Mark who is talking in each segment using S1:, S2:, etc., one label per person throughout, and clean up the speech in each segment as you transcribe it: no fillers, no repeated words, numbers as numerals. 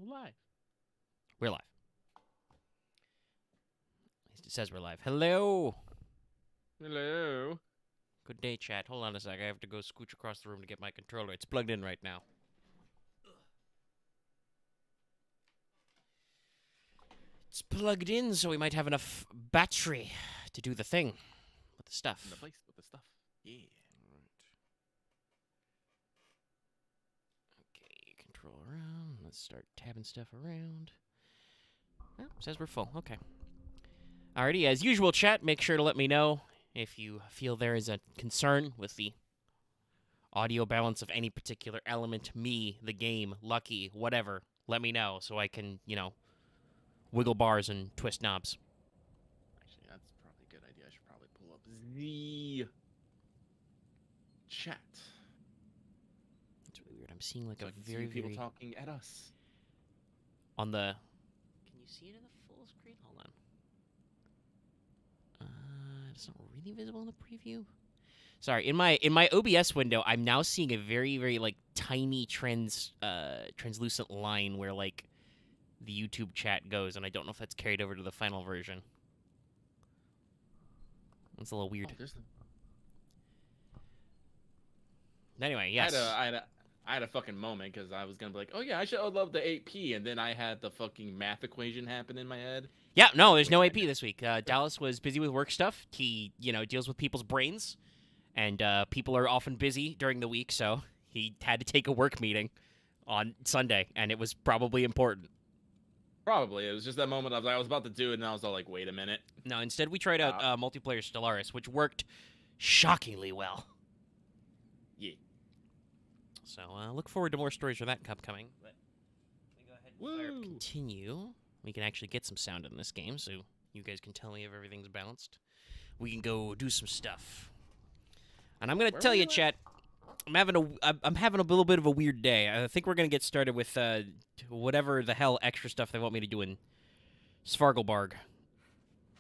S1: Live.
S2: We're live. At least it says we're live. Hello.
S1: Hello.
S2: Good day, chat. Hold on a sec. I have to go scooch across the room to get my controller. It's plugged in right now. It's plugged in, so we might have enough battery to do the thing with the stuff.
S1: In the place with the stuff. Yeah.
S2: Okay, control around. Let's start tabbing stuff around. Oh, says we're full. Okay. Alrighty, as usual, chat, make sure to let me know if you feel there is a concern with the audio balance of any particular element, me, the game, Lucky, whatever. Let me know so I can, wiggle bars and twist knobs.
S1: Actually, that's probably a good idea. I should probably pull up the chat.
S2: It's really weird. I'm seeing like
S1: So
S2: a
S1: I can see
S2: very,
S1: people
S2: very...
S1: talking at us.
S2: On the... Can you see it in the full screen? Hold on. It's not really visible in the preview. Sorry, in my OBS window, I'm now seeing a very, very like tiny translucent line where like the YouTube chat goes, and I don't know if that's carried over to the final version. It's a little weird.
S1: Oh,
S2: Anyway, yes.
S1: I had a fucking moment because I was gonna be like, oh yeah, I should love the 8P, and then I had the fucking math equation happen in my head.
S2: Yeah, no, there's no AP this week. Dallas was busy with work stuff. He, deals with people's brains, and people are often busy during the week, so he had to take a work meeting on Sunday, and it was probably important.
S1: Probably. It was just that moment I was about to do it, and I was all like, wait a minute.
S2: No, instead we tried out multiplayer Stellaris, which worked shockingly well.
S1: Yeah.
S2: So look forward to more stories for that upcoming. But we go ahead and fire up continue. We can actually get some sound in this game, so you guys can tell me if everything's balanced. We can go do some stuff. And I'm gonna tell you, chat, I'm having a little bit of a weird day. I think we're gonna get started with whatever the hell extra stuff they want me to do in Svargalbarg.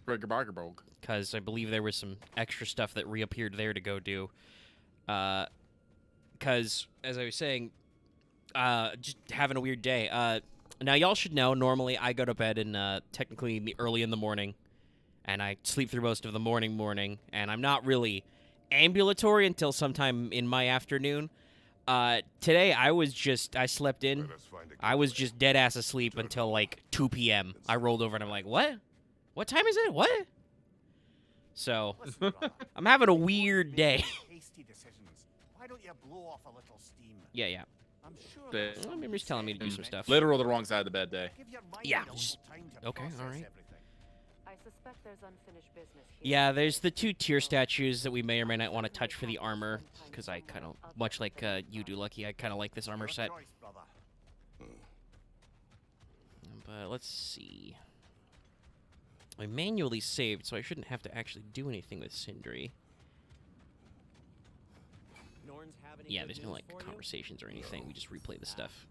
S2: Because I believe there was some extra stuff that reappeared there to go do. Because, as I was saying, just having a weird day. Now, y'all should know, normally I go to bed in technically early in the morning, and I sleep through most of the morning, and I'm not really ambulatory until sometime in my afternoon. Today, I slept in. I was just dead-ass asleep until, like, 2 p.m. I rolled over, and I'm like, what? What time is it? What? So, I'm having a weird day.
S3: Why don't you blow off a little steam?
S2: Yeah.
S3: I'm sure
S2: I remember he's telling me to do some stuff.
S1: Literal the wrong side of the bed day.
S2: Yeah. Okay, all right.
S4: I suspect there's unfinished business here.
S2: Yeah, there's the 2 tier statues that we may or may not want to touch for the armor, because I kind of, much like you do, Lucky, I kind of like this armor set. But let's see. I manually saved, so I shouldn't have to actually do anything with Sindri.
S5: Norns have any
S2: Yeah,
S5: good
S2: there's no,
S5: news
S2: like,
S5: for you?
S2: conversations or anything. We just replay the stuff.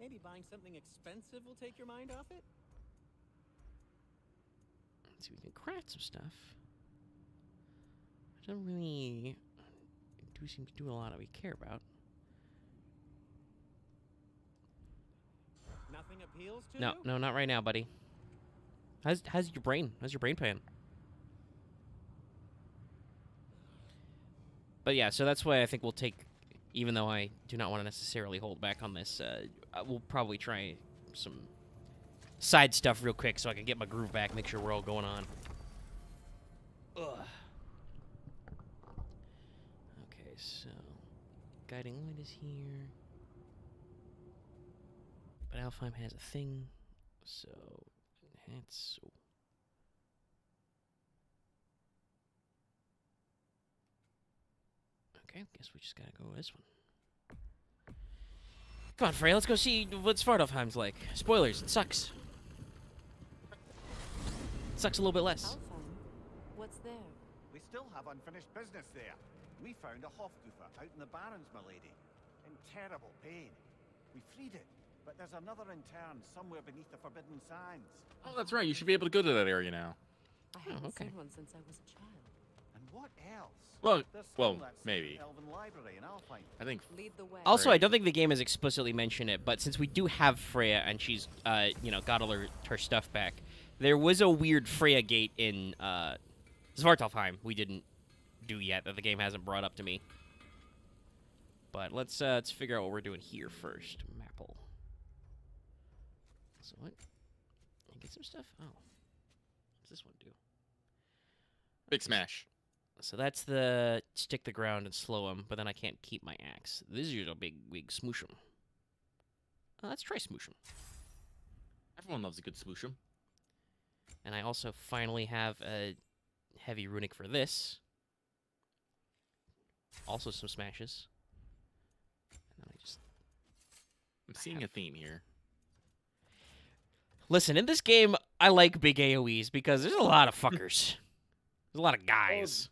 S5: Maybe buying something expensive will take your mind off it?
S2: Let's see, we can craft some stuff. I don't really seem to do a lot that we care about.
S5: Nothing appeals to you?
S2: No, not right now, buddy. How's your brain? How's your brain pan? But yeah, so that's why I think we'll take, even though I do not want to necessarily hold back on this, we'll probably try some side stuff real quick so I can get my groove back, make sure we're all going on. Ugh. Okay, so guiding light is here. But Alfheim has a thing, so that's... Okay, guess we just gotta go with this one. Come on, Frey, let's go see what Svartalfheim's like. Spoilers, it sucks. It sucks a little bit less.
S4: Alfheim? What's there?
S3: We still have unfinished business there. We found a Hofgufer out in the Barrens, my lady. In terrible pain. We freed it, but there's another intern somewhere beneath the Forbidden Sands.
S1: Oh, that's right. You should be able to go to that area now.
S4: I haven't
S2: okay.
S4: seen one since I was a child.
S3: And What else?
S1: Well,
S3: There's
S1: well,
S3: still that
S1: maybe.
S3: Elven library in Alpine.
S1: I think
S4: Lead the way.
S2: Also,
S1: Right.
S2: I don't think the game has explicitly mentioned it, but since we do have Freya and she's, got all her stuff back, there was a weird Freya gate in Svartalfheim we didn't do yet that the game hasn't brought up to me. But let's figure out what we're doing here first. Maple. So what? Get some stuff. Oh, what's this one do?
S1: big smash.
S2: So that's the stick the ground and slow him, but then I can't keep my axe. This is a big smoosh him. Let's try smoosh him.
S1: Everyone loves a good smoosh 'em.
S2: And I also finally have a heavy runic for this. Also some smashes. And then I just...
S1: I'm seeing a theme here.
S2: Listen, in this game, I like big AoEs because there's a lot of fuckers. There's a lot of guys.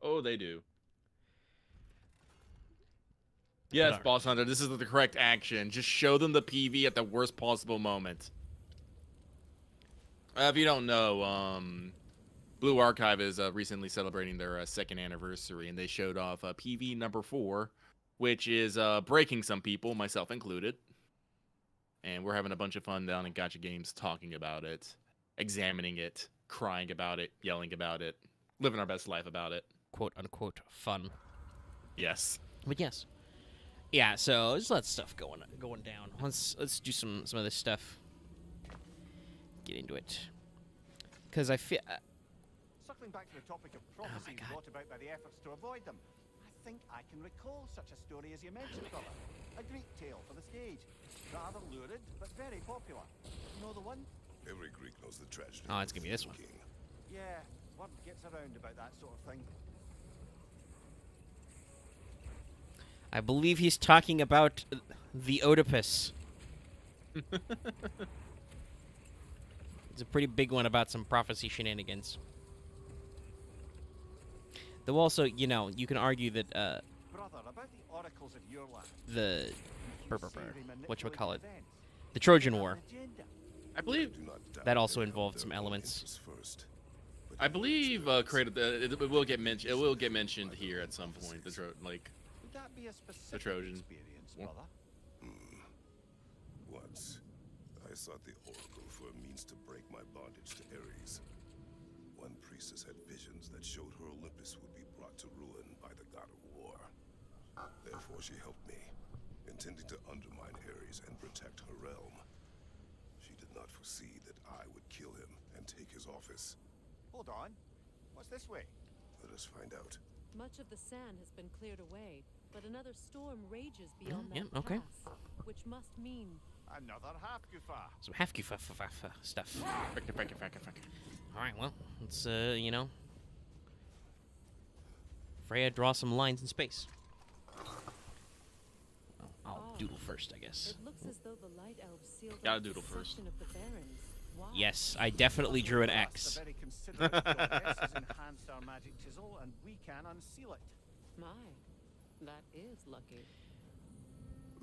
S1: Oh, they do. Yes,
S2: Alright.
S1: Boss Hunter, this is the correct action. Just show them the PV at the worst possible moment. If you don't know, Blue Archive is recently celebrating their second anniversary, and they showed off PV number 4, which is breaking some people, myself included. And we're having a bunch of fun down in Gacha Games talking about it, examining it, crying about it, yelling about it, living our best life about it.
S2: Quote unquote fun.
S1: Yes.
S2: But yes. Yeah, so there's a lot of stuff going down. Let's do some of this stuff. Get into it. Because I feel...
S3: Circling back to the topic of
S2: my
S3: prophecies
S2: God.
S3: brought about by the efforts to avoid them, I think I can recall such a story as you mentioned, brother. A Greek tale for the stage. Rather lurid, but very popular. You know the one?
S6: Every Greek knows the tragedy.
S2: Oh,
S6: of
S2: it's gonna be
S6: the
S2: this one.
S6: king.
S3: Yeah, word gets around about that sort of thing.
S2: I believe he's talking about the Oedipus. It's a pretty big one about some prophecy shenanigans. Though also, you know, you can argue that
S3: Brother, about the oracles of your land.
S2: the
S3: you say they
S2: whatchamacallit,
S3: manipulate events.
S2: the Trojan
S3: They have
S2: War,
S3: an agenda.
S1: I believe
S6: Do not doubt
S2: that also
S6: they held
S2: involved
S6: their
S2: some
S6: own
S2: elements.
S6: interests first, but
S1: I
S6: in
S1: believe
S6: their
S1: created it will get mentioned. It will get mentioned here at some point. Like
S3: Would that be a specific
S1: Trojan
S3: experience,
S1: War.
S3: brother?
S6: Once, I sought the oracle for a means to break my bondage to Ares. One priestess had visions that showed her Olympus would be brought to ruin by the god of war. Therefore, she helped me, intending to undermine Ares and protect her realm. She did not foresee that I would kill him and take his office.
S3: Hold on. What's this way?
S6: Let us find out.
S4: Much of the sand has been cleared away, but another storm rages beyond
S2: yeah,
S4: that
S2: okay.
S4: pass, which must mean
S3: Another half-goofa.
S2: some half stuff. All right, well, let's Freya, draw some lines in space. I'll doodle first, I guess.
S4: it looks as though the light elves sealed
S1: Gotta
S4: off the
S1: doodle first.
S4: section of the barrens. Why?
S2: Yes, I definitely drew an
S3: Plus,
S2: X.
S3: A very considerate progress has enhanced our magic chisel, and we can unseal it.
S4: My, that is lucky.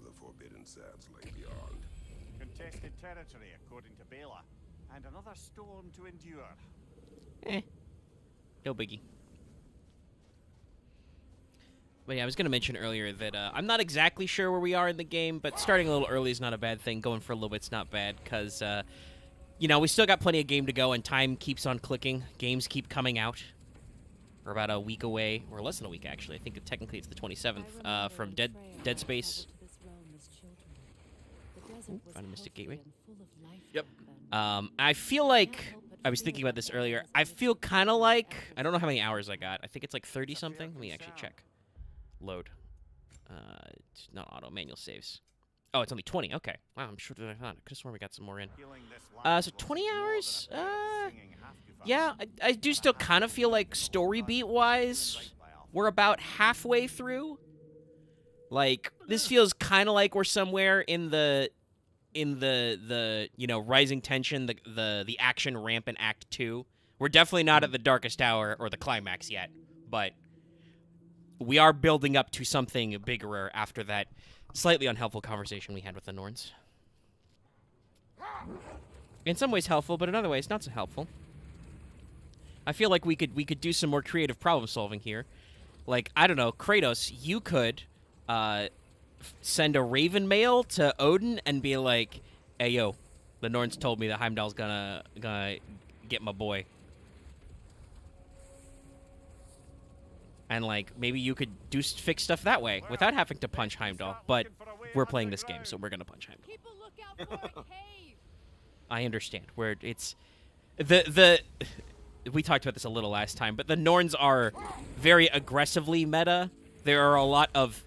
S6: The forbidden sands lay beyond.
S3: Contested territory, according to Bela, and another storm to endure.
S2: No biggie. But yeah, I was going to mention earlier that I'm not exactly sure where we are in the game, but starting a little early is not a bad thing. Going for a little bit's not bad, because, we still got plenty of game to go, and time keeps on clicking. Games keep coming out. We're about a week away, or less than a week, actually. I think technically it's the 27th, from Dead Space. Found a Mystic Gateway.
S1: Yep.
S2: I feel like, I was thinking about this earlier, I feel kind of like, I don't know how many hours I got. I think it's like 30-something. Let me actually check. Load. It's not auto, manual saves. Oh, it's only 20. Okay. Wow, I'm sure that I thought. I could have sworn we got some more in. So 20 hours? Yeah, I do still kind of feel like story beat-wise, we're about halfway through. Like, this feels kind of like we're somewhere in the rising tension, the action ramp in Act 2. We're definitely not at the darkest hour or the climax yet, but we are building up to something bigger after that slightly unhelpful conversation we had with the Norns. In some ways helpful, but in other ways not so helpful. I feel like we could do some more creative problem solving here. Like, I don't know, Kratos, you could send a raven mail to Odin and be like, "Hey, yo, the Norns told me that Heimdall's gonna get my boy." And, like, maybe you could fix stuff that way without having to punch Heimdall. But we're playing this game, so we're going to punch Heimdall.
S4: Keep a lookout for a cave.
S2: I understand. Where it's... We talked about this a little last time, but the Norns are very aggressively meta. There are a lot of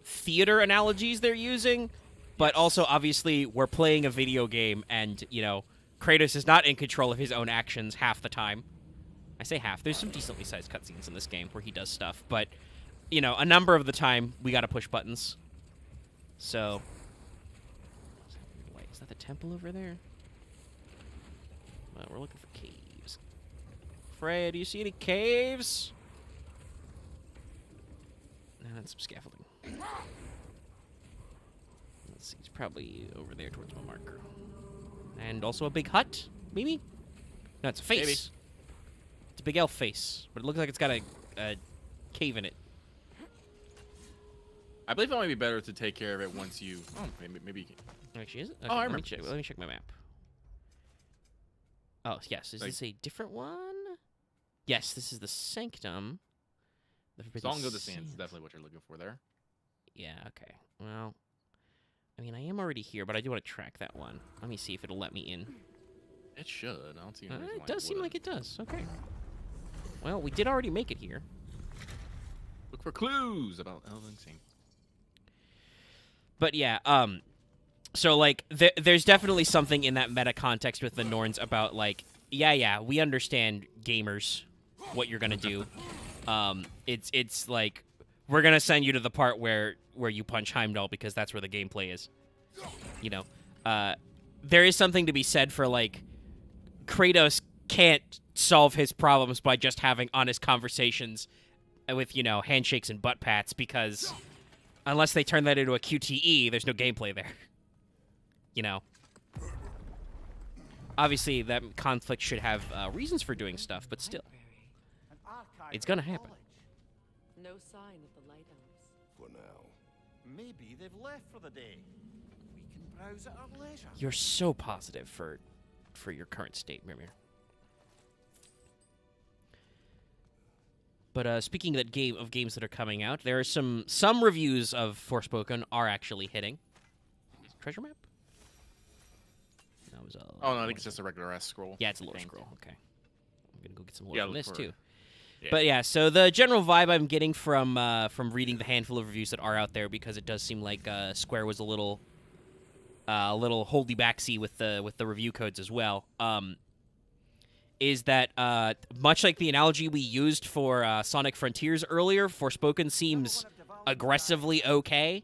S2: theater analogies they're using. But also, obviously, we're playing a video game, and, you know, Kratos is not in control of his own actions half the time. I say half. There's some decently sized cutscenes in this game where he does stuff, but, you know, a number of the time, we gotta push buttons. So... Wait, is that the temple over there? Well, we're looking for caves. Freya, do you see any caves? No, that's some scaffolding. Let's see, it's probably over there towards my marker. And also a big hut, maybe? No, it's a face. Maybe. It's a big elf face, but it looks like it's got a cave in it.
S1: I believe it might be better to take care of it once you... Oh, maybe you can...
S2: Actually, is it? Okay,
S1: I remember.
S2: Let me check my map. Oh, yes. Is this a different one? Yes, this is the Sanctum.
S1: Song of the Sands is definitely what you're looking for there.
S2: Yeah, okay. Well... I mean, I am already here, but I do want to track that one. Let me see if it'll let me in.
S1: It should. I don't see any reason why
S2: it does seem
S1: wouldn't.
S2: like it does. Okay. Well, we did already make it here.
S1: Look for clues about Elven Sing.
S2: But yeah, so like, there's definitely something in that meta context with the Norns about like, yeah, we understand gamers, what you're gonna do. It's like, we're gonna send you to the part where you punch Heimdall because that's where the gameplay is. You know, there is something to be said for, like, Kratos can't solve his problems by just having honest conversations with, you know, handshakes and butt pats because unless they turn that into a QTE, there's no gameplay there. You know? Obviously, that conflict should have reasons for doing stuff, but still. It's gonna happen.
S4: No sign of the lighthouse.
S6: For now.
S3: Maybe they've left for the day. We can browse at our leisure.
S2: You're so positive for your current state, Mimir. But speaking of games that are coming out, there are some reviews of Forspoken are actually hitting. Treasure map? That was
S1: Oh no, I think it's just a regular S scroll.
S2: Yeah, it's a little scroll. Okay, I'm gonna go get some more
S1: Yeah,
S2: from this too.
S1: Yeah.
S2: But yeah, so the general vibe I'm getting from reading the handful of reviews that are out there, because it does seem like Square was a little holdy backsy with the review codes as well. Is that much like the analogy we used for Sonic Frontiers earlier, Forspoken seems aggressively okay.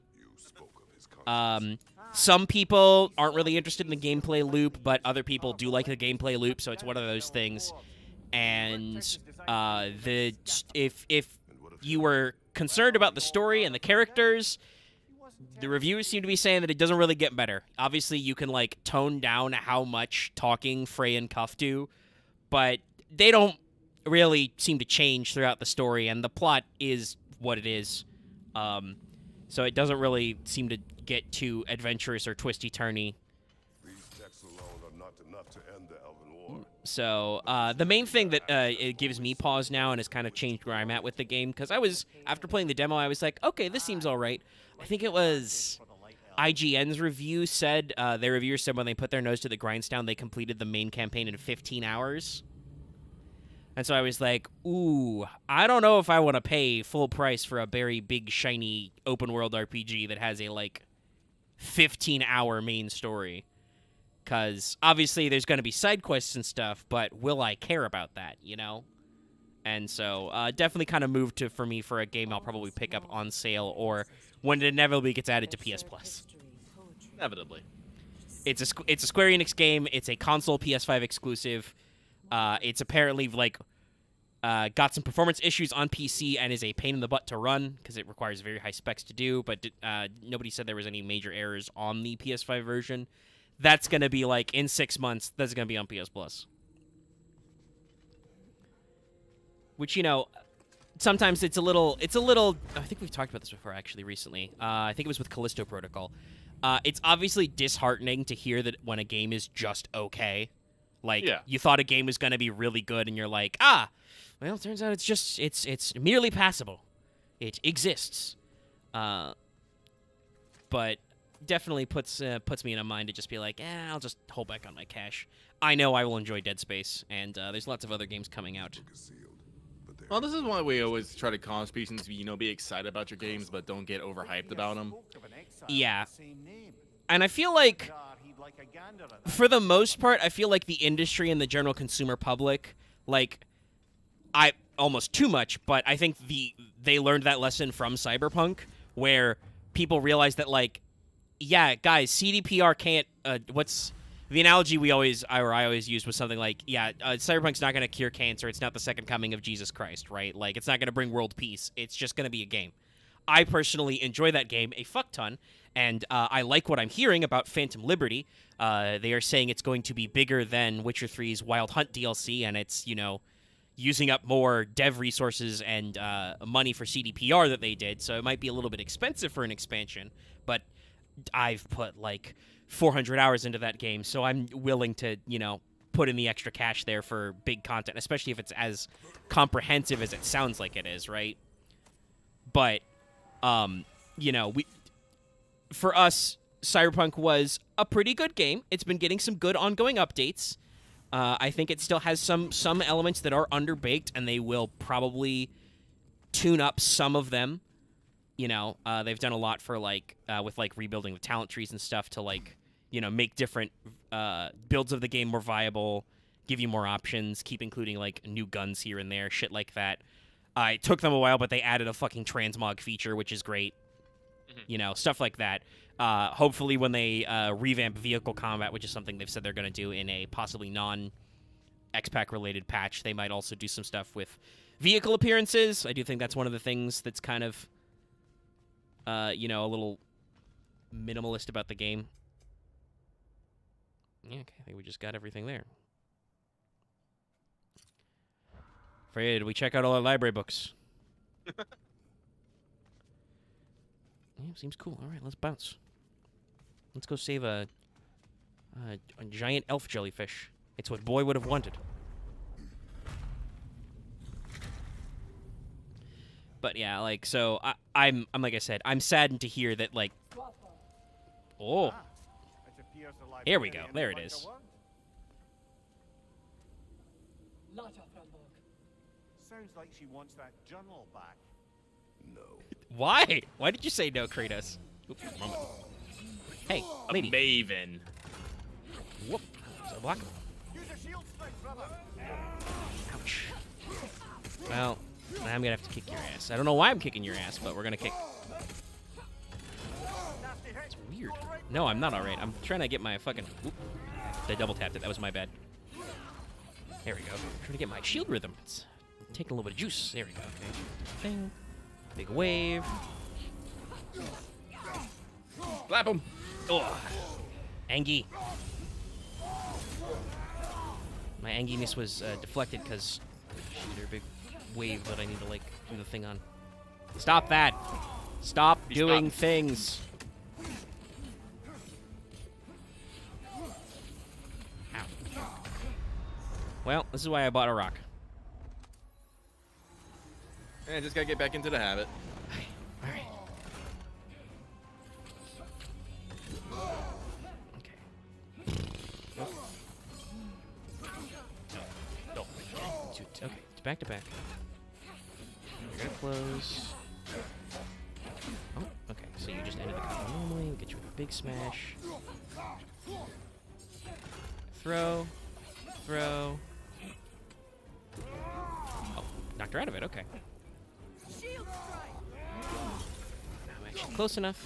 S2: Some people aren't really interested in the gameplay loop, but other people do like the gameplay loop, so it's one of those things. And if you were concerned about the story and the characters, the reviews seem to be saying that it doesn't really get better. Obviously, you can like tone down how much talking Frey and Cuff do, but they don't really seem to change throughout the story, and the plot is what it is. So it doesn't really seem to get too adventurous or twisty-turny.
S6: These texts alone are not enough to end the Elven War.
S2: So the main thing that it gives me pause now and has kind of changed where I'm at with the game, because after playing the demo, I was like, okay, this seems all right. I think it was IGN's review said, their reviewer said when they put their nose to the grindstone, they completed the main campaign in 15 hours. And so I was like, ooh, I don't know if I want to pay full price for a very big, shiny, open-world RPG that has a, like, 15-hour main story. Because, obviously, there's going to be side quests and stuff, but will I care about that, you know? And so, definitely kind of moved for me for a game I'll probably pick up on sale or when it inevitably gets added to PS Plus.
S1: Inevitably.
S2: It's a Square Enix game. It's a console PS5 exclusive. It's apparently, like, got some performance issues on PC and is a pain in the butt to run because it requires very high specs to do, but nobody said there was any major errors on the PS5 version. that's going to be like in 6 months, that's going to be on PS Plus. Which, you know, sometimes it's a little, I think we've talked about this before actually recently. I think it was with Callisto Protocol. It's obviously disheartening to hear that when a game is just okay. Like, you thought a game was going to be really good and you're like, well, it turns out it's merely passable. It exists. But definitely puts me in a mind to just be like, I'll just hold back on my cash. I know I will enjoy Dead Space, and there's lots of other games coming out.
S1: Well, this is why we always try to cause people to, you know, be excited about your games, but don't get overhyped about them.
S2: Yeah. And I feel like, for the most part, I feel like the industry and the general consumer public, like, almost too much, but I think they learned that lesson from Cyberpunk, where people realized that, like, yeah, guys, CDPR can't, what's the analogy I always used was something like, Cyberpunk's not going to cure cancer, it's not the second coming of Jesus Christ, right? Like, it's not going to bring world peace, it's just going to be a game. I personally enjoy that game a fuck ton, and I like what I'm hearing about Phantom Liberty. They are saying it's going to be bigger than Witcher 3's Wild Hunt DLC, and it's, you know, using up more dev resources and money for CDPR that they did, so it might be a little bit expensive for an expansion, but I've put, like, 400 hours into that game, so I'm willing to, you know, put in the extra cash there for big content, especially if it's as comprehensive as it sounds like it is, right? But, you know, for us, Cyberpunk was a pretty good game. It's been getting some good ongoing updates. I think it still has some elements that are underbaked, and they will probably tune up some of them. You know, they've done a lot for, like, with, like, rebuilding the talent trees and stuff to, like, you know, make different builds of the game more viable, give you more options, keep including, like, new guns here and there, shit like that. It took them a while, but they added a fucking transmog feature, which is great. You know, stuff like that. Hopefully when they revamp vehicle combat, which is something they've said they're going to do in a possibly non-X-Pack related patch, they might also do some stuff with vehicle appearances. I do think that's one of the things that's kind of, you know, a little minimalist about the game. Yeah, okay, I think we just got everything there. Freya, did we check out all our library books? Yeah, seems cool. All right, let's bounce. Let's go save a giant elf jellyfish. It's what Boy would have wanted. But yeah, like, so I'm like I said, I'm saddened to hear that, like, oh, here we go. There it is.
S3: Sounds like she wants that journal back.
S6: No.
S2: Why? Why did you say no, Kratos? Oops, hey, lady.
S1: Maven.
S2: Whoop. Is that block?
S3: Use a shield strike, brother.
S2: Ouch. Well, I'm gonna have to kick your ass. I don't know why I'm kicking your ass, but we're gonna kick. It's weird. No, I'm not alright. I'm trying to get my fucking... Oop. I double tapped it. That was my bad. There we go. I'm trying to get my shield rhythm. It's taking a little bit of juice. There we go. Okay. Bing. Big wave.
S1: Slap him.
S2: Ugh. Angie. My anginess was deflected because there's a big wave that I need to, like, do the thing on. Stop that. Stop doing things. Ow. Well, this is why I bought a rock.
S1: I just gotta get back into the habit.
S2: Alright. Okay. No. Okay, it's back to back. We're gonna close. Oh, okay. So you just ended the combo normally. We get you with a big smash. Throw. Throw. Oh, knocked her out of it. Okay. I'm actually close enough.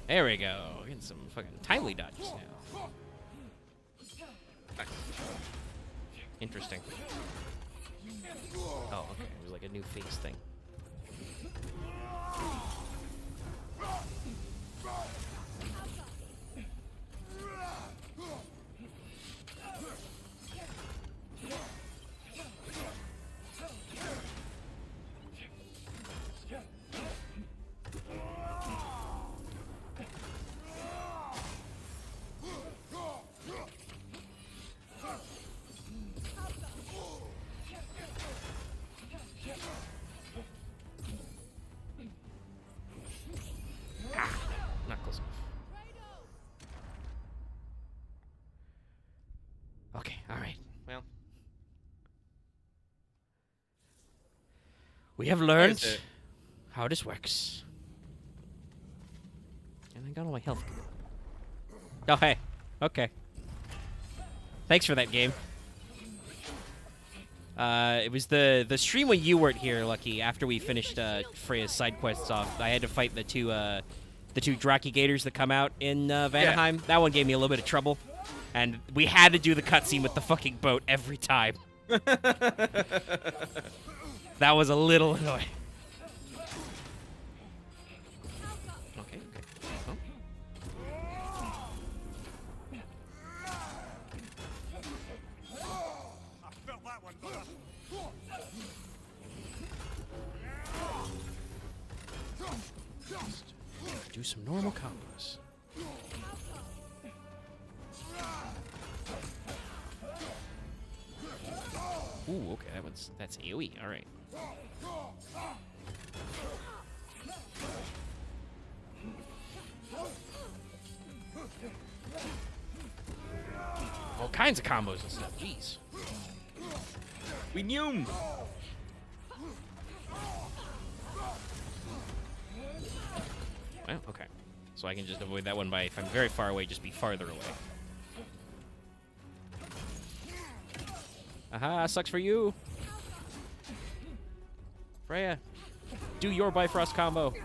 S2: There we go. Getting some fucking timely dodges now. Interesting. Oh, okay. It was like a new face thing. Not close enough. Okay, alright. Well. We have learned
S1: it?
S2: how this works. And I got all my health. Oh, hey. Okay. Thanks for that game. It was the stream when you weren't here, Lucky. After we finished Freya's side quests off, I had to fight the two Draki Gators that come out in Vanaheim. That one gave me a little bit of trouble, and we had to do the cutscene with the fucking boat every time. That was a little annoying. Okay. Oh.
S3: I felt that one, brother.
S2: Do some normal combos. Ooh, okay, that's AoE. All right. All kinds of combos and stuff. Jeez.
S1: We knew him.
S2: Well, okay. So I can just avoid that one by, if I'm very far away, just be farther away. Aha, sucks for you. Freya, do your Bifrost combo.
S4: Use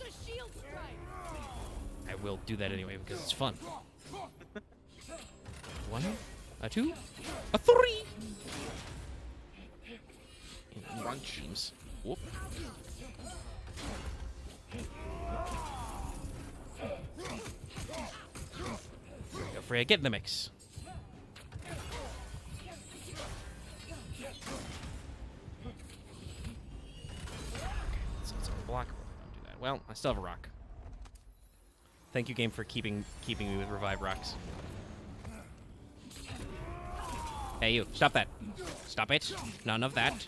S4: a shield strike.
S2: I will do that anyway because it's fun. 1, a 2, a 3.
S1: Crunch.
S2: Teams. Whoop. There we go, Freya, get in the mix. So it's unblockable. Don't do that. Well, I still have a rock. Thank you, game, for keeping me with revive rocks. Hey, you! Stop that! Stop it! None of that.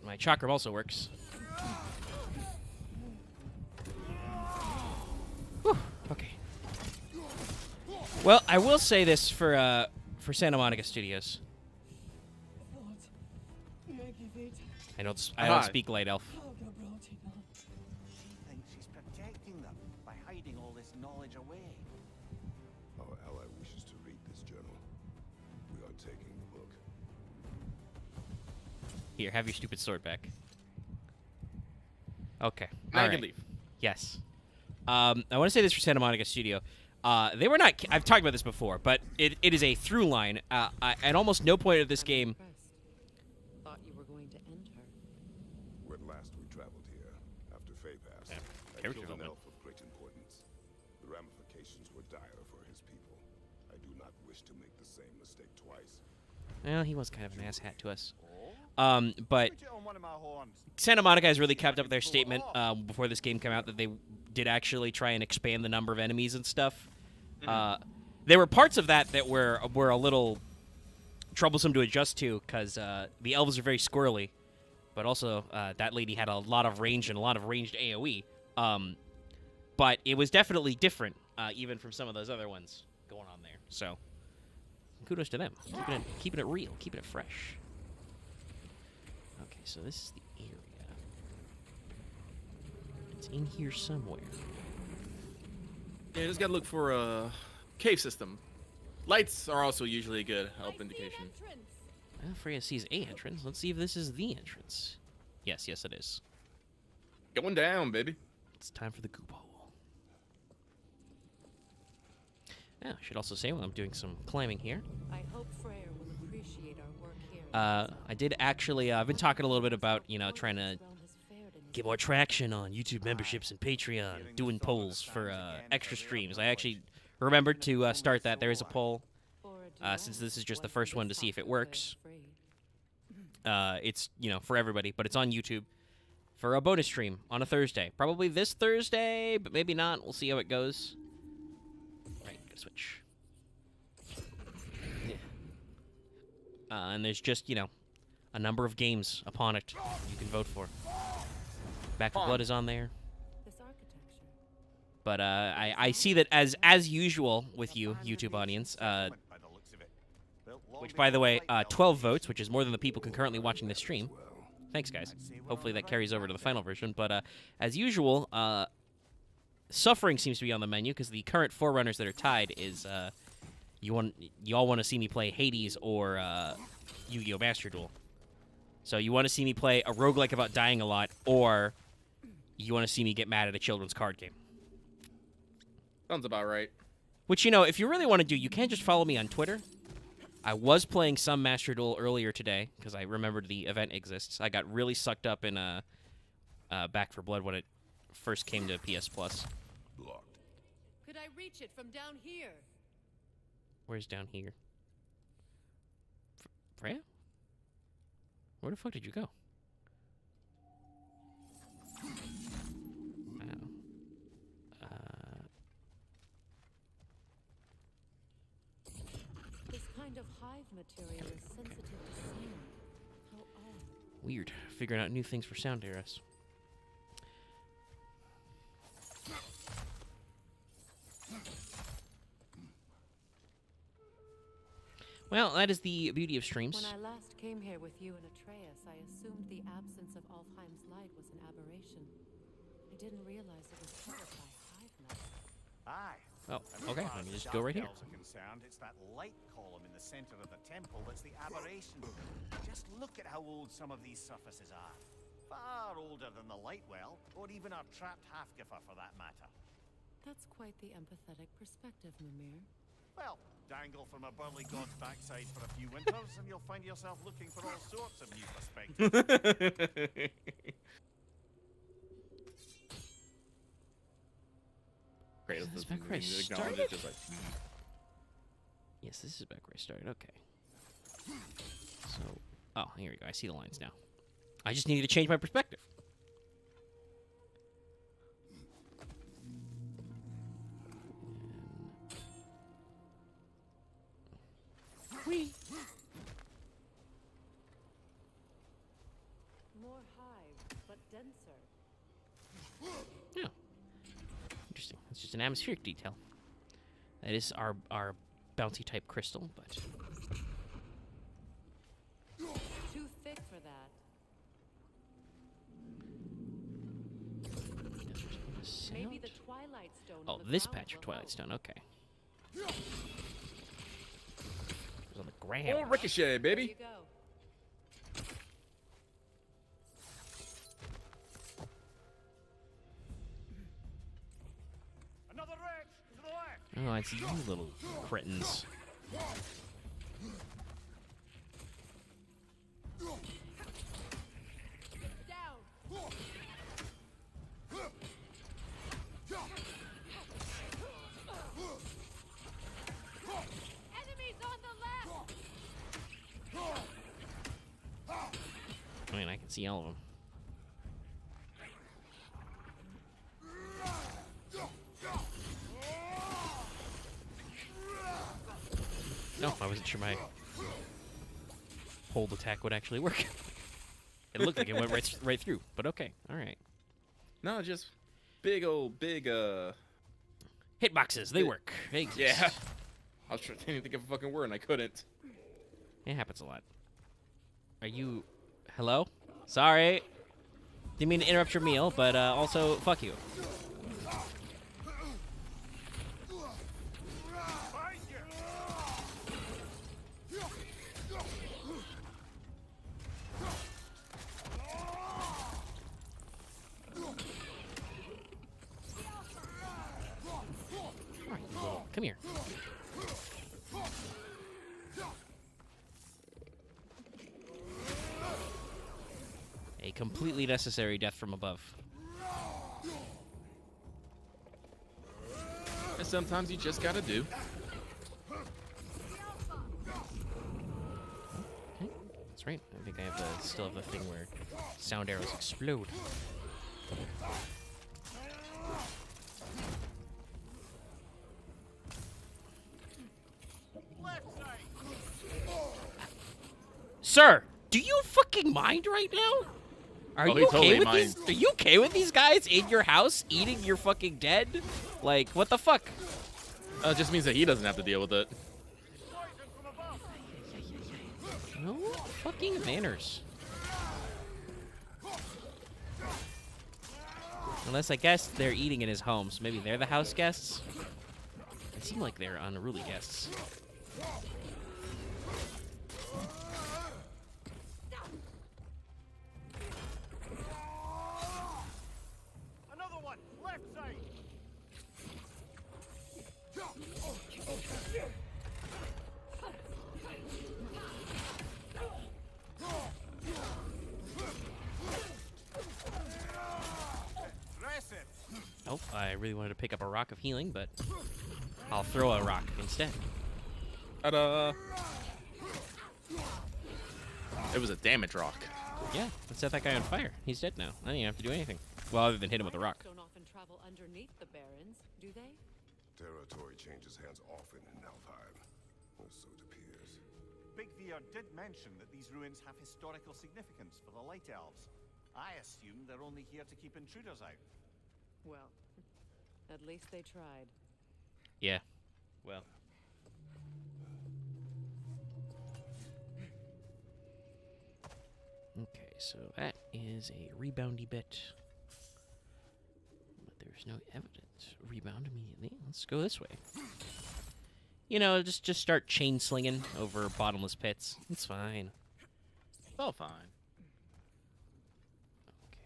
S2: My chakram also works. Whew, okay. Well, I will say this for Santa Monica Studios. I don't speak Light Elf.
S3: Think she's protecting them by hiding all this knowledge away.
S6: Our ally wishes to read this journal. We are taking the book.
S2: Here, have your stupid sword back. Okay.
S1: Now
S2: All
S1: you
S2: right.
S1: can leave.
S2: Yes. I want to say this for Santa Monica Studio. They were not... I've talked about this before, but it is a through line. At almost no point of this game...
S4: Thought you were going to end her.
S6: When last we traveled here, after Faye passed,
S2: Yeah,
S6: I
S2: character
S6: killed an
S2: development.
S6: elf of great importance. The ramifications were dire for his people. I do not wish to make the same mistake twice.
S2: Well, he was kind of an asshat to us. But
S3: Put it on one of my horns.
S2: Santa Monica has really kept up their statement before this game came out that they did actually try and expand the number of enemies and stuff. There were parts of that that were a little troublesome to adjust to because the elves are very squirrely, but also that lady had a lot of range and a lot of ranged AoE. But it was definitely different, even from some of those other ones going on there. So kudos to them, keeping it real, keeping it fresh. Okay, so this is the area. It's in here somewhere.
S1: Yeah, just gotta look for a cave system. Lights are also usually a good help indication.
S2: Well, Freya sees a entrance. Let's see if this is the entrance. Yes, it is.
S1: Going down, baby.
S2: It's time for the goop hole. I should also say while I'm doing some climbing here.
S4: I hope Freyr will appreciate our work here.
S2: I did actually. I've been talking a little bit about trying to get more traction on YouTube memberships and Patreon, doing polls for extra streams. I actually remembered to start that. There is a poll. Since this is just the first one to see if it works. It's for everybody, but it's on YouTube for a bonus stream on a Thursday. Probably this Thursday, but maybe not. We'll see how it goes. Right, gotta switch. Yeah. And there's just a number of games upon it you can vote for. Back 4 Blood is on there.
S4: This architecture.
S2: But I see that as usual with you, YouTube audience. Which, by the way, 12 votes, which is more than the people concurrently watching this stream. Thanks, guys. Hopefully that carries over to the final version. But as usual, suffering seems to be on the menu because the current forerunners that are tied is you all want to see me play Hades or Yu-Gi-Oh! Master Duel. So you want to see me play a roguelike about dying a lot, or you want to see me get mad at a children's card game.
S1: Sounds about right.
S2: Which, if you really want to do, you can just follow me on Twitter. I was playing some Master Duel earlier today because I remembered the event exists. I got really sucked up in Back 4 Blood when it first came to PS Plus.
S6: Blocked.
S4: Could I reach it from down here?
S2: Where's down here? Freya? Where the fuck did you go?
S4: This kind of hive material is sensitive to sound. How odd.
S2: Weird. Figuring out new things for sound arrows. Well, that is the beauty of streams.
S4: When I last came here with you and Atreus, I assumed the absence of Alfheim's light was an aberration. I didn't realize it was caused by hive light.
S3: Aye.
S2: Oh,
S3: And as
S2: okay.
S3: far
S2: Let me
S3: as
S2: just go right here.
S3: elves are concerned, it's that light column in the center of the temple that's the aberration. Just look at how old some of these surfaces are. Far older than the light well, or even our trapped half-giffer for that matter.
S4: That's quite the empathetic perspective, Mimir.
S3: Well, dangle from a burly god's backside for a few winters, and you'll find yourself looking for all sorts of new perspectives.
S1: Great.
S2: Is this back where I started? Yes, this is back where I started. Okay. So, oh, here we go. I see the lines now. I just needed to change my perspective. Whee!
S4: More hive, but denser.
S2: Yeah. Interesting. It's just an atmospheric detail. That is our bouncy type crystal, but
S4: Too thick for that. Maybe the Twilight Stone.
S2: Oh,
S4: on the
S2: this
S4: ground
S2: patch of
S4: will
S2: Twilight
S4: help.
S2: Stone. Okay. It was on the ground.
S1: Oh, ricochet,
S4: There
S1: baby.
S4: you go.
S3: Another wretch to the left.
S2: Oh, it's you little cretins.
S4: Down. Enemies on the left.
S2: I mean, I can see all of them. No, I wasn't sure my hold attack would actually work. It looked like it went right through, but okay, all right.
S1: No, just big
S2: Hitboxes, they work. They exist.
S1: Yeah. I was trying to think of a fucking word and I couldn't.
S2: It happens a lot. Are you... Hello? Sorry. Didn't mean to interrupt your meal, but also, fuck you. All right, you little... Come here. A completely necessary death from above.
S1: And sometimes you just gotta do.
S2: Okay, that's right. I think I have still have the thing where sound arrows explode. Sir, do you fucking mind right now? Are
S1: Oh,
S2: you
S1: he
S2: okay
S1: totally
S2: with these?
S1: minds.
S2: Are you okay with these guys in your house eating your fucking dead? Like, what the fuck?
S1: It just means that he doesn't have to deal with it.
S2: No fucking manners. Unless I guess they're eating in his home, so maybe they're the house guests. They seem like they're unruly guests.
S3: Another one, left side. Impressive.
S2: Oh, I really wanted to pick up a rock of healing, but I'll throw a rock instead.
S1: Ta-da! It was a damage rock.
S2: Yeah, let's set that guy on fire. He's dead now. I didn't even have to do anything. Well, other than hit him with a rock.
S4: Don't often travel underneath the barrens, do they?
S6: Territory changes hands often in Alfheim, or so it appears.
S3: Big Veer did mention that these ruins have historical significance for the Light Elves. I assume they're only here to keep intruders out.
S4: Well, at least they tried.
S2: Yeah. Well. Okay, so that is a reboundy bit. But there's no evident rebound immediately. Let's go this way. You know, just start chain slinging over bottomless pits. It's fine.
S1: It's all fine.
S2: Okay.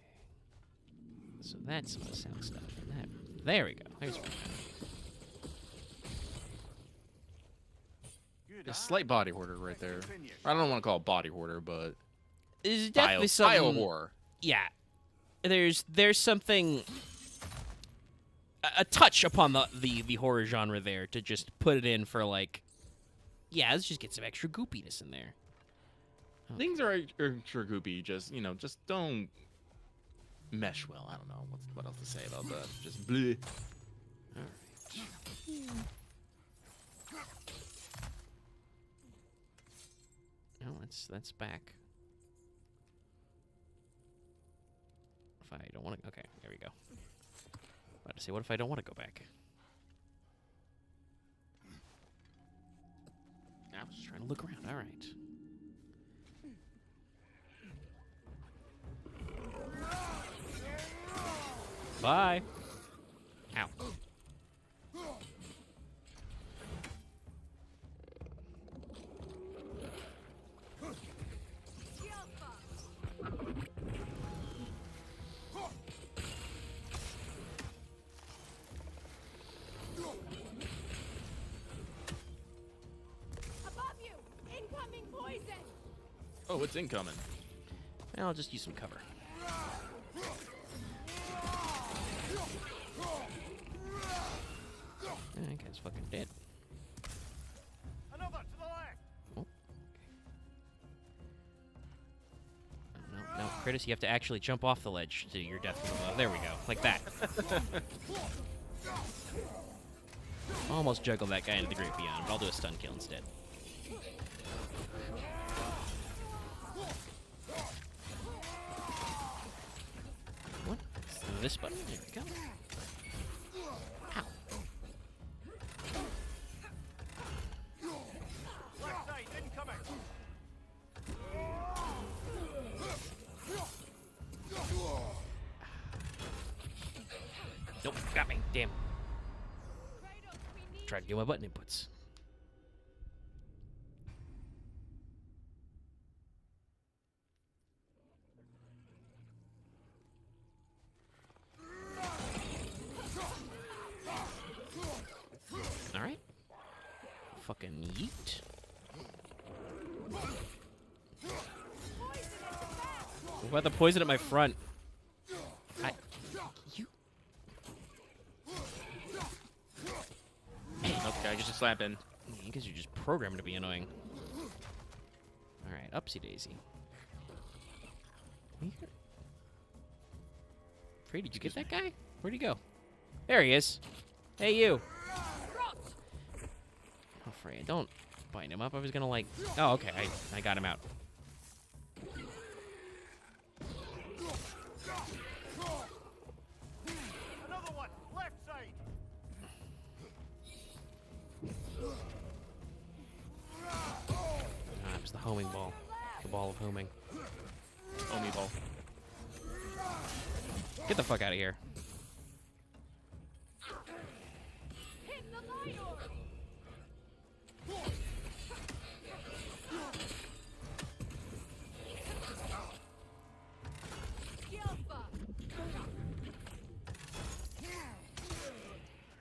S2: So that's some of the sound stuff. And that, there we go. There's one.
S3: Good
S1: A
S3: eye.
S1: slight body hoarder right there.
S3: Continue.
S1: I don't want to call it body hoarder, but
S2: There's definitely
S1: bio
S2: something.
S1: horror.
S2: Yeah, there's something, a touch upon the horror genre there to just put it in for like, yeah, let's just get some extra goopiness in there.
S1: Things are extra goopy. Just just don't mesh well. I don't know what else to say about that. Just bleh.
S2: All right. No, that's back. If I don't want to, okay, there we go. About to say, what if I don't want to go back? I was just trying to look around. All right. Bye. Ow.
S4: Above you! Incoming poison!
S1: Oh, it's incoming.
S2: I'll just use some cover. That guy's fucking dead.
S3: Another to the left.
S2: Oh. No, Kratos, you have to actually jump off the ledge to your death. There we go. Like that. Almost juggled that guy into the Great Beyond, but I'll do a stun kill instead. What? This button. There we go. Ow.
S3: Left side, incoming!
S2: Nope, got me. Damn. Try to do my button inputs. Alright. Fucking yeet. What about the poison at my front? You.
S1: Okay, just a slap in.
S2: You guys are just programmed to be annoying. Alright, upsy daisy. Frey, did you get that guy? Where'd he go? There he is. Hey, you. Oh, Frey, don't bind him up. I was gonna like... Oh, okay, I got him out.
S3: Another one! Left side!
S2: Ah, it was the homing ball. The ball of homing.
S1: Omi ball.
S2: Get the fuck out of here.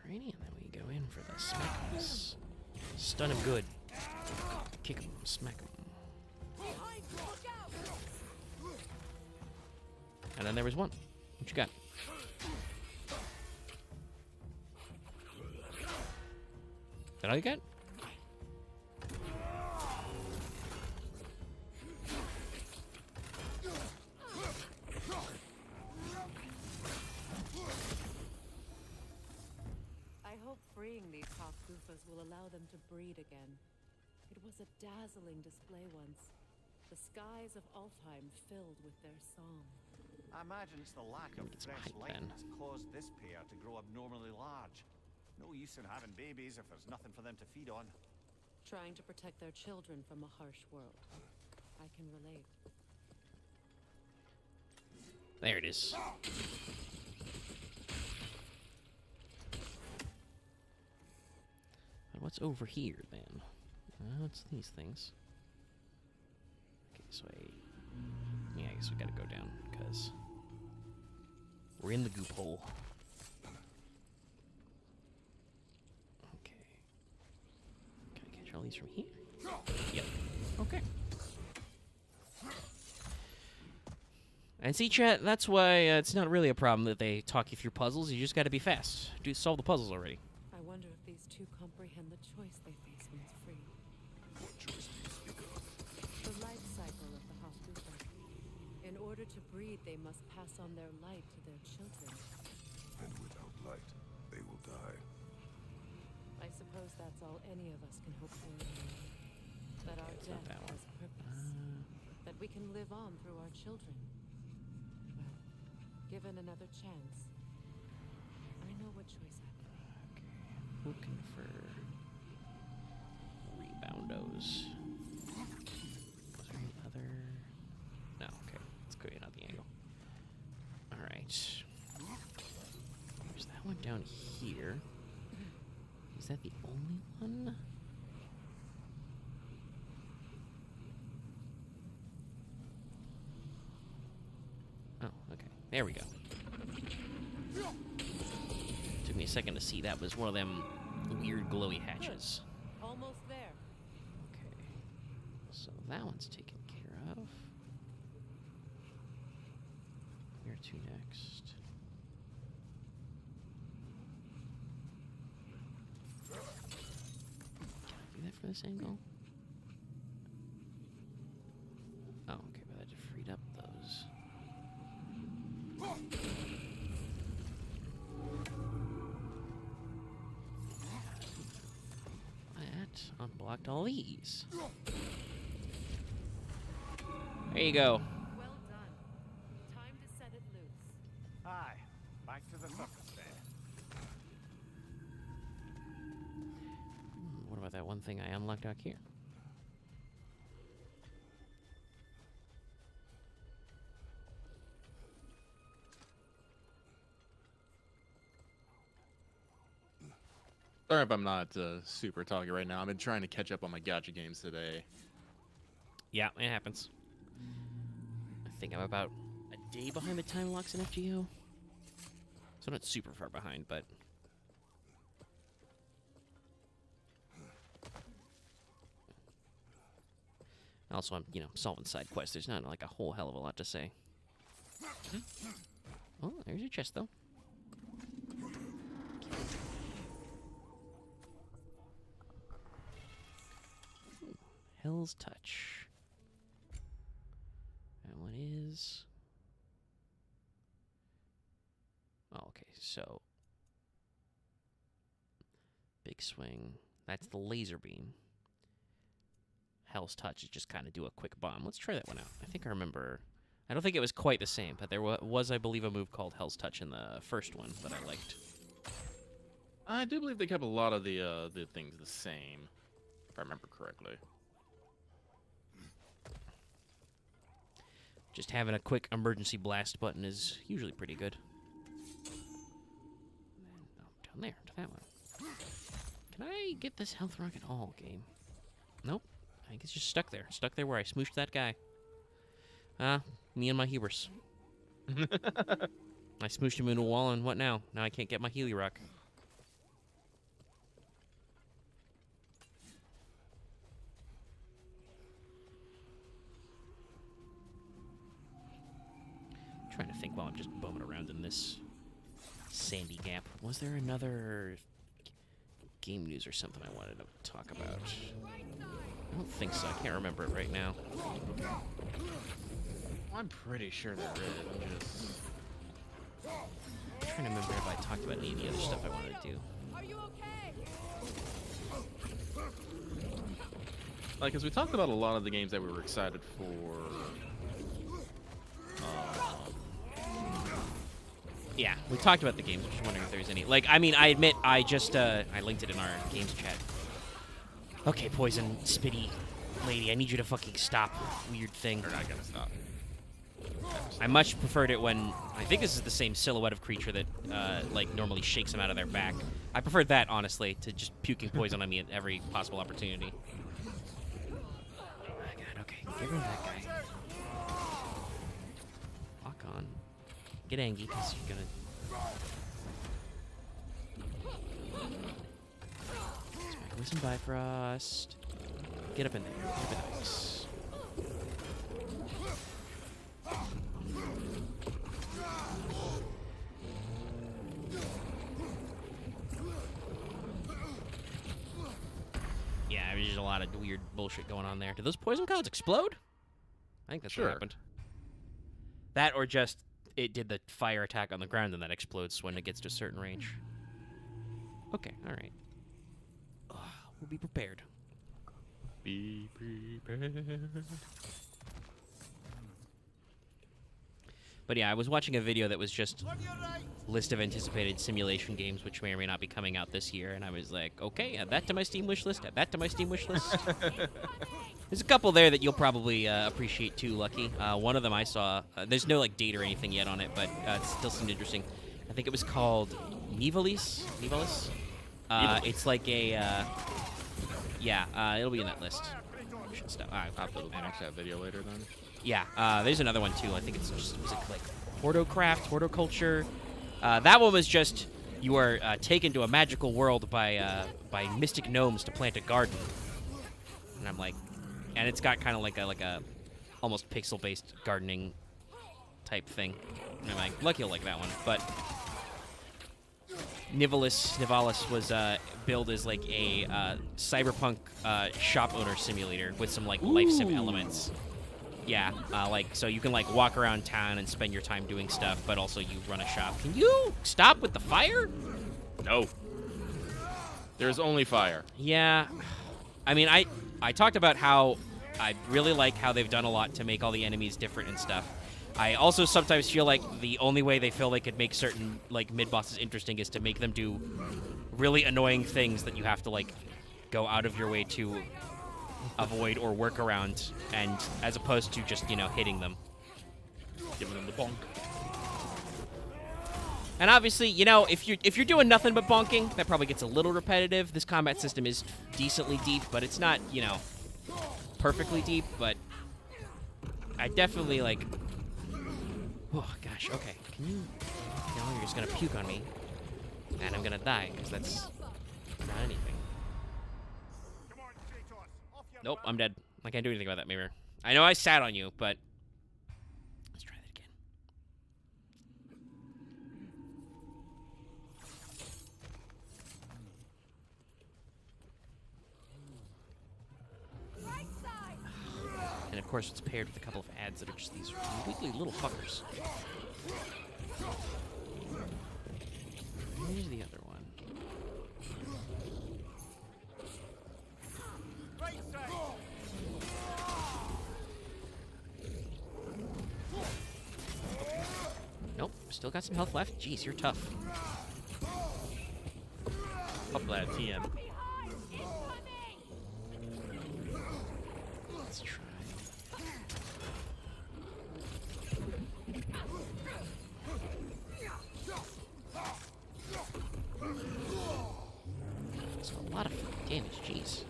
S2: Alrighty, and then we go in for the smack. Stun him good. Kick him, smack him. And then there was one. What you got? That all you got?
S4: I hope freeing these half-goofers will allow them to breed again. It was a dazzling display once. The skies of Alfheim filled with their song.
S3: I imagine it's the lack of
S2: Get some
S3: fresh
S2: height,
S3: light
S2: then.
S3: that's caused this pair to grow abnormally large. No use in having babies if there's nothing for them to feed on.
S4: Trying to protect their children from a harsh world. I can relate.
S2: There it is. And what's over here then? What's these things? Okay, so yeah, I guess we gotta go down because we're in the goop hole. Okay. Can I catch all these from here? Yep. Okay. And see, chat, that's why it's not really a problem that they talk you through puzzles. You just gotta be fast. Solve the puzzles already.
S4: I wonder if these two comprehend the choice they face when free.
S6: What choice do you speak of?
S4: The life cycle of the half-goofer. In order to breed, they must pass on their light to their children.
S6: And without light, they will die.
S4: I suppose that's all any of us can hope for. That our
S2: it's not
S4: death
S2: that one.
S4: has purpose. That we can live on through our children. Well, given another chance, I know what choice I would make.
S2: Okay, looking for reboundos. Was there any other? No, okay. Let's go in on the angle. Alright. There's that one down here. Is that the only one? Oh, okay. There we go. Took me a second to see that was one of them weird glowy hatches.
S4: Almost there.
S2: Okay. So that one's taken care of. Where to next? Can I do that from this angle? Oh, okay, but I just freed up those. unlocked all these. There you go.
S4: Well done. Time to set it loose.
S3: Aye, back to the surface then.
S2: What about that one thing I unlocked out here?
S1: Sorry if I'm not super talky right now. I've been trying to catch up on my gacha games today.
S2: Yeah, it happens. I think I'm about a day behind the time locks in FGO. So not super far behind, but... Also, I'm, solving side quests. There's not, like, a whole hell of a lot to say. Oh, there's your chest, though. Hell's Touch. That one is... Oh, okay, so... Big Swing. That's the laser beam. Hell's Touch is just kind of do a quick bomb. Let's try that one out. I think I remember... I don't think it was quite the same, but there was, I believe, a move called Hell's Touch in the first one that I liked.
S1: I do believe they kept a lot of the things the same, if I remember correctly.
S2: Just having a quick emergency blast button is usually pretty good. And, down there, to that one. Can I get this health rock at all, game? Nope. I think it's just stuck there. Stuck there where I smooshed that guy. Me and my hubris. I smooshed him into a wall, and what now? Now I can't get my Healy Rock. Trying to think while I'm just bumming around in this sandy gap. Was there another game news or something I wanted to talk about? I don't think so. I can't remember it right now.
S1: I'm pretty sure there is. I'm just...
S2: I'm trying to remember if I talked about any of the other stuff I wanted to do.
S4: Are you okay?
S1: Like, because we talked about a lot of the games that we were excited for.
S2: Yeah, we talked about the games. I'm just wondering if there's any. Like, I mean, I admit, I just, I linked it in our games chat. Okay, Poison, Spitty Lady, I need you to fucking stop. Weird thing.
S1: They're not gonna stop.
S2: I much preferred it when, I think this is the same silhouette of creature that, like, normally shakes them out of their back. I preferred that, honestly, to just puking poison on me at every possible opportunity. Oh my god, okay, get rid of that guy. Walk on. Get angry, because you're gonna... Smack with some Bifrost. Get up in there. Get up in there. Yeah, there's just a lot of weird bullshit going on there. Did those poison clouds explode? I think that's what happened. That or just it did the fire attack on the ground and that explodes when it gets to a certain range. Okay, alright. We'll be prepared.
S1: Be prepared.
S2: But yeah, I was watching a video that was just list of anticipated simulation games, which may or may not be coming out this year, and I was like, okay, add that to my Steam wish list, add that to my Steam wish list. There's a couple there that you'll probably appreciate too, Lucky. One of them I saw, there's no like date or anything yet on it, but it still seemed interesting. I think it was called Nivalis? It's like a, it'll be in that list.
S1: I'll put that video later then.
S2: Yeah, there's another one too. I think it's just, was it like horticulture? That one was just, you are taken to a magical world by mystic gnomes to plant a garden. And I'm like, and it's got kind of like a almost pixel-based gardening type thing. And I'm like, Lucky will like that one. But Nivalis was billed as like a cyberpunk shop owner simulator with some like life sim elements. Yeah, like, so you can, like, walk around town and spend your time doing stuff, but also you run a shop. Can you stop with the fire?
S1: No. There's only fire.
S2: Yeah. I mean, I talked about how I really like how they've done a lot to make all the enemies different and stuff. I also sometimes feel like the only way they feel they could make certain like mid-bosses interesting is to make them do really annoying things that you have to like go out of your way to avoid or work around, and as opposed to just, you know, hitting them.
S1: Giving them the bonk.
S2: And obviously, you know, if you're doing nothing but bonking, that probably gets a little repetitive. This combat system is decently deep, but it's not, you know, perfectly deep, but I definitely like... Oh, gosh, okay. Can you... No, you're just gonna puke on me, and I'm gonna die, because that's not anything. Nope, I'm dead. I can't do anything about that mirror. I know I sat on you, but... Let's try that again. And of course, it's paired with a couple of ads that are just these wiggly little fuckers. Here's the other one. Nope, still got some health left. Jeez, you're tough.
S1: Up that TM.
S2: Let's try. That's a lot of damage, jeez.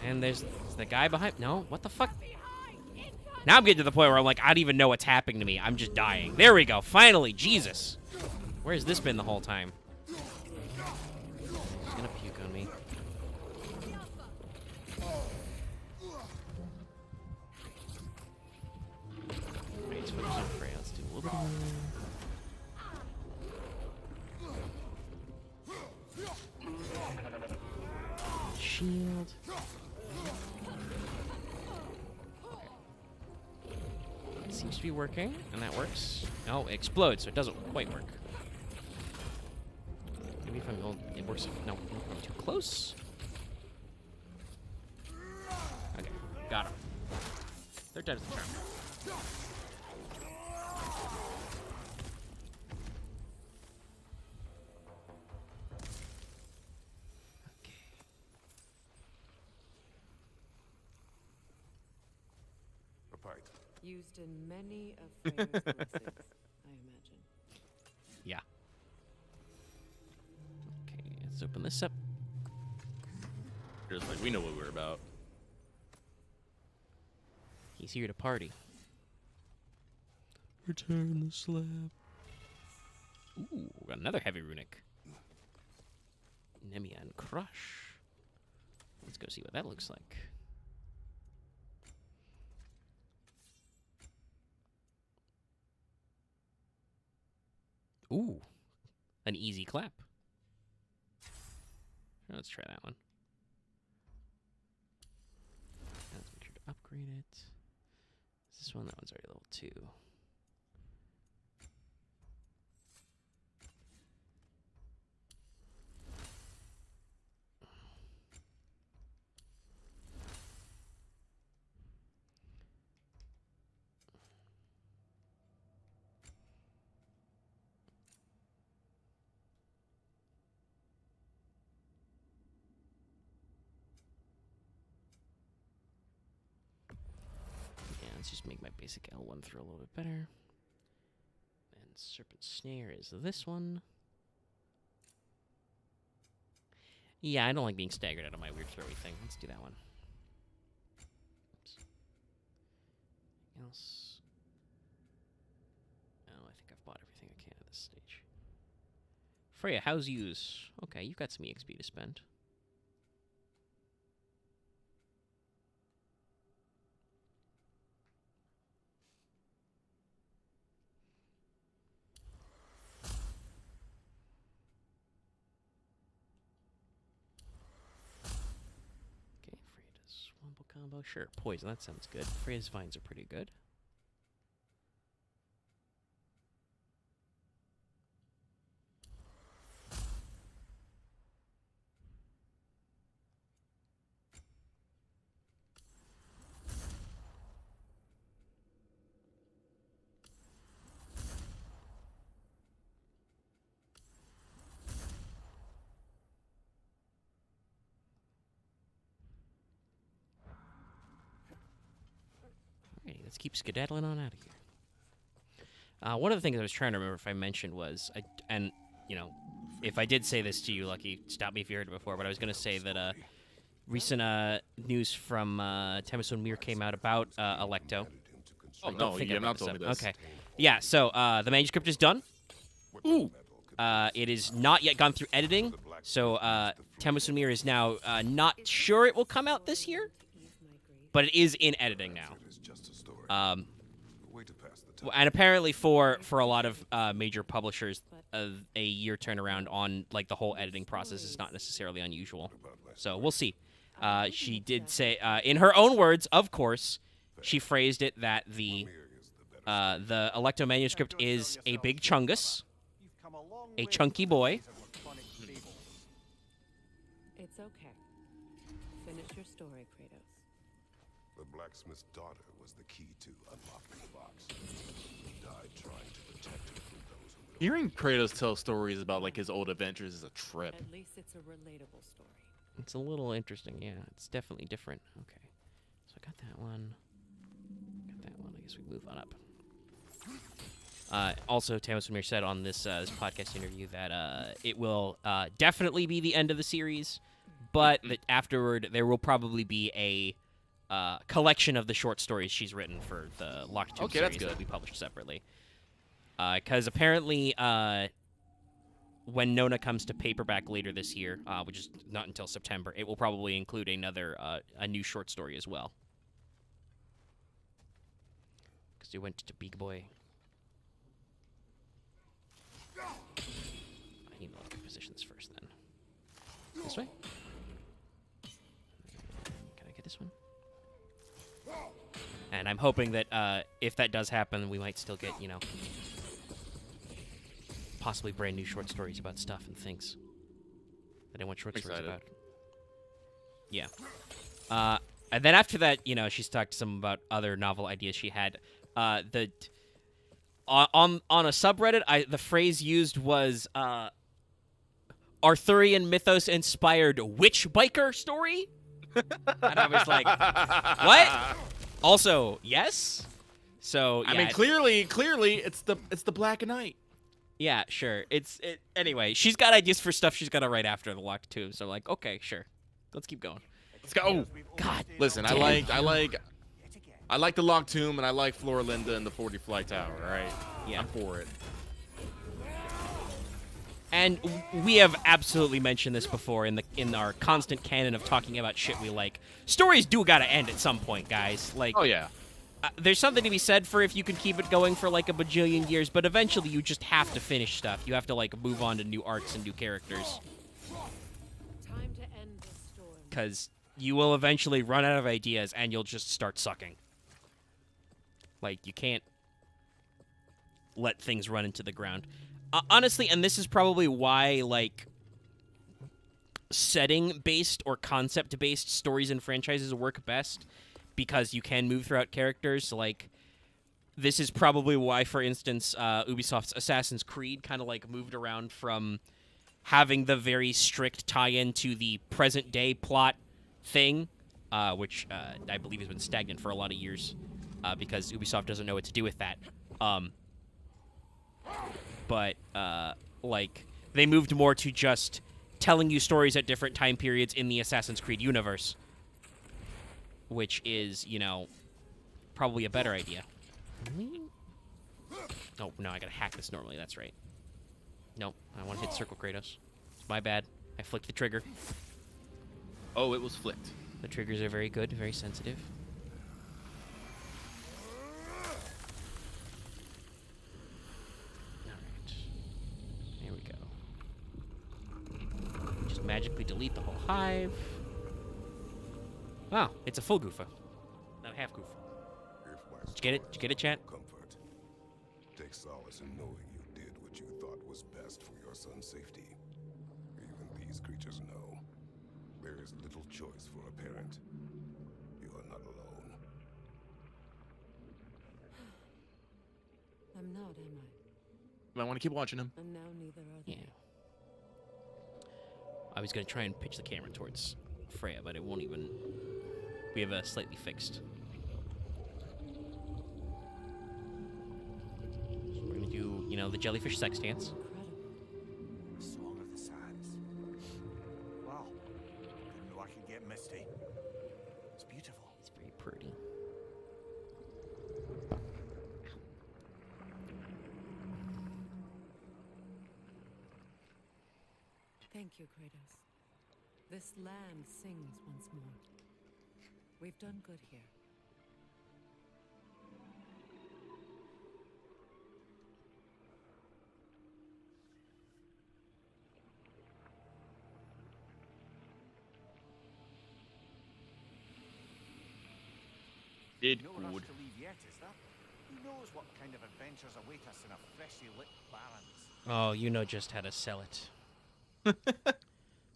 S2: And there's the guy behind. No, what the fuck? Now I'm getting to the point where I'm like, I don't even know what's happening to me. I'm just dying. There we go. Finally, Jesus. Where's this been the whole time? He's gonna puke on me. Right, let's focus on Freya. Let's do a little bit more. Shield. It seems to be working, and that works. No, it explodes, so it doesn't quite work. Maybe if I'm going, it works. No, I'm too close. Okay, got him. Third time's the charm.
S4: Used in many of Freya's blessings, I imagine.
S2: Yeah. Okay, let's open this up.
S1: Just like we know what we're about.
S2: He's here to party. Return the slab. Ooh, got another heavy runic. Nemean Crush. Let's go see what that looks like. Ooh, an easy clap. Let's try that one. Let's make sure to upgrade it. Is this one? That one's already level 2. Let's just make my basic L1 throw a little bit better. And Serpent Snare is this one. Yeah, I don't like being staggered out of my weird throwy thing. Let's do that one. Oops. Anything else? Oh, I think I've bought everything I can at this stage. Freya, how's yous? Okay, you've got some EXP to spend. Combo, sure. Poison, that sounds good. Freya's vines are pretty good. let's keep skedaddling on out of here. One of the things I was trying to remember if I mentioned was, if I did say this to you, Lucky, stop me if you heard it before, but I was going to say that recent news from Temessun Mir came out about Electo.
S1: Oh, no, you have not told me this.
S2: Okay. Yeah, so the manuscript is done.
S1: Ooh.
S2: It is not yet gone through editing, so Temessun Mir is now not sure it will come out this year, but it is in editing now. And apparently for a lot of major publishers, a year turnaround on like the whole editing process is not necessarily unusual. So we'll see. She did say, in her own words, of course, she phrased it that the Electo manuscript is a big chungus, a chunky boy.
S4: It's okay. Finish your story, Kratos.
S6: The blacksmith's daughter was the key to unlocking the box. He died trying to protect her from those who would.
S1: Hearing Kratos tell stories about like his old adventures is a trip.
S4: At least it's a relatable story.
S2: It's a little interesting, yeah. It's definitely different. Okay, so I got that one. I guess we move on up. Also, Temessun Mir said on this podcast interview that it will definitely be the end of the series, but that afterward there will probably be a collection of the short stories she's written for the Locked Tomb series that will be published separately. Because apparently, when Nona comes to paperback later this year, which is not until September, it will probably include a new short story as well. Because we went to Big Boy. I need to look at positions first, then. This way? Can I get this one? And I'm hoping that if that does happen, we might still get, possibly brand new short stories about stuff and things that I want short stories about. Yeah. And then after that, she's talked some about other novel ideas she had. On a subreddit, the phrase used was Arthurian mythos inspired witch biker story, and I was like, what? Also, yes. So yeah,
S1: I mean, clearly, it's the Black Knight.
S2: Yeah, sure. Anyway. She's got ideas for stuff she's gonna write after the Locked Tomb. So like, okay, sure, let's keep going.
S1: Let's go. Oh,
S2: God,
S1: listen, I like the Locked Tomb, and I like Florinda and the 40 Fly Tower. All right,
S2: yeah,
S1: I'm for it.
S2: And we have absolutely mentioned this before in our constant canon of talking about shit we like. Stories do gotta end at some point, guys. Like,
S1: oh yeah.
S2: There's something to be said for if you can keep it going for like a bajillion years, but eventually you just have to finish stuff. You have to like move on to new arcs and new characters.
S4: Time to end this story.
S2: Because you will eventually run out of ideas and you'll just start sucking. Like, you can't let things run into the ground. Honestly, and this is probably why, like, setting-based or concept-based stories and franchises work best, because you can move throughout characters. Like, this is probably why, for instance, Ubisoft's Assassin's Creed kind of, like, moved around from having the very strict tie-in to the present-day plot thing, which I believe has been stagnant for a lot of years, because Ubisoft doesn't know what to do with that. But, like, they moved more to just telling you stories at different time periods in the Assassin's Creed universe, which is, probably a better idea. Oh, no, I gotta hack this normally, that's right. Nope, I want to hit circle Kratos. It's my bad. I flicked the trigger.
S1: Oh, it was flicked.
S2: The triggers are very good, very sensitive. Alright. There we go. Just magically delete the whole hive. Wow, it's a full goofa. Not a half goof. Did you get it? Did you get it, chat?
S6: Comfort. Take solace in knowing you did what you thought was best for your son's safety. Even these creatures know there is little choice for a parent. You are not alone.
S4: I'm not, am I?
S1: You might want to keep watching him.
S4: And now neither are they.
S2: Yeah. I was going to try and pitch the camera towards Freya, but it won't even... We have a slightly fixed. You know, the jellyfish sex dance.
S4: Incredible.
S3: The Song of the Sands. Wow. Didn't know I could get misty. It's beautiful.
S2: It's very pretty.
S4: Thank you, Kratos. This land sings once more. We've done good here.
S1: Did
S3: No
S1: good.
S3: rush to leave yet, is there? Who knows what kind of adventures await us in a freshly lit barrens?
S2: Oh, you know just how to sell it.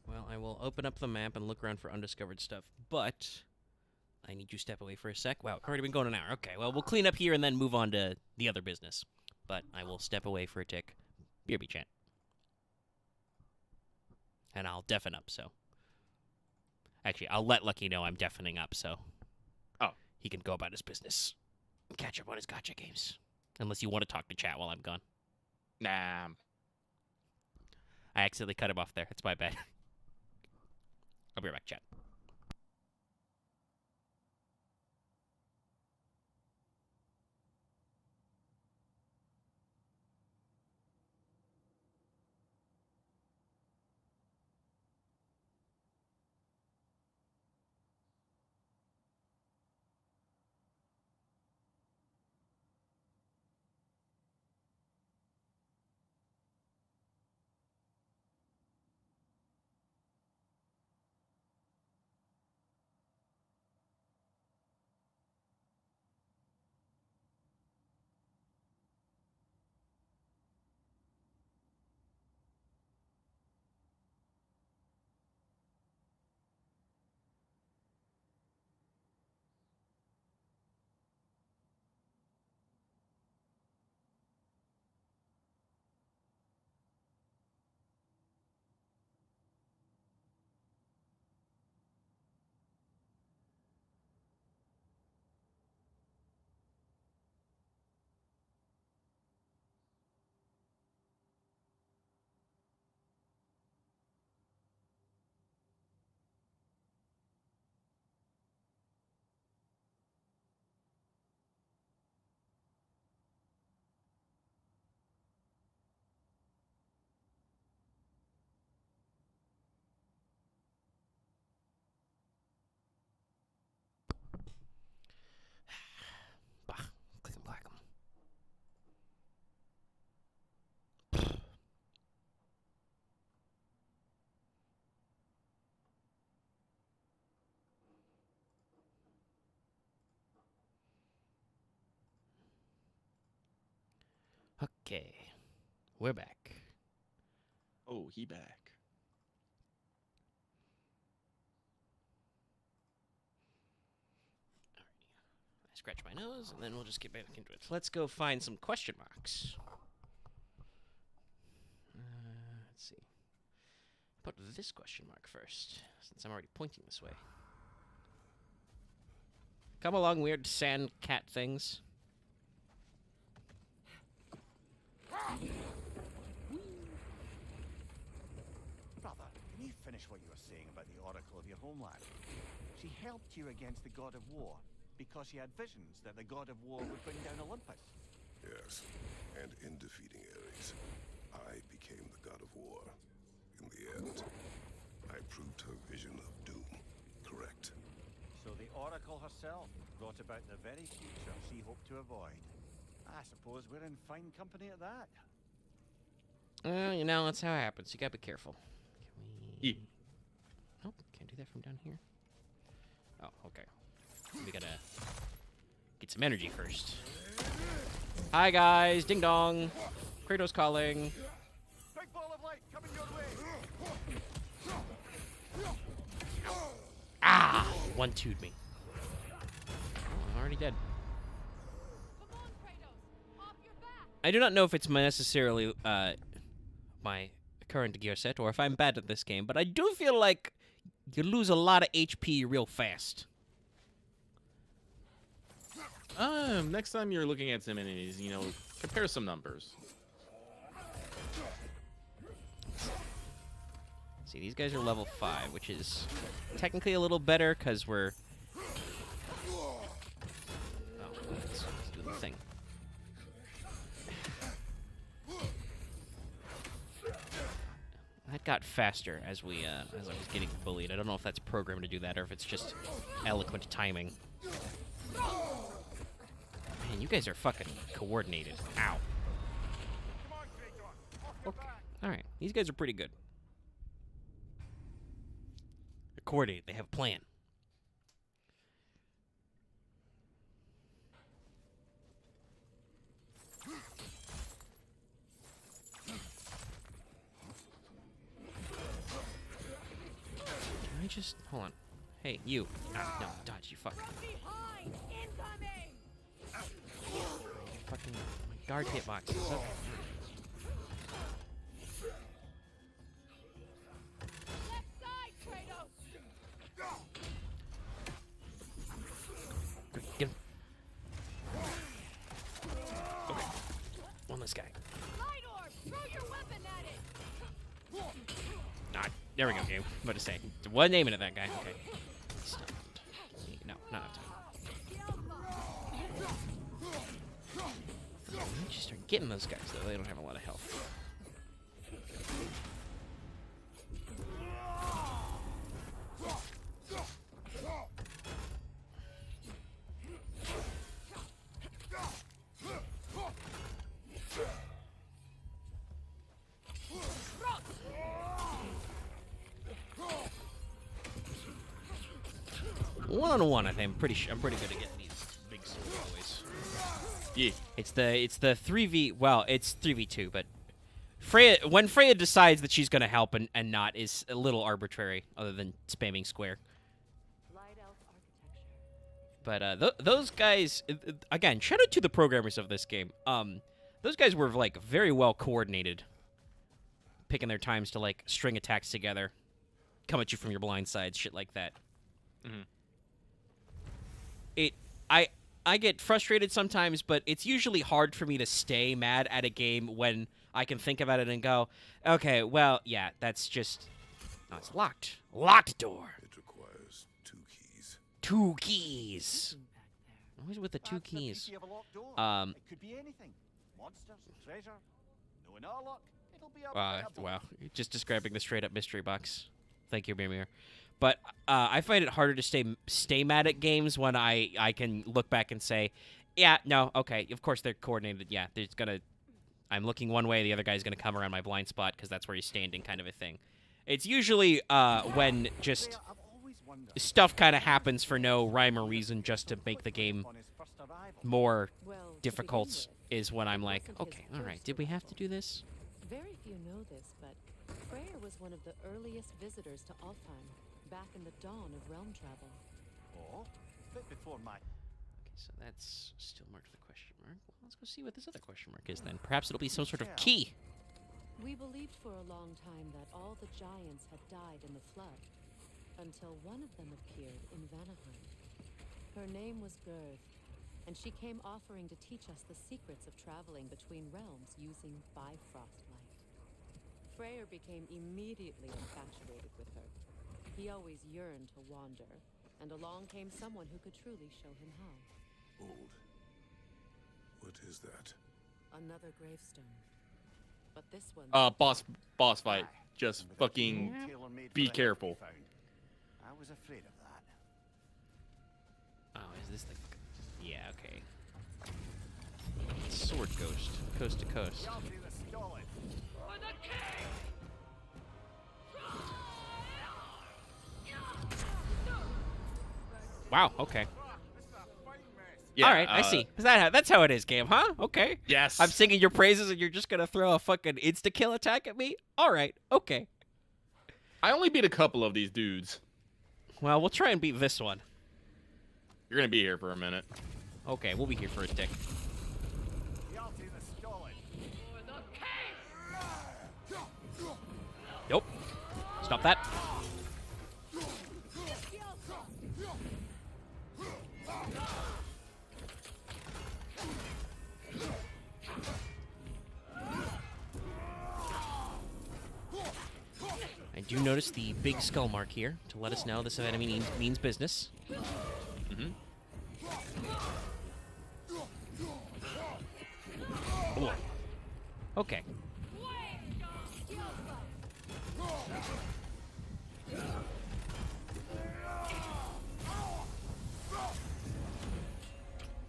S2: Well, I will open up the map and look around for undiscovered stuff, but I need you to step away for a sec. Wow, already been going an hour. Okay, well, we'll clean up here and then move on to the other business. But I will step away for a tick. BRB chat. And I'll deafen up, so. Actually, I'll let Lucky know I'm deafening up, so.
S1: Oh.
S2: He can go about his business. Catch up on his gacha games. Unless you want to talk to chat while I'm gone.
S1: Nah.
S2: I accidentally cut him off there. It's my bad. I'll be right back, chat. Bah, click and black 'em. Okay, we're back.
S1: Oh, he back.
S2: I scratch my nose, and then we'll just get back into it. Let's go find some question marks. Let's see. Put this question mark first, since I'm already pointing this way. Come along, weird sand cat things.
S3: Brother, can you finish what you were saying about the Oracle of your homeland? She helped you against the god of war because she had visions that the god of war would bring down Olympus.
S6: Yes, and in defeating Ares, I became the god of war. In the end, I proved her vision of doom correct.
S3: So the Oracle herself brought about the very future she hoped to avoid. I suppose we're in fine company at that.
S2: Well, you know, that's how it happens. You gotta be careful. Can we...
S1: Yeah.
S2: Nope, can't do that from down here. Oh, okay. We gotta get some energy first. Hi, guys. Ding dong. Kratos calling.
S3: Big ball of light coming your way!
S2: Ah! One-two'd me. Oh, I'm already dead.
S4: Come on, Kratos! Off your back!
S2: I do not know if it's necessarily my current gear set or if I'm bad at this game, but I do feel like you lose a lot of HP real fast.
S1: Next time you're looking at some enemies, you know, compare some numbers.
S2: see, these guys are level 5, which is technically a little better because we're... Oh, let's do the thing. That got faster as I was getting bullied. I don't know if that's programmed to do that or if it's just eloquent timing. Man, you guys are fucking coordinated. Ow. Okay. Alright, these guys are pretty good. They're coordinated. They have a plan. Can I just... Hold on. Hey, you. Ah, no, dodge, you fuck. Fucking... My guard hitbox is up. Get him. Okay. One less guy. Ah, there we go, game. What to say? One name at that guy. Okay. Stunned. No, not enough time. Just start getting those guys, though. They don't have a lot of health. One-on-one, I think I'm pretty good at getting these big sword boys.
S1: Yeah.
S2: It's the 3v. Well, it's 3v2, but when Freya decides that she's gonna help and not is a little arbitrary, other than spamming square.
S4: Light elf architecture.
S2: But those guys, again, shout out to the programmers of this game. Those guys were like very well coordinated, picking their times to like string attacks together, come at you from your blind side, shit like that.
S1: Mm-hmm.
S2: I get frustrated sometimes, but it's usually hard for me to stay mad at a game when I can think about it and go, okay, well, yeah, that's just... No, it's locked. Locked door.
S6: It requires 2 keys.
S2: 2 keys.
S4: Back there.
S2: Always with the 2
S3: That's the
S2: keys.
S3: beauty of a locked door.
S2: Um,
S3: It could be anything. Monsters, treasure. Knowing our luck, it'll be a
S2: Wow. Just describing the straight-up mystery box. Thank you, Mimir. But I find it harder to stay mad at games when I can look back and say, yeah, no, okay, of course they're coordinated. Yeah, there's gonna... I'm looking one way, the other guy's gonna come around my blind spot because that's where he's standing, kind of a thing. It's usually when just stuff kind of happens for no rhyme or reason just to make the game more
S4: Well, to
S2: difficult
S4: begin
S2: is when I'm like,
S4: wasn't his
S2: okay, all right,
S4: first
S2: did we have to do this?
S4: Very few know this, but Freyr was one of the earliest visitors to Alfheim, back in the dawn of realm travel.
S3: Oh, but before my...
S2: Okay, so that's still marked with a question mark. Well, let's go see what this other question mark is then. Perhaps it'll be some sort of key.
S4: We believed for a long time that all the giants had died in the flood, until one of them appeared in Vanaheim. Her name was Gerd, and she came offering to teach us the secrets of traveling between realms using Bifrost light. Freyr became immediately infatuated with her. He always yearned to wander, and along came someone who could truly show him how.
S6: Old. What is that?
S4: Another gravestone. But this one...
S1: Boss fight. Just fucking
S3: Tailor-made
S1: be
S3: for the
S1: careful.
S3: help we found. I was afraid of that.
S2: Oh, is this the... Yeah, okay. Sword Ghost. Coast to coast.
S3: Y'all see the stolid.
S2: Wow, okay.
S1: Yeah,
S2: All right, I see. That's how it is, game, huh? Okay.
S1: Yes.
S2: I'm singing your praises and you're just going to throw a fucking insta-kill attack at me? All right, okay.
S1: I only beat a couple of these dudes.
S2: Well, we'll try and beat this one.
S1: You're gonna be here for a minute.
S2: Okay, we'll be here for a tick.
S3: Y'all see the stolid.
S2: Nope. Stop that. I do notice the big skull mark here to let us know this enemy means business.
S1: Mm-hmm.
S2: Ooh. Okay.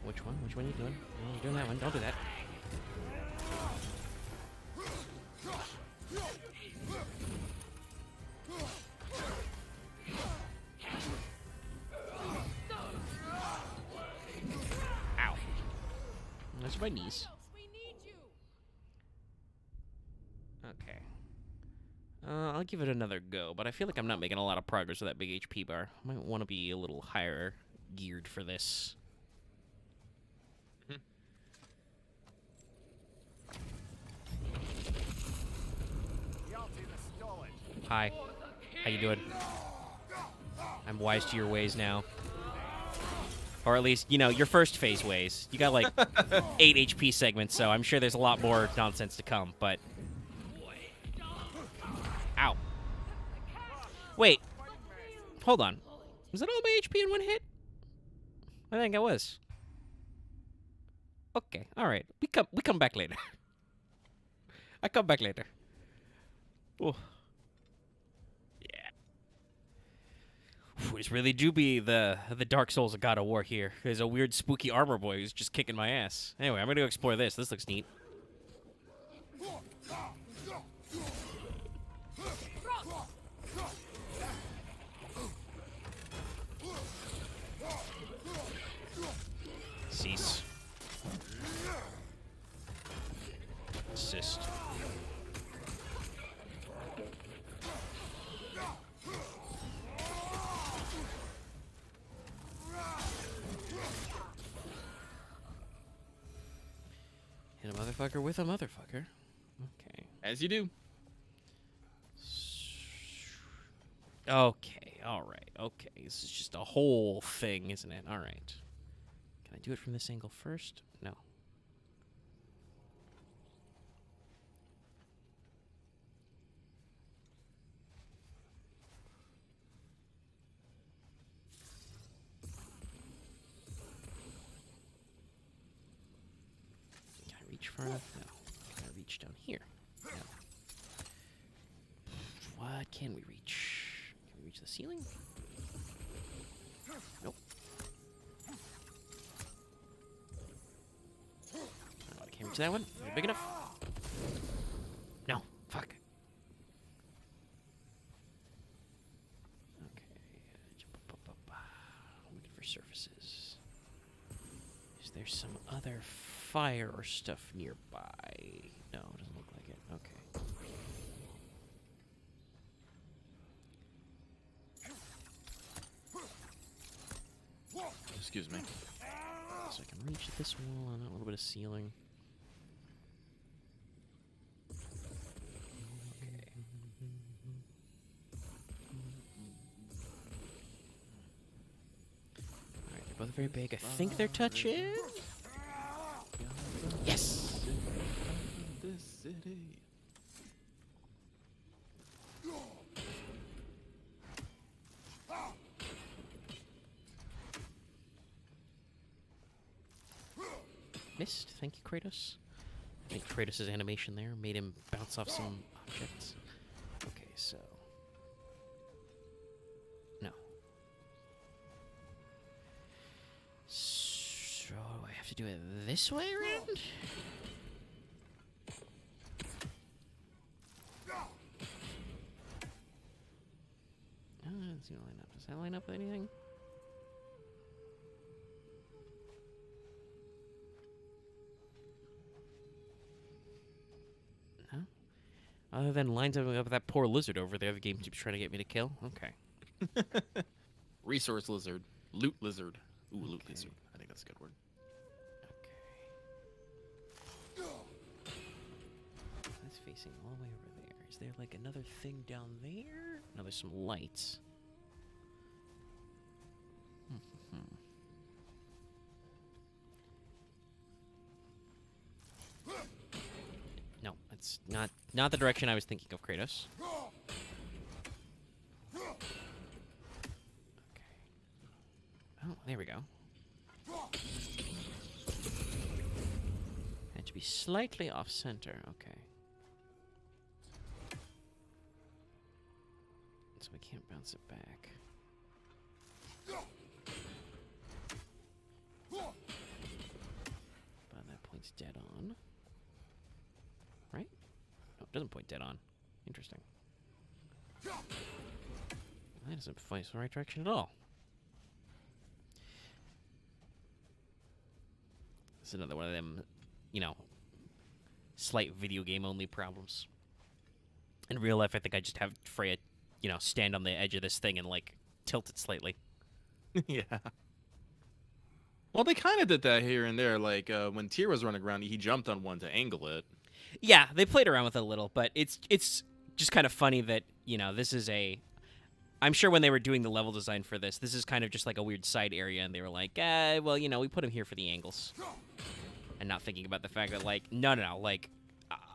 S2: Which one? Which one are you doing? Oh, you're doing that one. Don't do that. Ow. Those are my knees. Okay. I'll give it another go, but I feel like I'm not making a lot of progress with that big HP bar. I might want to be a little higher geared for this. Hi. How you doing? I'm wise to your ways now. Or at least, you know, your first phase ways. You got like 8 HP segments, so I'm sure there's a lot more nonsense to come, but... Ow. Wait. Hold on. Was that all my HP in one hit? I think I was. Okay, alright. We come back later. I come back later. Oh. This really do be the Dark Souls of God of War here. There's a weird spooky armor boy who's just kicking my ass. Anyway, I'm gonna go explore this. This looks neat. Cease. Assist. Hit a motherfucker with a motherfucker. Okay.
S1: As you do.
S2: Okay, alright, okay. This is just a whole thing, isn't it? Alright. Can I do it from this angle first? No. Can I reach far enough? No. Can I reach down here? No. What can we reach? Can we reach the ceiling? Nope. Oh, I can't reach that one. Is it big enough? No. Fuck. Okay. Jump up. Looking for surfaces. Is there some other fire or stuff nearby? No, it doesn't look like it. Okay.
S1: Excuse me.
S2: So I can reach this wall and a little bit of ceiling. Okay. Alright, they're both very big. I think they're touching. Yes!
S1: This city.
S2: Missed. Thank you, Kratos. I think Kratos' animation there made him bounce off some objects. Okay, so... No. So, I have to do it this way around? Oh, that doesn't line up. Does that line up with anything? No? Other than lines up with that poor lizard over there the game keeps trying to get me to kill? Okay.
S1: Resource lizard. Loot lizard. Ooh, loot lizard. I think that's a good word.
S2: Okay. That's facing all the way over there. Is there like another thing down there? No, there's some lights. No, that's not the direction I was thinking of, Kratos. There we go. Had to be slightly off center. Okay. So we can't bounce it back. But that point's dead on. Right? No, it doesn't point dead on. Interesting. That doesn't point in the right direction at all. This is another one of them, you know, slight video game only problems. In real life, I think I just have Freya, you know, stand on the edge of this thing and, like, tilt it slightly.
S1: Yeah. Well, they kind of did that here and there. Like, when Tyr was running around, he jumped on one to angle it.
S2: Yeah, they played around with it a little, but it's just kind of funny that, you know, this is a... I'm sure when they were doing the level design for this is kind of just like a weird side area, and they were like, well, you know, we put him here for the angles. And not thinking about the fact that, like, no, like,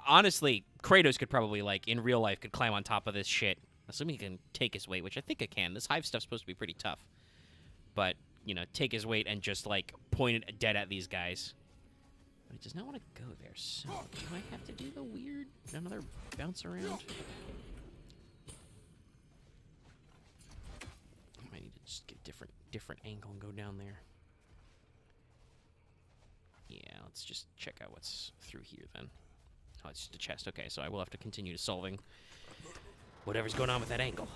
S2: honestly, Kratos could probably, like, in real life, could climb on top of this shit. Assuming he can take his weight, which I think it can. This hive stuff's supposed to be pretty tough. But, you know, take his weight and just, like, point it dead at these guys. But he does not want to go there, so do I have to do the weird, another bounce around? I might need to just get a different angle and go down there. Yeah, let's just check out what's through here then. Oh, it's just a chest. Okay, so I will have to continue solving whatever's going on with that angle.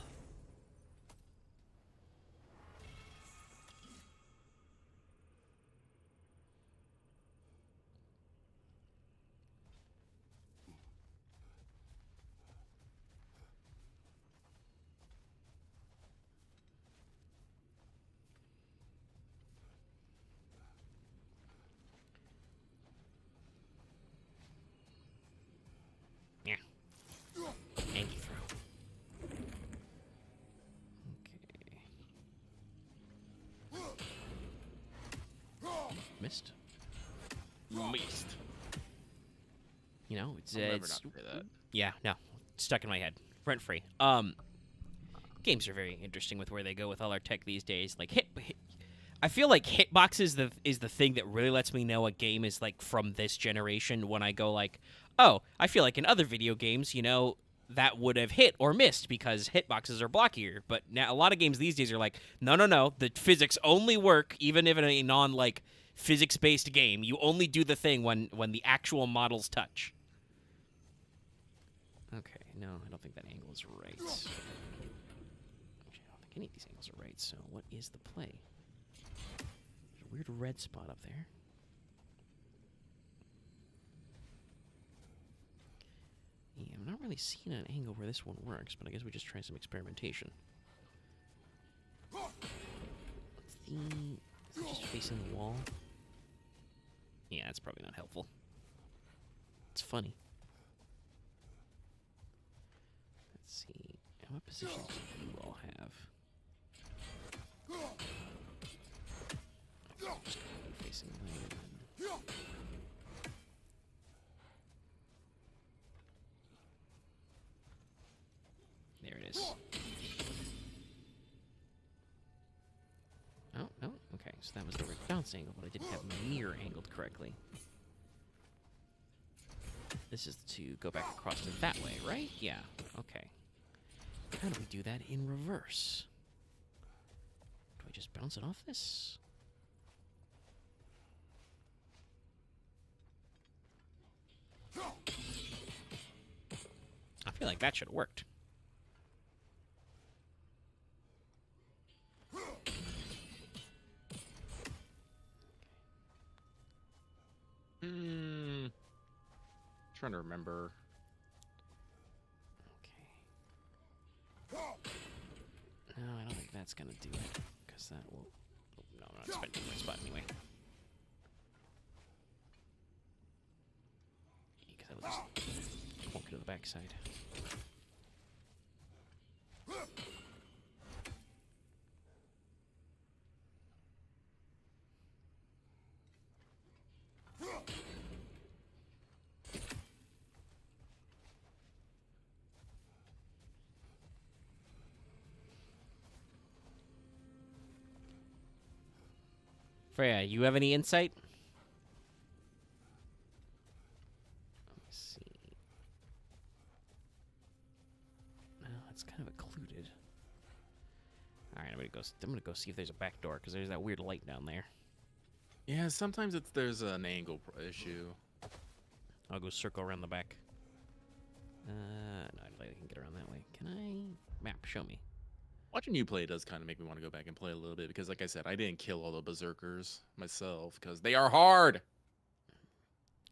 S2: Yeah. Angle throw. Okay. Missed.
S1: Missed.
S2: You know, it's
S1: I'll never
S2: it's
S1: not say that.
S2: yeah, no, stuck in my head, rent free. Games are very interesting with where they go with all our tech these days. Like I feel like hitbox is the thing that really lets me know a game is like from this generation. When I go like, oh, I feel like in other video games, you know, that would have hit or missed because hitboxes are blockier. But now a lot of games these days are like, no, the physics only work even if in a non like physics-based game. You only do the thing when the actual models touch. Okay, no, I don't think that angle is right. Actually, I don't think any of these angles are right, so what is the play? There's a weird red spot up there. Yeah, I'm not really seeing an angle where this one works, but I guess we just try some experimentation. Is it just facing the wall? Yeah, that's probably not helpful. It's funny. Let's see. What positions do you all have? Just facing the lane. There it is. Oh, no? Okay, so that was the right bounce angle, but I didn't have my mirror angled correctly. This is to go back across it that way, right? Yeah, okay. How do we do that in reverse? Do I just bounce it off this? I feel like that should have worked.
S1: Trying to remember.
S2: Okay. No, I don't think that's gonna do it, because that will... Oh, no, I'm not spending my spot anyway. Because I will just walk to the backside. Freya, you have any insight? Let's see. No, it's kind of occluded. All right, I'm gonna go see if there's a back door because there's that weird light down there.
S1: Yeah, sometimes there's an angle issue.
S2: I'll go circle around the back. No, I don't think I can get around that way. Can I? Map, show me.
S1: Watching you play does kind of make me want to go back and play a little bit because, like I said, I didn't kill all the berserkers myself because they are hard.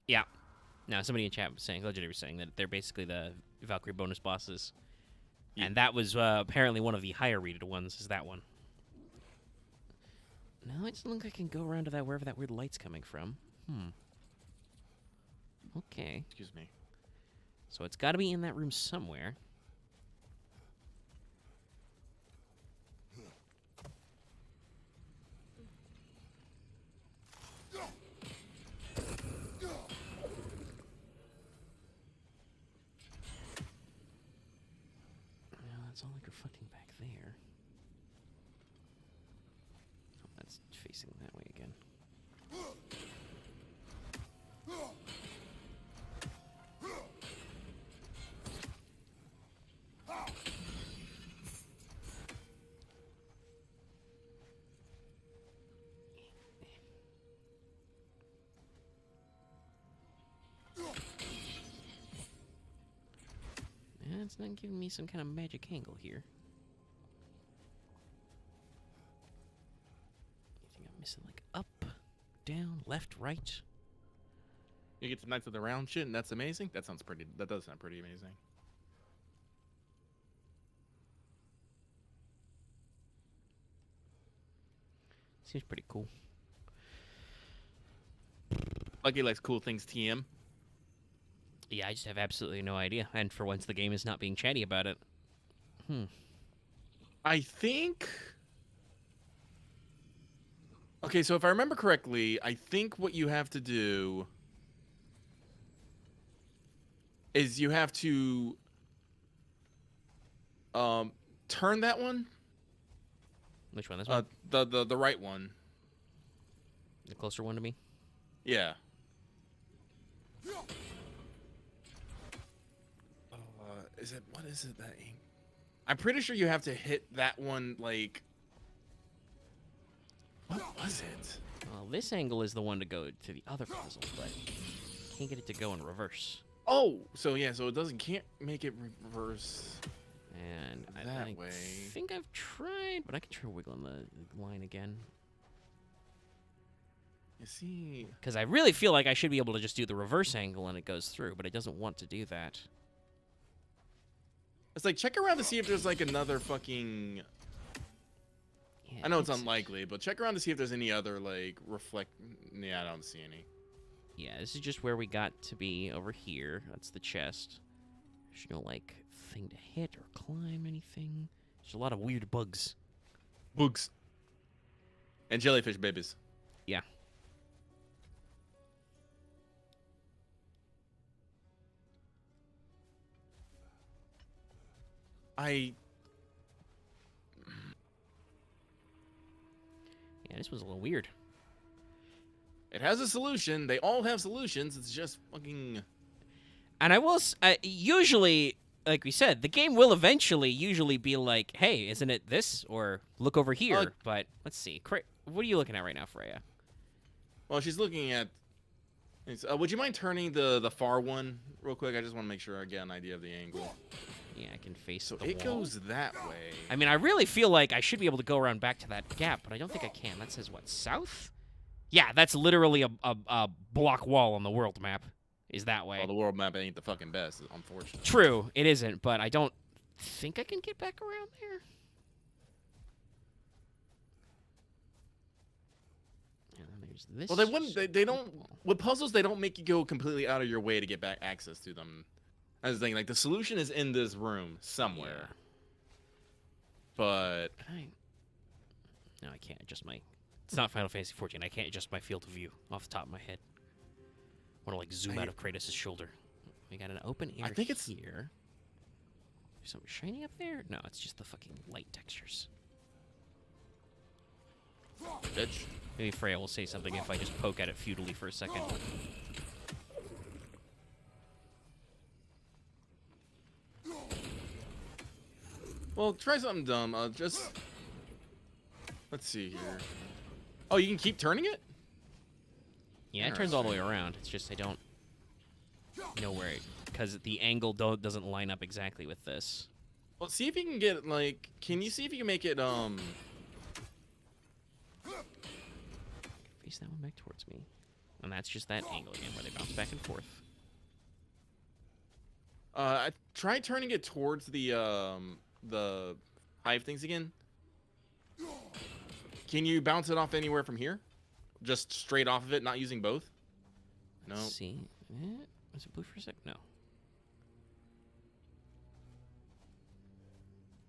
S2: Yeah. Now, somebody in chat was saying, Legendary was saying that they're basically the Valkyrie bonus bosses.
S1: Yeah.
S2: And that was apparently one of the higher rated ones, is that one. No, it doesn't look like I can go around to that wherever that weird light's coming from. Okay.
S1: Excuse me.
S2: So it's got to be in that room somewhere. It's all like reflecting back there. Oh, that's facing that way again. It's not giving me some kind of magic angle here. Anything I'm missing? Like up, down, left, right?
S1: You get some Knights of the Round shit, and that's amazing. That does sound pretty amazing.
S2: Seems pretty cool.
S1: Lucky likes cool things, TM.
S2: Yeah, I just have absolutely no idea. And for once, the game is not being chatty about it.
S1: I think... Okay, so if I remember correctly, I think what you have to do is you have to turn that one.
S2: Which one? This one?
S1: The right one.
S2: The closer one to me?
S1: Yeah. What is it that I'm pretty sure you have to hit that one, like, what was it?
S2: Well, this angle is the one to go to the other puzzle, but can't get it to go in reverse.
S1: Oh, so yeah, so can't make it reverse.
S2: And
S1: That
S2: I
S1: way.
S2: think I've tried, but I can try wiggling the line again.
S1: You see,
S2: Because I really feel like I should be able to just do the reverse angle and it goes through, but it doesn't want to do that.
S1: it's like check around to see if there's like another fucking.
S2: Yeah,
S1: I know it's unlikely, but check around to see if there's any other like reflect. Yeah, I don't see any.
S2: Yeah, this is just where we got to be over here. That's the chest. There's no, like, thing to hit or climb anything. There's a lot of weird bugs.
S1: Bugs. And jellyfish babies.
S2: Yeah. Yeah, this was a little weird.
S1: It has a solution. They all have solutions. It's just fucking.
S2: And I will usually, like we said, the game will eventually usually be like, hey, isn't it this? Or look over here. But let's see. What are you looking at right now, Freya?
S1: Well, she's looking at. Would you mind turning the far one real quick? I just want to make sure I get an idea of the angle.
S2: Yeah, I can face
S1: So
S2: the
S1: it
S2: wall.
S1: goes that way.
S2: I mean, I really feel like I should be able to go around back to that gap, but I don't think I can. That says what, south? Yeah, that's literally a block wall on the world map. Is that way.
S1: Well, the world map ain't the fucking best, unfortunately.
S2: True, it isn't, but I don't think I can get back around there. And then there's this.
S1: Well, they wouldn't. They don't. With puzzles, they don't make you go completely out of your way to get back access to them. I was thinking, like, the solution is in this room somewhere.
S2: Yeah.
S1: But
S2: No, I can't adjust my. It's not Final Fantasy 14. I can't adjust my field of view off the top of my head. I want to like zoom out of Kratos' shoulder. We got an open area
S1: I think it's
S2: here. There's something shiny up there? No, it's just the fucking light textures.
S1: Bitch.
S2: Maybe Freya will say something if I just poke at it futilely for a second.
S1: Well, try something dumb. Just let's see here. Oh, you can keep turning it?
S2: Yeah, it turns all the way around. It's just I don't know where it... Because the angle doesn't line up exactly with this.
S1: Well, see if you can get, like... Can you see if you can make it,
S2: Face that one back towards me. And that's just that angle again, where they bounce back and forth.
S1: try turning it towards the hive things again. Can you bounce it off anywhere from here? Just straight off of it, not using both? No.
S2: Let's see. Was it blue for a sec? No.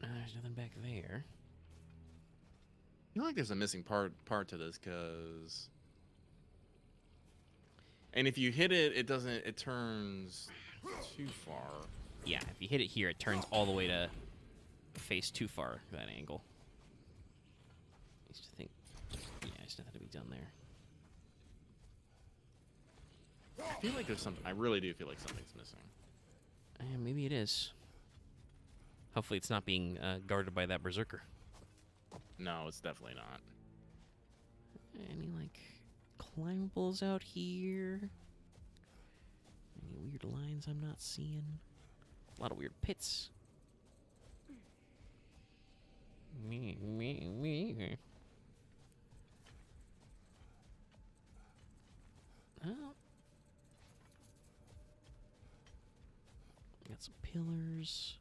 S2: There's nothing back there.
S1: I feel like there's a missing part to this, cause... And if you hit it, it doesn't... It turns too far.
S2: Yeah, if you hit it here, it turns all the way to face too far, that angle. I used to think... Yeah, there's nothing to be done there.
S1: I feel like there's something... I really do feel like something's missing.
S2: Maybe it is. Hopefully it's not being guarded by that berserker.
S1: No, it's definitely not.
S2: Any, like, climbables out here? Any weird lines I'm not seeing? A lot of weird pits. Me. Oh. Got some pillars.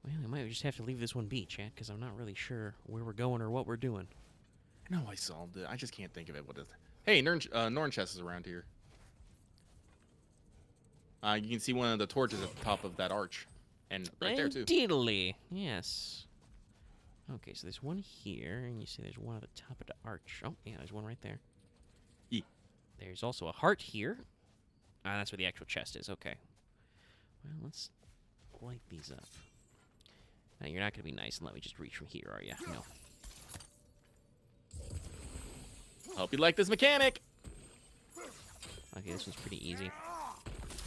S2: Well, I might just have to leave this one be, chat, because I'm not really sure where we're going or what we're doing.
S1: I know I solved it. I just can't think of it. What is it? Hey, Norn chest is around here. You can see one of the torches at the top of that arch. And right there, too.
S2: Indeedly. Yes. Okay, so there's one here, and you see there's one at the top of the arch. Oh, yeah, there's one right there. There's also a heart here. Ah, that's where the actual chest is. Okay. Well, let's light these up. Now, you're not going to be nice and let me just reach from here, are you? No.
S1: Hope you like this mechanic.
S2: Okay, this one's pretty easy.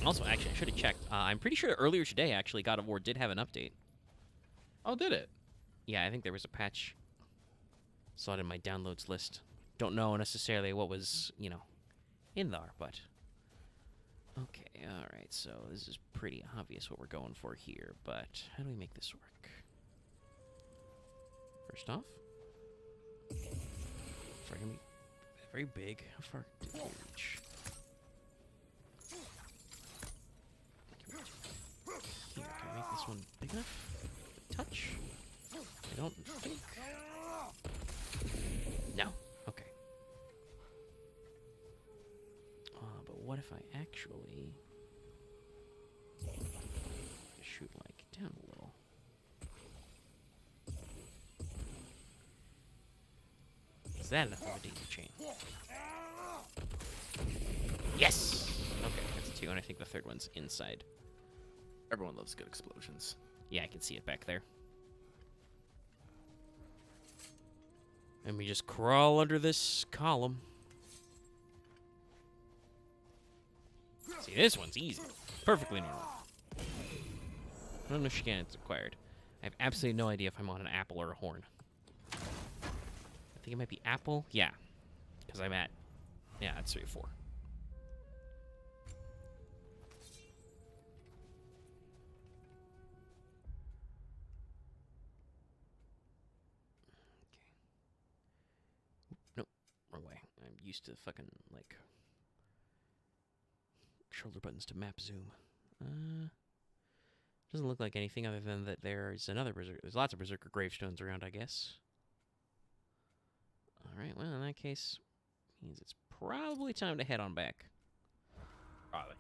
S2: Also, actually, I should have checked. I'm pretty sure earlier today, actually, God of War did have an update.
S1: Oh, did it?
S2: Yeah, I think there was a patch. Saw it in my downloads list. Don't know necessarily what was, you know, in there, but... Okay, alright, so this is pretty obvious what we're going for here, but how do we make this work? First off... Sorry, gonna be very big. How far did we reach? Here, can I make this one big enough? Touch? I don't think. No. Okay. But what if I actually shoot like down a little? Is that enough of a daisy chain? Yes. Okay, that's two, and I think the third one's inside.
S1: Everyone loves good explosions.
S2: Yeah, I can see it back there. And we just crawl under this column. See, this one's easy. Perfectly normal. No shenanigans acquired. I have absolutely no idea if I'm on an apple or a horn. I think it might be apple. Yeah. Because I'm at... Yeah, that's 3 or 4. Way. I'm used to fucking, like, shoulder buttons to map zoom. Doesn't look like anything other than that there's another berserker. There's lots of berserker gravestones around, I guess. Alright, well, in that case, means it's probably time to head on back.
S1: Probably.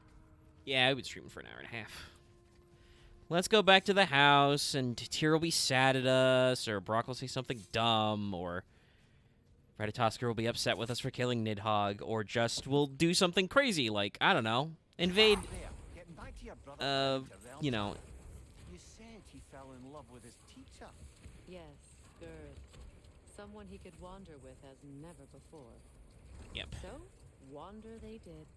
S2: Yeah, I've been streaming for an hour and a half. Let's go back to the house, and Tyr will be sad at us, or Brock will say something dumb, or... Ratatoskr will be upset with us for killing Nidhogg, or just will do something crazy, like, I don't know, invade,
S3: There, getting back to your brother in the realm
S2: you know,
S3: side. You said he fell in love with his teacher.
S4: Yes, Girth. Someone he could wander with as never before.
S2: yep.
S4: So, wander they did,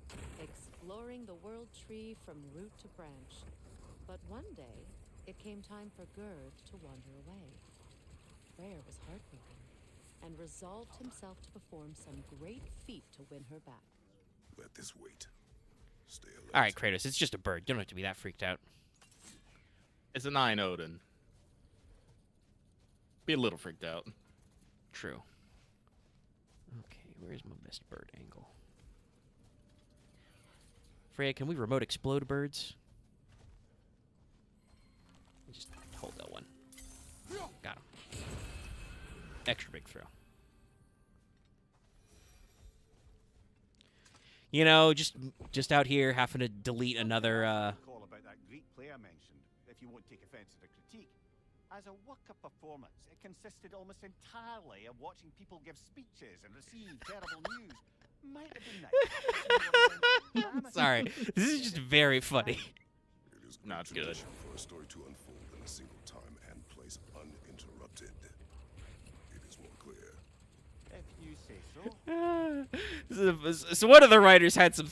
S4: exploring the world tree from root to branch. But one day, it came time for Girth to wander away. Freyr was heartbroken and resolved himself to perform some great feat to win her back.
S6: Let this wait. Stay alert.
S2: All right, Kratos, it's just a bird. You don't have to be that freaked out.
S1: It's a 9 Odin. Be a little freaked out.
S2: True. Okay, where's my best bird angle? Freya, can we remote explode birds? Just hold that one. Got him. Extra big throw. You know, just out here having to delete another.
S3: Call about that Greek player mentioned, if you won't take offense to the critique. As a work-up performance, it consisted almost entirely of watching people give speeches and receive terrible news. Might have been nice.
S2: Sorry, this is just very funny.
S6: It is
S1: Not
S6: great
S1: good.
S6: tradition for a story to unfold in a single time and place uninterrupted. It is more clear.
S3: If you say so.
S2: So one of the writers had some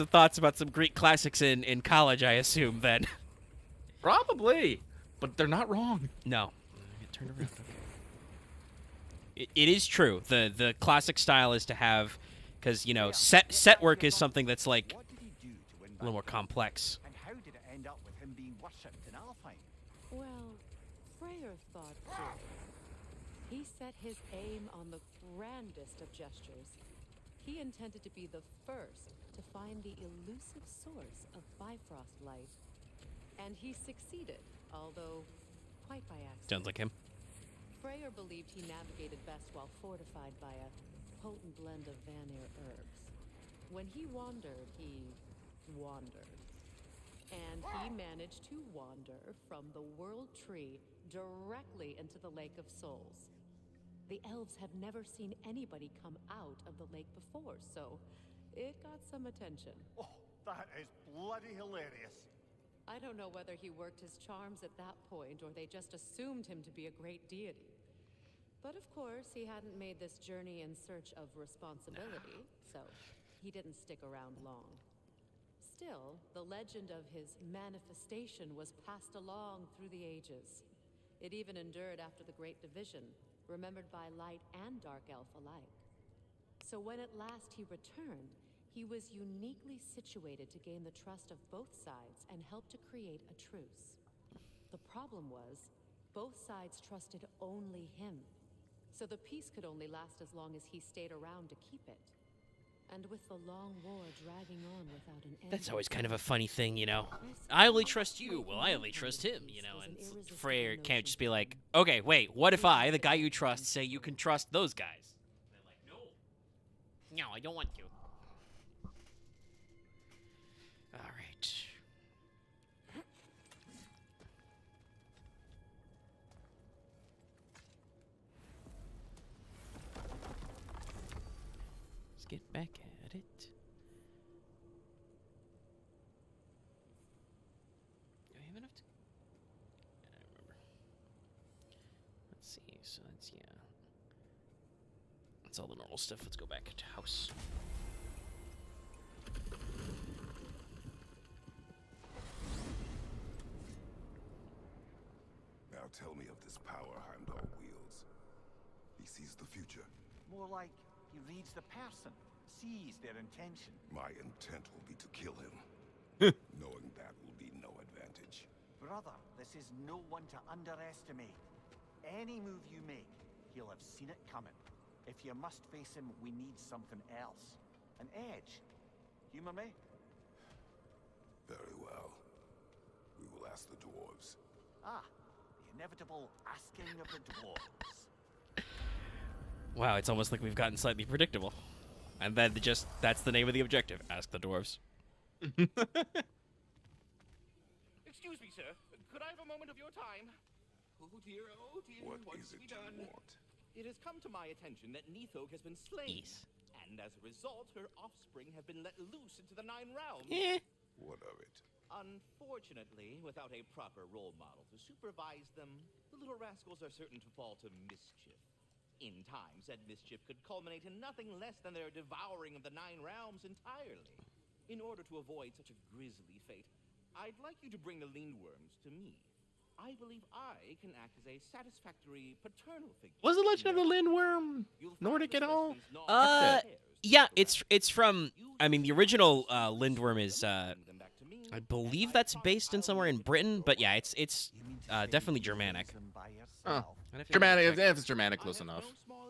S2: thoughts about some Greek classics in college, I assume. Then
S1: Probably, but they're not wrong.
S2: no, get turned around. Okay. It is true. The classic style is to have, because you know, set work is something that's like
S3: What did he do to win
S2: a little more
S3: back
S2: complex.
S3: and how did it end up with him being worshipped in Alfheim?
S4: Well, Freyr thought too. He set his aim on the grandest of gestures. He intended to be the first to find the elusive source of Bifrost light. And he succeeded, although quite by accident.
S2: Sounds like him.
S4: Freyr believed he navigated best while fortified by a potent blend of Vanir herbs. When he wandered, he wandered. And he managed to wander from the World Tree directly into the Lake of Souls. The elves have never seen anybody come out of the lake before, so it got some attention.
S3: Oh, that is bloody hilarious.
S4: I don't know whether he worked his charms at that point or they just assumed him to be a great deity. But of course, he hadn't made this journey in search of responsibility, so he didn't stick around long. Still, the legend of his manifestation was passed along through the ages. It even endured after the Great Division, remembered by light and dark elf alike. So when at last he returned, he was uniquely situated to gain the trust of both sides and help to create a truce. The problem was, both sides trusted only him. So the peace could only last as long as he stayed around to keep it. And with the long war dragging on without an end...
S2: That's always kind of a funny thing, you know. I only trust you. Well, I only trust him, you know. And Freyr can't just be like, okay, wait, what if I, the guy you trust, say you can trust those guys? They're like, no. No, I don't want to. All right. Let's get back at it. Do I have enough to... I don't remember. Let's see. So that's, yeah. That's all the normal stuff. Let's go back to house.
S6: Now tell me of this power Heimdall wields. He sees the future.
S3: More like he reads the person, sees their intention.
S6: My intent will be to kill him. Knowing that will be no advantage.
S3: Brother, this is no one to underestimate. Any move you make, he'll have seen it coming. If you must face him, we need something else. An edge. Humor me?
S6: Very well. We will ask the dwarves.
S3: Ah, the inevitable asking of the dwarves.
S2: Wow, it's almost like we've gotten slightly predictable. And then that's the name of the objective. Ask the dwarves.
S7: Excuse me, sir. Could I have a moment of your time? Oh dear,
S6: What
S7: what's
S6: is
S7: to
S6: it
S7: be
S6: you
S7: done?
S6: want?
S7: It has come to my attention that Nithog has been slain.
S2: Yes.
S7: And as a result, her offspring have been let loose into the Nine Realms.
S2: Eh.
S6: What of it?
S7: Unfortunately, without a proper role model to supervise them, the little rascals are certain to fall to mischief. In time, said mischief could culminate in nothing less than their devouring of the Nine Realms entirely. In order to avoid such a grisly fate, I'd like you to bring the Lindworms to me. I believe I can act as a satisfactory paternal figure.
S1: Was the Legend of the Lindworm
S7: You'll find
S1: Nordic
S7: the
S1: at all?
S7: specimens not
S2: Yeah, it's from. I mean, the original Lindworm is. I believe that's based in somewhere in Britain, but yeah, it's definitely Germanic.
S1: Oh.
S2: And if you
S1: Germanic,
S2: wanna check-
S1: if it's Germanic, close enough.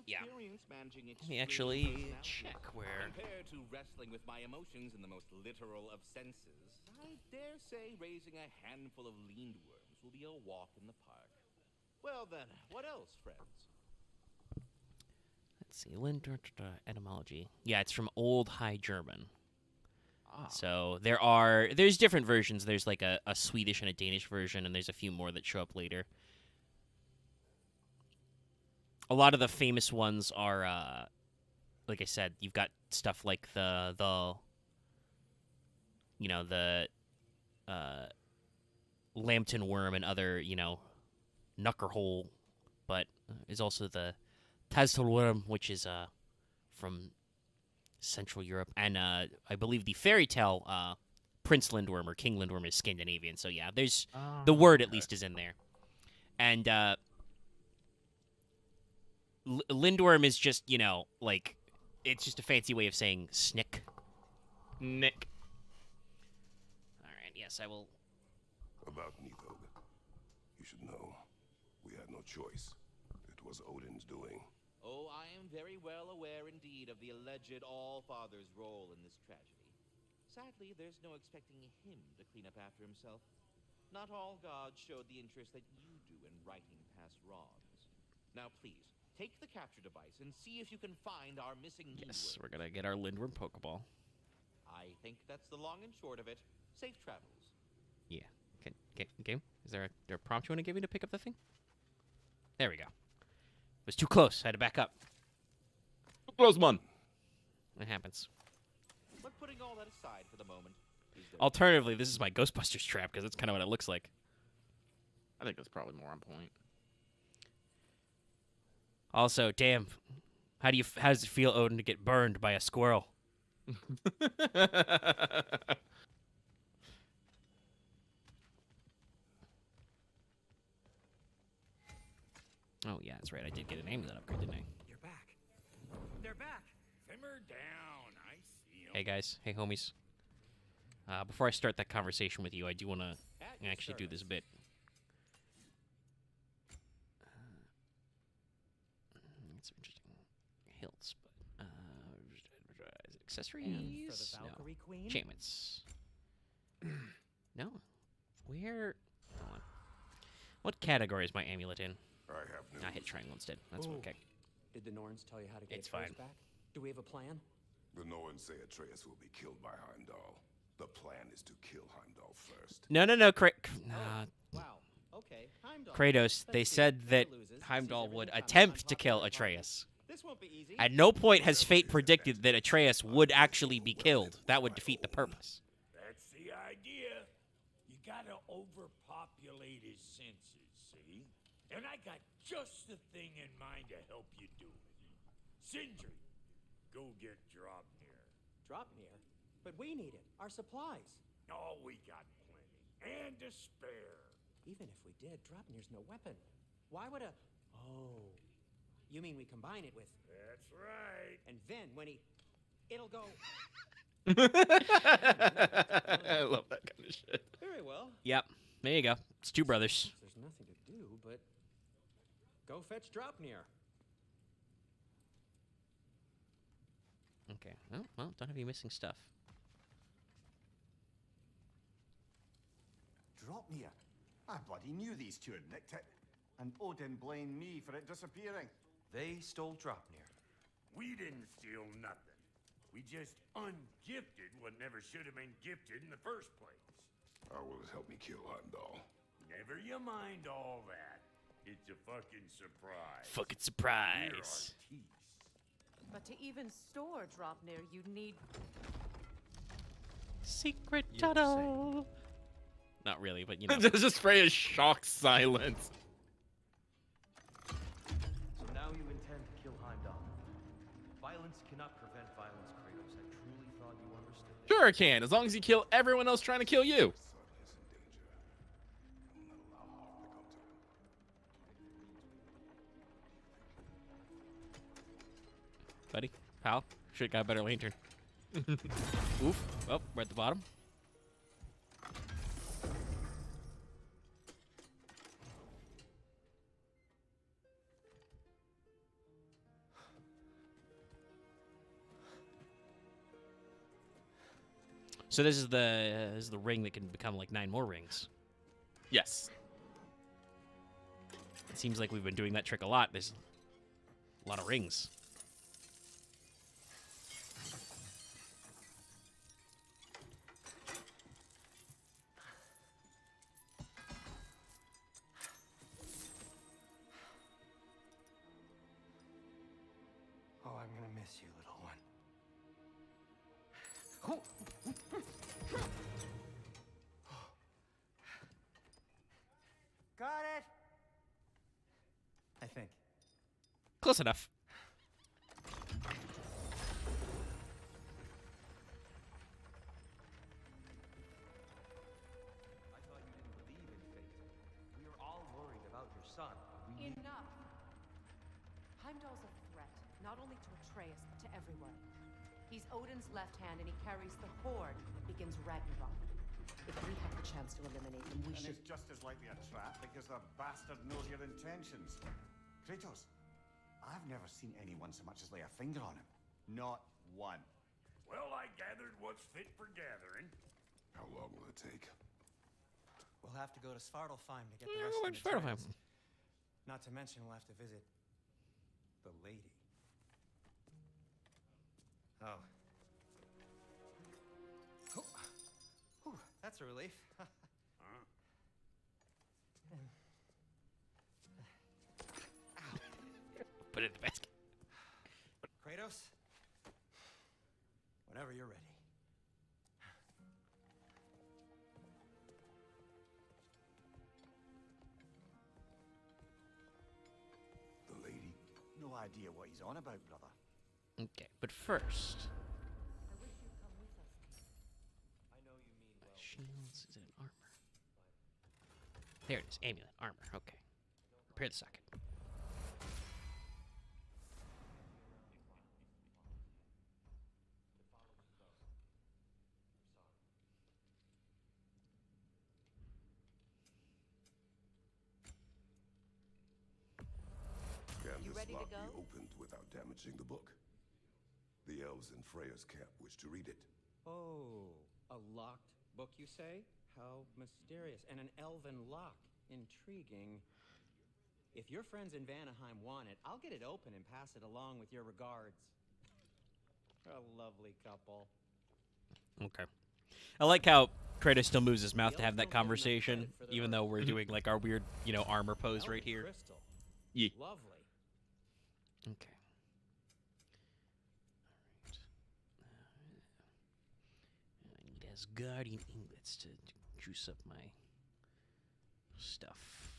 S2: Yeah. Let me actually check where.
S7: Compared to wrestling with my emotions in the most literal of senses, I dare say raising a handful of Lindworms will be a walk in the park. Well then, what else, friends?
S2: Let's see, etymology. Yeah, it's from Old High German. So there's different versions. There's like a Swedish and a Danish version, and there's a few more that show up later. A lot of the famous ones are, like I said, you've got stuff like the Lambton worm and other, knuckerhole, but is also the Tastelworm, which is from Central Europe, and I believe the fairy tale Prince Lindworm or King Lindworm is Scandinavian. So yeah, there's the word at least is in there, and Lindworm is just like it's just a fancy way of saying snick.
S1: Nick.
S2: All right, yes, I will.
S6: About Nithog. You should know. We had no choice. It was Odin's doing.
S7: Oh, I am very well aware indeed of the alleged All-Father's role in this tragedy. Sadly, there's no expecting him to clean up after himself. Not all gods showed the interest that you do in righting past wrongs. Now please, take the capture device and see if you can find our missing
S2: Yes,
S7: Lindworm.
S2: we're gonna get our Lindworm Pokeball.
S7: I think that's the long and short of it. Safe travels.
S2: Yeah. Okay. Is there a prompt you want to give me to pick up the thing? There we go. It was too close. I had to back up.
S1: Close one.
S2: It happens.
S7: But putting all that aside for the moment, is there
S2: Alternatively, this is my Ghostbusters trap because that's kind of what it looks like.
S1: I think that's probably more on point.
S2: Also, damn, how does it feel, Odin, to get burned by a squirrel? Oh yeah, that's right. I did get a name of that upgrade, didn't I?
S5: You're back. They're back.
S8: Simmer down. I see 'em.
S2: Hey guys, hey homies. Before I start that conversation with you, I do want to
S5: At your
S2: actually do this
S5: service.
S2: bit. It's interesting. Hilts, but is it accessories?
S5: And for the Valkyrie Queen.
S2: Enchantments. No. Where? Hold on. What category is my amulet in?
S6: I have news.
S2: I hit triangle instead. That's
S5: Ooh.
S2: okay.
S5: Did the Norns tell you how to get
S2: It's
S5: hers
S2: fine.
S5: back? Do we have a plan?
S6: The Norns say Atreus will be killed by Heimdall. The plan is to kill Heimdall first.
S2: No.
S5: Wow. Okay. Heimdall.
S2: Kratos,
S5: Let's
S2: they
S5: see.
S2: said that
S5: Whoever loses
S2: Heimdall
S5: sees
S2: would
S5: everything
S2: attempt
S5: shining
S2: to
S5: on
S2: kill
S5: hot fire.
S2: Atreus.
S5: This won't be easy.
S2: At no point has fate predicted that Atreus would actually be killed. That would defeat the purpose.
S8: That's the idea. You gotta overpopulate his senses, see? And I got just the thing in mind to help you do it. Sindri, go get Dropnir.
S5: Dropnir? But we need it. Our supplies.
S8: Oh, we got plenty. And to spare.
S5: Even if we did, Dropnir's no weapon. Why would a... Oh. You mean we combine it with...
S8: That's right.
S5: And then when he... It'll go...
S1: I love that kind of shit.
S5: Very well.
S2: Yep. There you go. It's two brothers.
S5: There's nothing to do, but... Go fetch Dropnir.
S2: Okay. Oh, well, don't have you missing stuff.
S3: Dropnir. I bloody knew these two had nicked it. And Odin blamed me for it disappearing.
S9: They stole Dropnir.
S8: We didn't steal nothing. We just ungifted what never should have been gifted in the first place.
S6: How will it help me kill Heimdall?
S8: Never you mind all that. It's a fucking surprise.
S2: Fucking
S8: We're
S2: surprise.
S8: artistes.
S4: But to even store Dropnir, you'd need...
S2: Secret
S5: You're the
S2: tunnel. Not really, but you know.
S1: Just spray a shock silence.
S9: So now you intend to kill Heimdall. Violence cannot prevent violence, Kratos. I truly thought you understood this.
S1: Sure it can, as long as you kill everyone else trying to kill you.
S2: Buddy, pal, should've got a better lantern. Oof. Oh, we're at the bottom. So this is the ring that can become like 9 more rings.
S1: Yes.
S2: It seems like we've been doing that trick a lot. There's a lot of rings.
S9: Oh, I'm gonna miss you, little one.
S3: Got it! I think.
S2: Close enough.
S9: I thought you didn't believe in fate. We are all worried about your son. We need...
S4: Enough! Heimdall's a threat, not only to Atreus, but to everyone. He's Odin's left hand, and he carries the Horde that begins Ragnarok. If we have the chance to eliminate him, we
S3: And
S4: should...
S3: it's just as likely a trap because the bastard knows your intentions. Kratos, I've never seen anyone so much as lay a finger on him. Not one.
S8: Well, I gathered what's fit for gathering.
S6: How long will it take?
S5: We'll have to go to Svartalfheim to get
S2: Yeah,
S5: the rest
S2: we're
S5: of the
S2: Svartalfheim.
S5: treasures. Not to mention we'll have to visit the lady. Oh. Oh. Whew, that's a relief.
S2: Put it in the basket.
S5: Kratos? Whenever you're ready.
S6: The lady?
S3: No idea what he's on about, brother.
S2: Okay, but first,
S4: I wish you'd come with us.
S9: I know you mean well.
S2: shields. Is it an armor? There it is. Amulet, armor. Okay. Repair the socket.
S6: Can
S4: You
S6: this
S4: ready to
S6: lock
S4: go?
S6: be opened without damaging the book? The elves in Freya's camp wish to read it.
S5: Oh, a locked book, you say? How mysterious. And an elven lock. Intriguing. If your friends in Vanaheim want it, I'll get it open and pass it along with your regards. A lovely couple.
S2: Okay. I like how Kratos still moves his mouth to have that conversation, even though we're doing like our weird, armor pose right
S5: Elven
S2: here.
S5: Crystal.
S1: Yeah.
S5: Lovely.
S2: Okay. Alright. I need Asgardian ingots to juice up my stuff.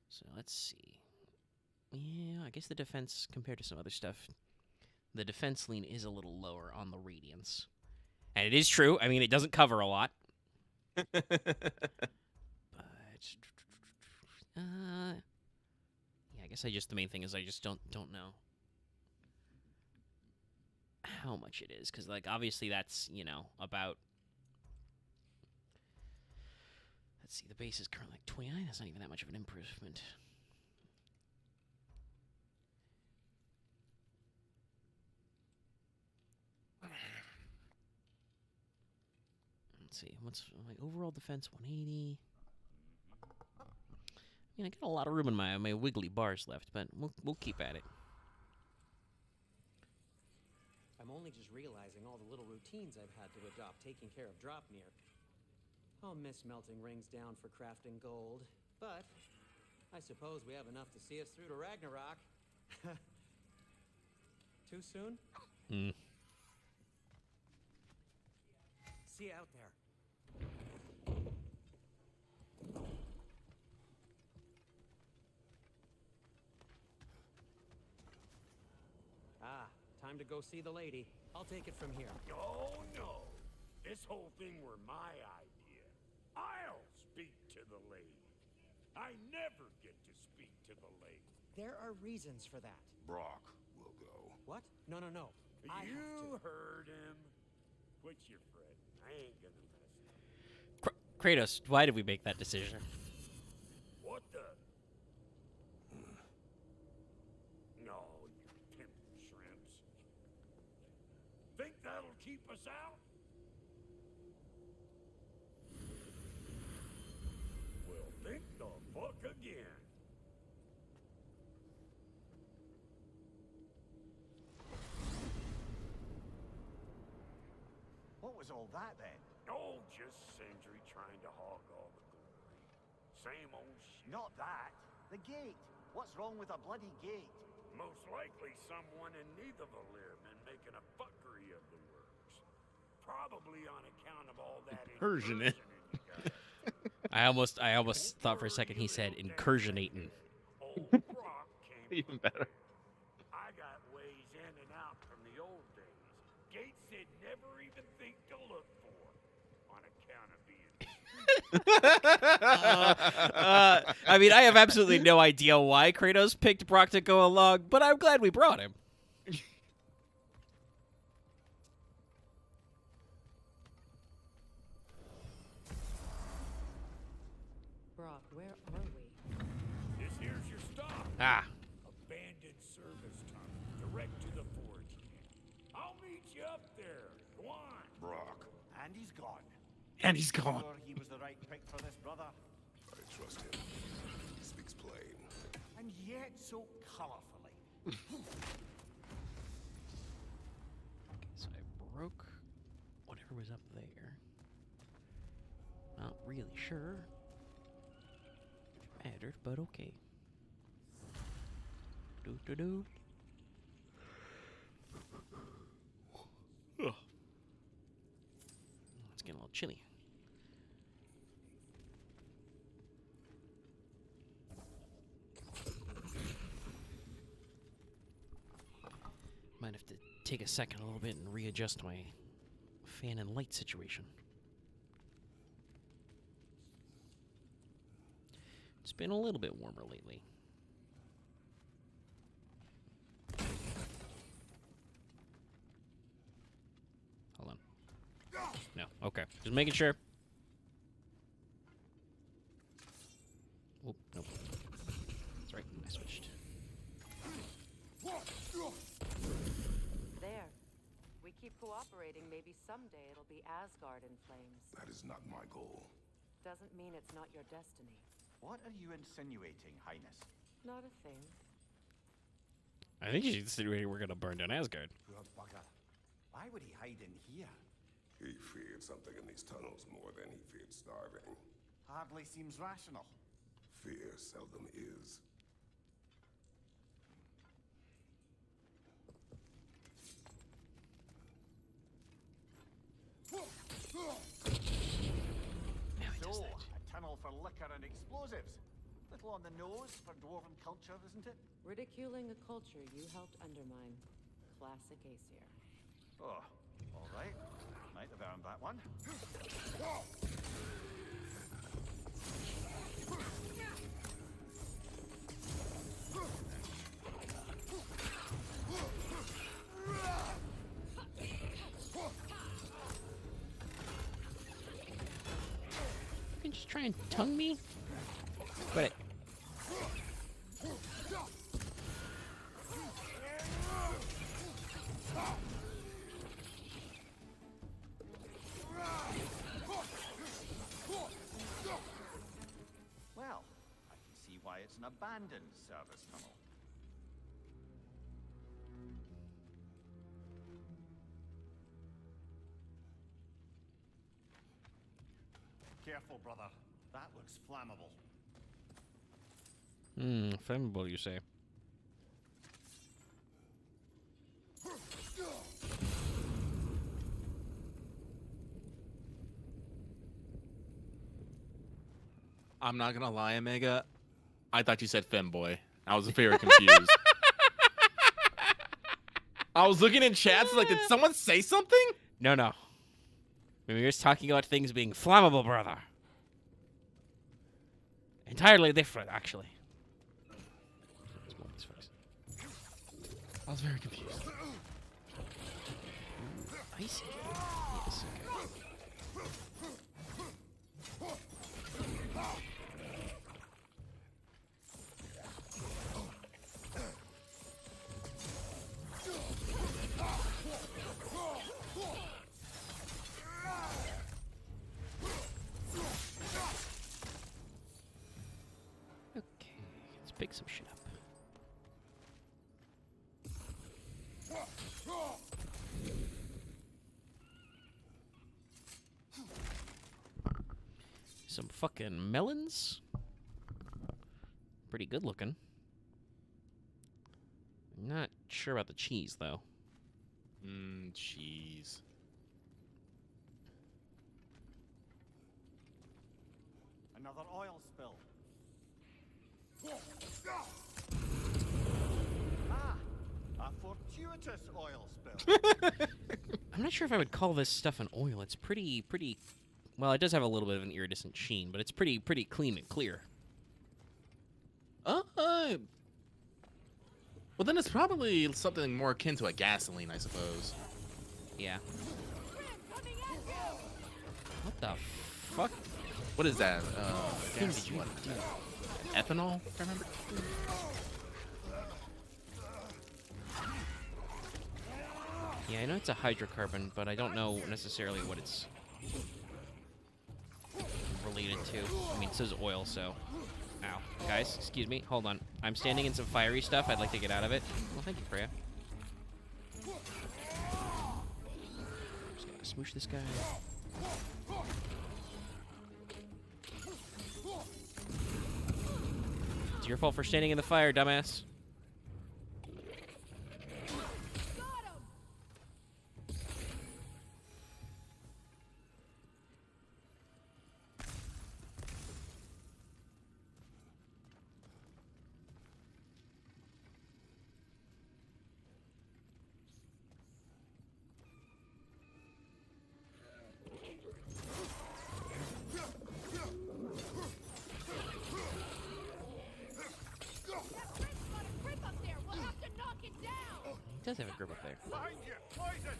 S2: So let's see. Yeah, I guess the defense compared to some other stuff, the defense lean is a little lower on the radiance. And it is true. I mean, it doesn't cover a lot. But yeah, I guess the main thing is I just don't know how much it is, because like obviously that's about. Let's see, the base is currently like 29. That's not even that much of an improvement. Let's see, what's my overall defense? 180. I got a lot of room in my wiggly bars left, but we'll keep at it.
S5: I'm only just realizing all the little routines I've had to adopt taking care of Dropnir. I'll miss melting rings down for crafting gold, but I suppose we have enough to see us through to Ragnarok. Too soon? See you out there. Ah, time to go see the lady. I'll take it from here.
S8: Oh, no. This whole thing were my idea. I'll speak to the lady. I never get to speak to the lady.
S5: There are reasons for that.
S6: Brock will go.
S5: What? No, no, no. I have
S8: You
S5: to.
S8: heard him. Quit your fretting. I ain't gonna listen.
S2: Kratos, why did we make that decision?
S8: What the? No, you pimple shrimps. Think that'll keep us out? Well, think the fuck again.
S3: What was all that then?
S8: Oh, just Sindri trying to hog all the glory. Same old shit.
S3: Not that. The gate. What's wrong with a bloody gate?
S8: Most likely someone in Neithervalir been making a fuckery of the works. Probably on account of all that
S1: Incursion.
S8: incursion you got.
S2: I almost thought for a second he said incursionating.
S8: Old Brock came
S1: Even better.
S8: I got ways in and out from the old days. Gates said never even think to look for on account of being.
S2: I mean, I have absolutely no idea why Kratos picked Brock to go along, but I'm glad we brought him.
S4: Brock, where are we?
S8: This here's your stop.
S2: Ah,
S8: Abandoned service tunnel, direct to the forge camp. I'll meet you up there. Go on.
S6: Brock,
S3: And he's gone.
S1: And he's gone.
S3: Sure he was the right pick for this, brother.
S6: I trust him. He speaks plain.
S3: And yet so colorfully.
S2: so I broke whatever was up there. Not really sure if it mattered, but okay. Do. It's getting a little chilly. Might have to take a second a little bit and readjust my fan and light situation. It's been a little bit warmer lately. Hold on. No, okay. Just making sure. Oh, nope. That's right, I switched.
S4: There. We keep cooperating, maybe someday it'll be Asgard in flames.
S6: That is not my goal.
S4: Doesn't mean it's not your destiny.
S3: What are you insinuating, Highness?
S4: Not a thing.
S2: I think she's insinuating we're gonna burn down Asgard.
S3: Poor bugger. Why would he hide in here?
S6: He feared something in these tunnels more than he feared starving.
S3: Hardly seems rational.
S6: Fear seldom is.
S3: So, a tunnel for liquor and explosives. Little on the nose for dwarven culture, isn't it?
S4: Ridiculing a culture you helped undermine. Classic Aesir.
S3: Oh, all right. Might have earned that one.
S2: You can just try and tongue me? Quit it.
S3: Well, I can see why it's an abandoned service tunnel. Careful, brother. That looks flammable.
S2: Flammable, you say?
S1: I'm not gonna lie, Omega. I thought you said femboy. I was very confused. I was looking in chats like, did someone say something?
S2: No, no. We were just talking about things being flammable, brother. Entirely different, actually.
S1: I was very confused.
S2: Icy. Yes, okay. Okay, let's pick some shit up. Some fucking melons. Pretty good looking. Not sure about the cheese, though.
S1: Cheese.
S3: Another oil spill. Ah, a fortuitous oil spill.
S2: I'm not sure if I would call this stuff an oil. It's pretty. Well, it does have a little bit of an iridescent sheen, but it's pretty clean and clear.
S1: Well, then it's probably something more akin to a gasoline, I suppose.
S2: Yeah. What the fuck?
S1: What is that?
S2: Things
S1: Gas,
S2: you
S1: what?
S2: do.
S1: Ethanol, if I remember.
S2: Yeah, I know it's a hydrocarbon, but I don't know necessarily what it's related to. I mean, it says oil, so... Ow. Guys, excuse me. Hold on. I'm standing in some fiery stuff. I'd like to get out of it. Well, thank you, Freya. Just gotta smoosh this guy. It's your fault for standing in the fire, dumbass. He does have a grip up there.
S3: Behind you, poison!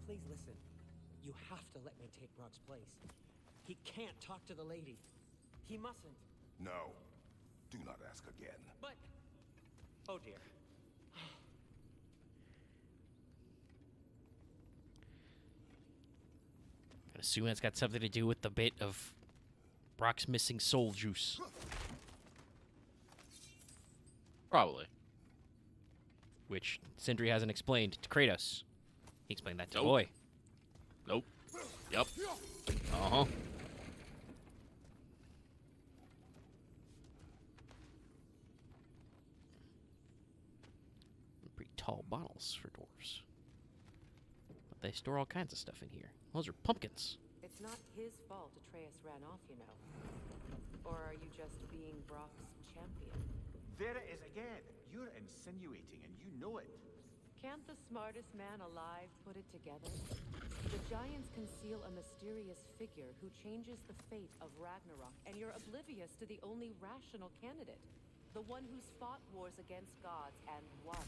S5: Please listen. You have to let me take Brock's place. He can't talk to the lady. He mustn't.
S6: No. Do not ask again.
S5: But... Oh, dear.
S2: I assume that's got something to do with the bit of Brock's missing soul juice.
S1: Probably.
S2: Which Sindri hasn't explained to Kratos. He explained that to
S1: Nope.
S2: Boy.
S1: Nope. Yep. Uh-huh.
S2: Pretty tall bottles for dwarves. But they store all kinds of stuff in here. Those are pumpkins.
S4: It's not his fault Atreus ran off, you know. Or are you just being Brock's champion?
S3: There it is again. You're insinuating and you know it.
S4: Can't the smartest man alive put it together? The giants conceal a mysterious figure who changes the fate of Ragnarok, and you're oblivious to the only rational candidate. The one who's fought wars against gods and won.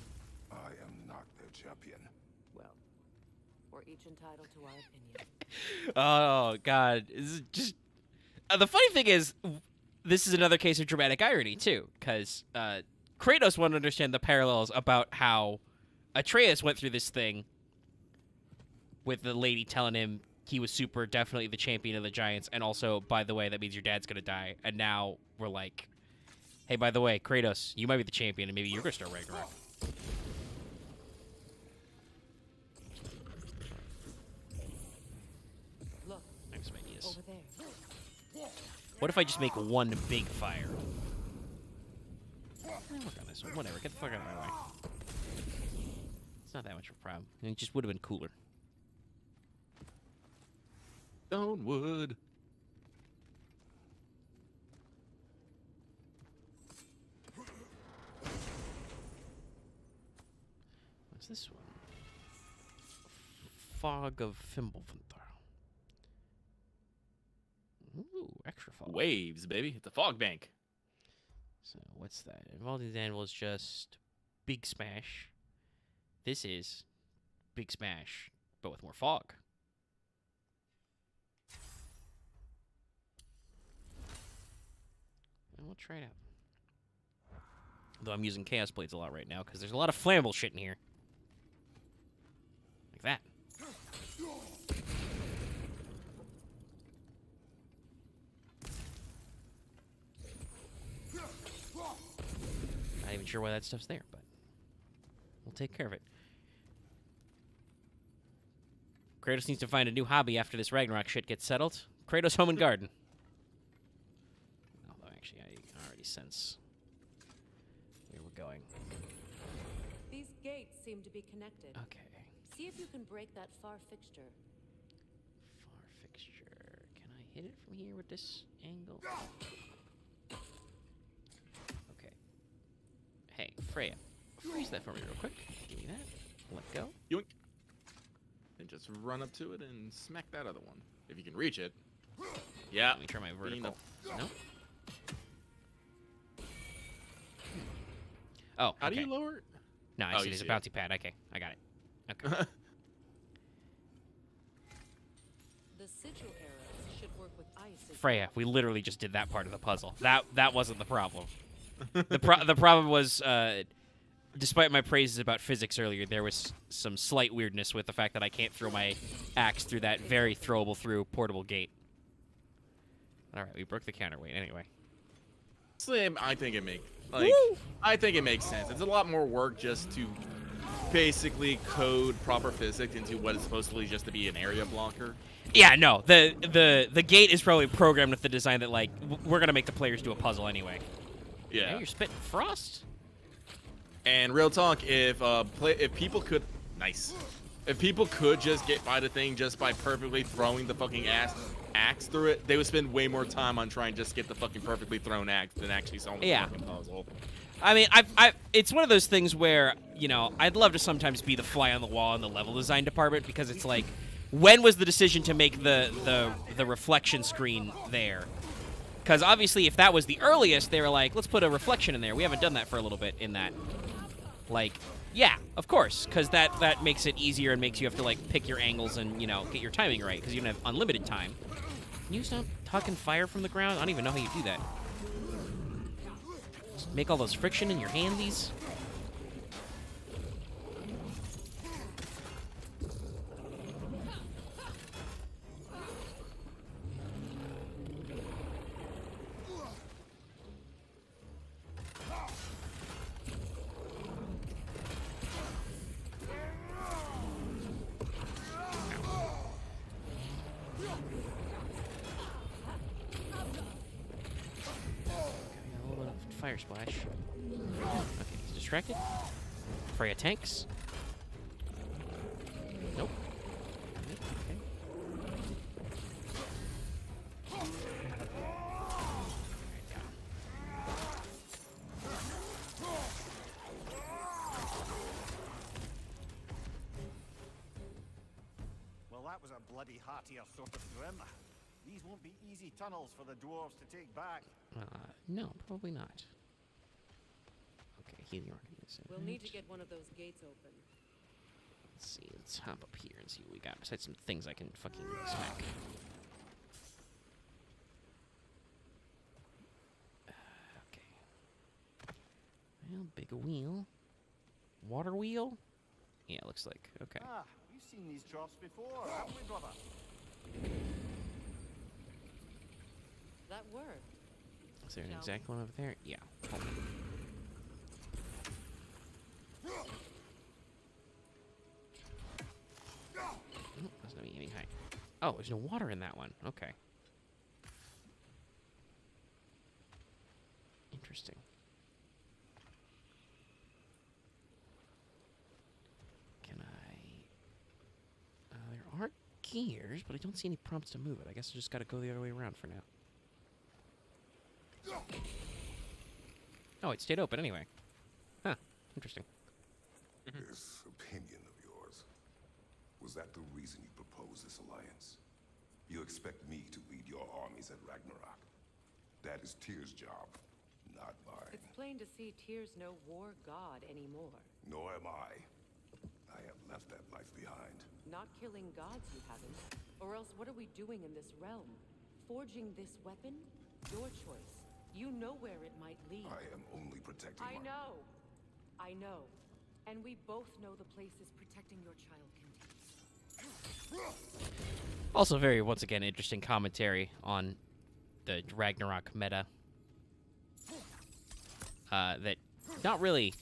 S6: I am not their champion.
S4: Well, we're each entitled to our opinion.
S2: Oh, God. This is just... the funny thing is, this is another case of dramatic irony, too, because Kratos won't understand the parallels about how Atreus went through this thing with the lady telling him he was super definitely the champion of the giants, and also, by the way, that means your dad's gonna die. And now we're like, hey, by the way, Kratos, you might be the champion, and maybe you're gonna start Ragnarok.
S4: Look,
S2: Next ideas.
S4: over there.
S2: What if I just make one big fire? I'll work on this one. Whatever. Get the fuck out of my way. It's not that much of a problem. It just would have been cooler.
S1: Stonewood.
S2: What's this one? Fog of Fimbulventhr. Ooh, extra fog.
S1: Waves, baby. It's a fog bank.
S2: So what's that? Involving the animal is just Big Smash. This is Big Smash, but with more fog. And we'll try it out. Though I'm using Chaos Blades a lot right now because there's a lot of flammable shit in here. Like that. Not even sure why that stuff's there, but we'll take care of it. Kratos needs to find a new hobby after this Ragnarok shit gets settled. Kratos Home and Garden. Although, actually, I already sense where we're going.
S4: These gates seem to be connected.
S2: Okay.
S4: See if you can break that far fixture.
S2: Far fixture. Can I hit it from here with this angle? Okay. Hey, Freya. Freeze that for me real quick. Give me that. Let go.
S1: Yoink. And just run up to it and smack that other one. If you can reach it. Yeah.
S2: Let me try my vertical. No? Oh, okay.
S1: How do you lower it?
S2: No, I
S1: Oh,
S2: see
S1: you
S2: there's a
S1: see
S2: bouncy pad. Okay, I got it. Okay.
S4: The sigil arrows should work with ice. as
S2: Freya,
S4: well.
S2: we literally just did that part of the puzzle. That wasn't the problem. The problem was, despite my praises about physics earlier, there was some slight weirdness with the fact that I can't throw my axe through that very throwable through portable gate. All right, we broke the counterweight anyway.
S1: Slim, I think it makes
S2: Woo!
S1: I think it makes sense. It's a lot more work just to basically code proper physics into what is supposedly just to be an area blocker.
S2: Yeah, no, the gate is probably programmed with the design that like we're gonna make the players do a puzzle anyway.
S1: Yeah.
S2: Hey, you're spitting frost.
S1: And real talk, if people could, if people could just get by the thing just by perfectly throwing the fucking axe through it, they would spend way more time on trying to just get the fucking perfectly thrown axe than actually solving the fucking puzzle.
S2: I mean, it's one of those things where, you know, I'd love to sometimes be the fly on the wall in the level design department because it's like, when was the decision to make the reflection screen there? Because obviously, if that was the earliest, they were like, let's put a reflection in there. We haven't done that for a little bit in that. Like, yeah, of course, because that makes it easier and makes you have to, like, pick your angles and, you know, get your timing right, because you don't have unlimited time. Can you stop tucking fire from the ground? I don't even know how you do that. Just make all those friction in your handies. Fire splash. Okay, he's distracted. Freya tanks. Nope. Okay.
S3: Well, that was a bloody heartier sort of grim. These won't be easy tunnels for the dwarves to take back.
S2: No, probably not. Okay, healing organization.
S4: We'll need to get one of those gates open.
S2: Let's see, let's hop up here and see what we got besides some things I can fucking smack. Well, big wheel. Water wheel? Yeah, it looks like. Okay.
S3: Ah, we've seen these troughs before, haven't we, brother?
S4: That worked.
S2: Is there an
S4: Shall
S2: exact one over there? Yeah. Hold on. Oh, that's not aiming high. Oh, there's no water in that one. Okay. Interesting. Can I... there are gears, but I don't see any prompts to move it. I guess I just gotta go the other way around for now. Oh, it stayed open anyway. Huh. Interesting.
S6: This opinion of yours, was that the reason you proposed this alliance? You expect me to lead your armies at Ragnarok? That is Tyr's job, not mine.
S4: It's plain to see Tyr's no war god anymore.
S6: Nor am I. I have left that life behind.
S4: Not killing gods, you haven't. Or else what are we doing in this realm? Forging this weapon? Your choice. You know where it might lead.
S6: I am only protecting
S4: I
S6: my...
S4: know. I know. And we both know the places protecting your child can take.
S2: Also very, once again, interesting commentary on the Ragnarok meta. That not really,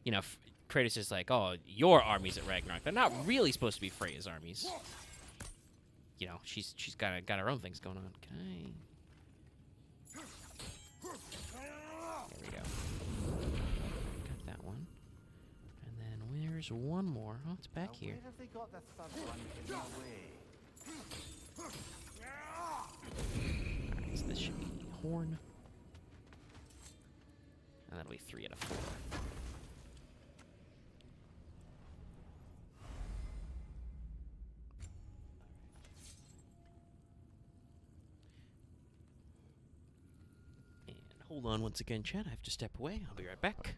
S2: you know, Kratos is like, oh, your armies at Ragnarok. They're not really supposed to be Freya's armies. You know, she's got her own things going on. Can I... There we go. Got that one. And then where's one more? Oh, it's back here.
S3: Where have they got the third one in the way?
S2: Alright, so this should be horn. And that'll be 3 out of 4. And hold on once again, chat. I have to step away. I'll be right back.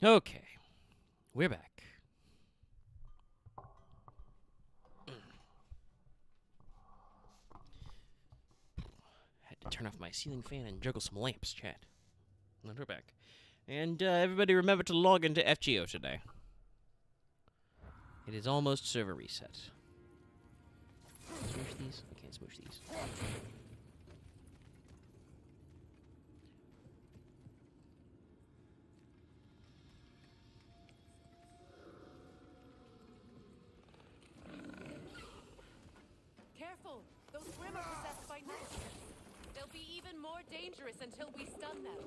S2: Okay, we're back. Had to turn off my ceiling fan and juggle some lamps, chat. And we're back. And everybody remember to log into FGO today. It is almost server reset. Smoosh these? I can't smoosh these.
S4: Careful! Those Grim are possessed by magic. They'll be even more dangerous until we stun them.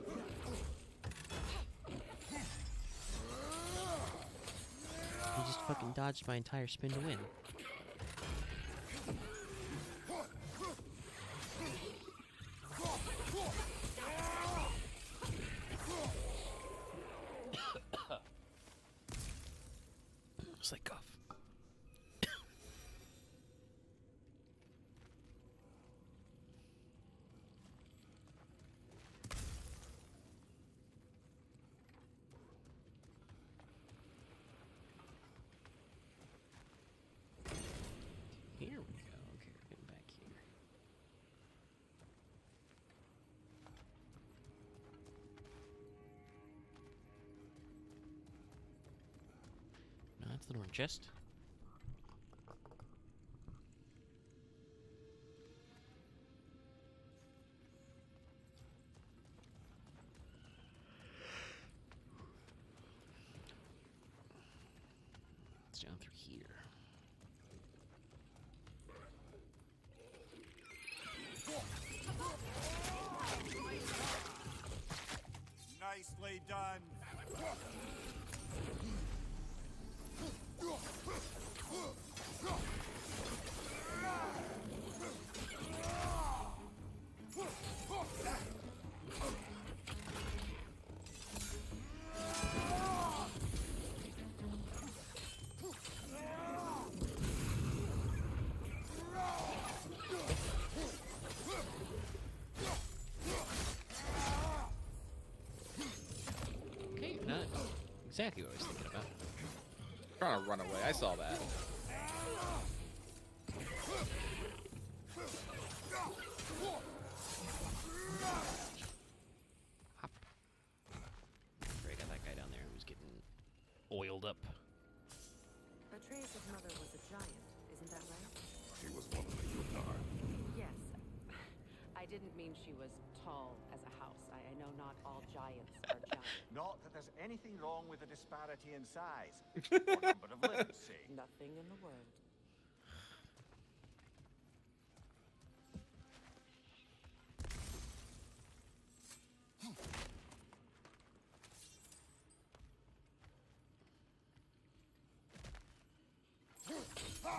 S2: He just fucking dodged my entire spin to win. That's the Norn chest. It's down through here.
S3: Nicely done.
S2: Okay, not exactly what I was thinking about.
S1: Trying to run away. I saw that.
S2: Hop. I got that guy down there who was getting oiled up.
S4: Atreus' mother was a giant, isn't that right?
S6: She was one of the Yutnar.
S4: Yes. I didn't mean she was tall as a house. I know not all giants are giants.
S3: Not that there's anything wrong with the disparity in size. Or number of limbs, say.
S4: Nothing in the world.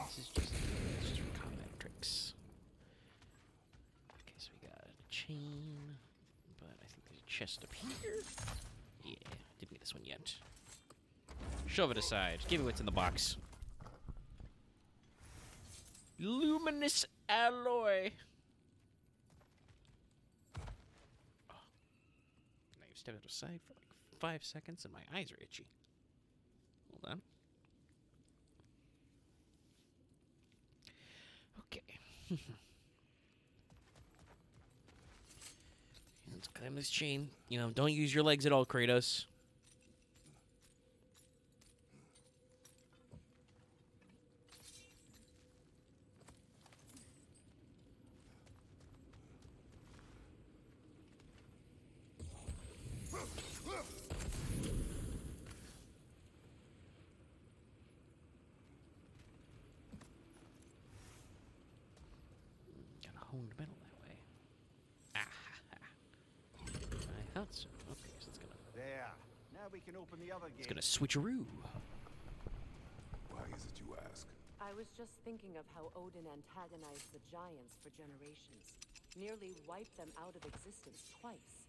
S2: This is just for combat tricks. Okay, so we got a chain, but I think there's a chest up here. Yeah, didn't get this one yet. Shove it aside. Give me what's in the box. Luminous alloy. Oh. Now you step it aside for like 5 seconds, and my eyes are itchy. Hold on. Okay. Let's climb this chain. You know, don't use your legs at all, Kratos. Got a honed metal that way. Ah, I thought so. Okay, so it's gonna
S3: There. Now we can open the other gate.
S2: it's gonna switcheroo.
S6: Why is it you ask?
S4: I was just thinking of how Odin antagonized the giants for generations. Nearly wiped them out of existence twice.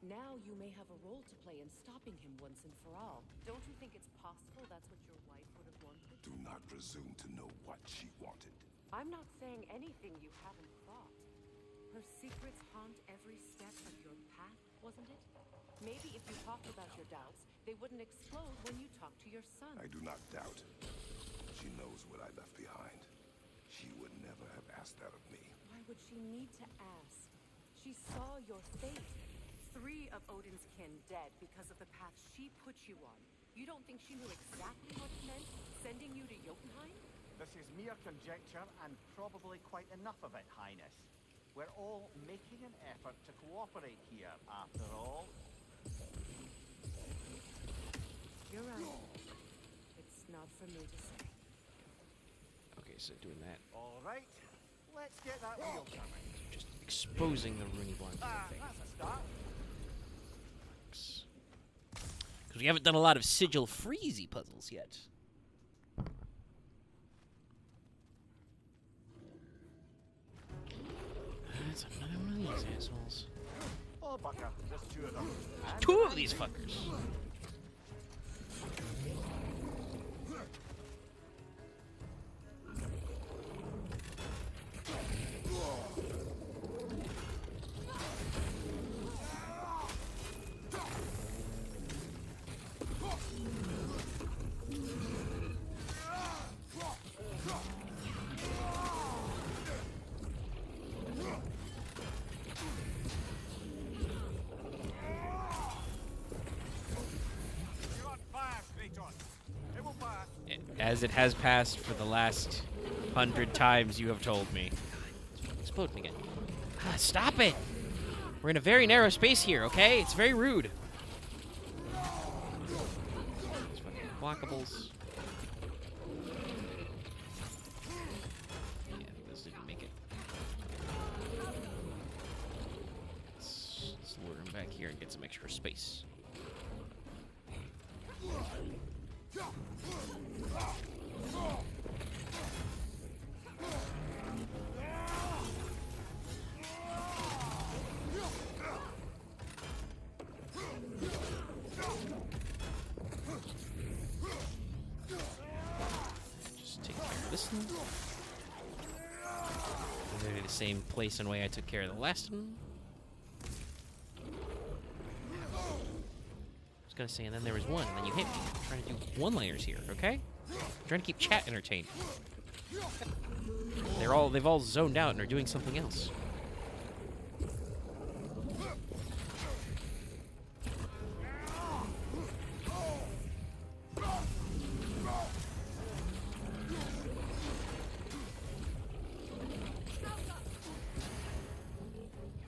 S4: Now you may have a role to play in stopping him once and for all. Don't you think it's possible that's what your wife would have wanted?
S6: Do not presume to know what she wanted.
S4: I'm not saying anything you haven't thought. Her secrets haunt every step of your path, wasn't it? Maybe if you talked about your doubts, they wouldn't explode when you talk to your son.
S6: I do not doubt. She knows what I left behind. She would never have asked that of me.
S4: Why would she need to ask? She saw your fate. 3 of Odin's kin dead because of the path she put you on. You don't think she knew exactly what it meant, sending you to Jotunheim?
S3: This is mere conjecture and probably quite enough of it, Highness. We're all making an effort to cooperate here, after all.
S4: You're right. It's not for me to say.
S2: Okay, so doing that,
S3: All right, let's get that wheel turning.
S2: just exposing the Rooney Blanc thing.
S3: That's a start.
S2: Because we haven't done a lot of sigil freezy puzzles yet. That's another one of these assholes.
S3: Oh, Bucker, there's 2 of them. And
S2: 2 of these fuckers. As it has passed for the last 100 times you have told me. It's exploding again. Ah, stop it! We're in a very narrow space here, okay? It's very rude. It's fucking blockables. Yeah, this didn't make it. Let's lure him back here and get some extra space. Just take care of this one. Literally the same place and way I took care of the last one. I was gonna say, and then there was one, and then you hit me. I'm trying to do one-liners here, okay? I'm trying to keep chat entertained. They've all zoned out and are doing something else.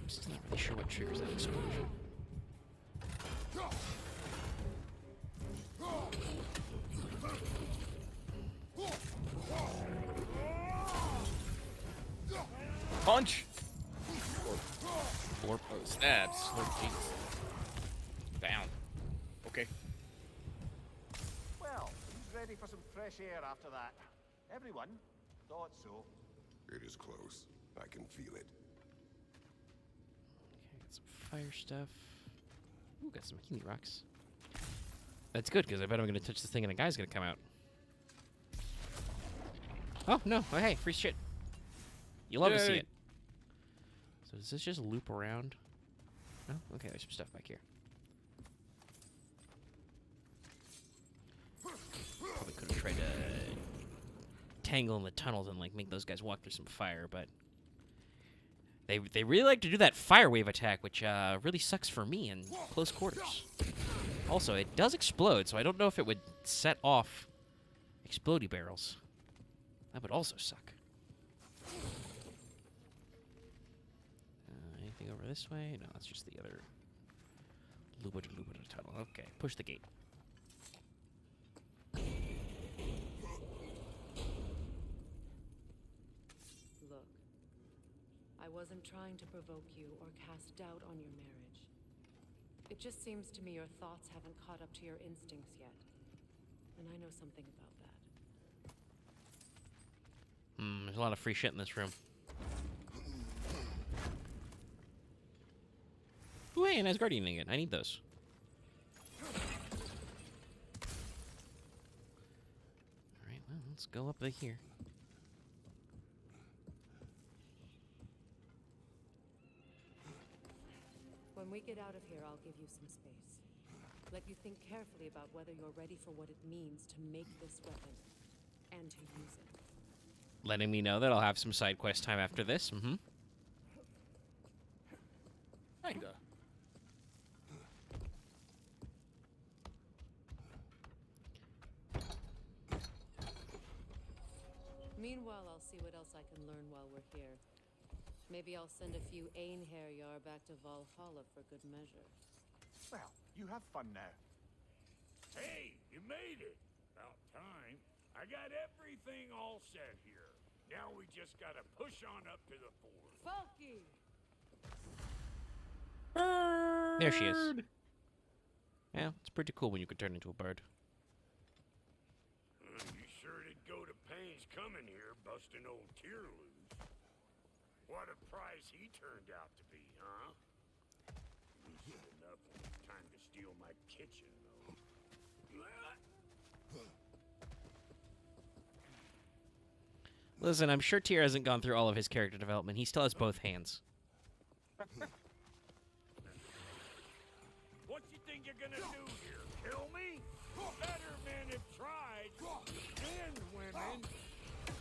S2: I'm still not really sure what triggers that explosion.
S1: Punch!
S2: Or
S1: Stabs. Oh, Jesus. Down. Okay.
S3: Well, who's ready for some fresh air after that? Everyone? Thought so.
S6: It is close. I can feel it.
S2: okay, got some fire stuff. Ooh, got some healing rocks. That's good, because I bet I'm going to touch this thing and a guy's going to come out. Oh, no. Oh, hey, free shit. You love to see
S1: Yay.
S2: it. So does this just loop around? No? Okay, there's some stuff back here. Probably could have tried to tangle in the tunnels and like make those guys walk through some fire, but they really like to do that fire wave attack, which really sucks for me in close quarters. Also, it does explode, so I don't know if it would set off explodey barrels. That would also suck. Anything over this way? No, that's just the other Lubita tunnel. Okay, push the gate.
S4: Look, I wasn't trying to provoke you or cast doubt on your marriage. It just seems to me your thoughts haven't caught up to your instincts yet. And I know something about that.
S2: There's a lot of free shit in this room. Ooh, hey, an Asgardian again. I need those. Alright, well, let's go up here.
S4: When we get out of here, I'll give you some space. Let you think carefully about whether you're ready for what it means to make this weapon and to use it.
S2: Letting me know that I'll have some side quest time after this.
S1: Kinda.
S4: Meanwhile, I'll see what else I can learn while we're here. Maybe I'll send a few Einherjar back to Valhalla for good measure.
S3: Well, you have fun now.
S8: Hey, you made it. About time. I got everything all set here. Now we just gotta push on up to the fort.
S4: Falky!
S2: There she is. Yeah, it's pretty cool when you can turn into a bird.
S8: You sure did go to pains coming here, busting old Tyr loose. What a prize he turned out to be, huh? Lucid enough when it's time to steal my kitchen, though.
S2: Listen, I'm sure Tyr hasn't gone through all of his character development. He still has both hands.
S8: What you think you're gonna do here? Kill me? Better men have tried. And women.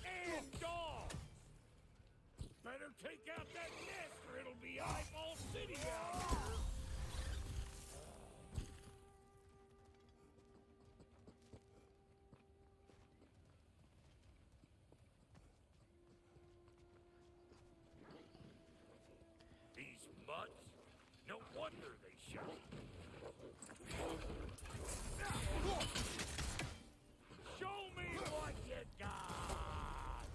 S8: And dogs. Better take out that nest or it'll be eyeball city out here. butts. No wonder they shot. Show me what you got!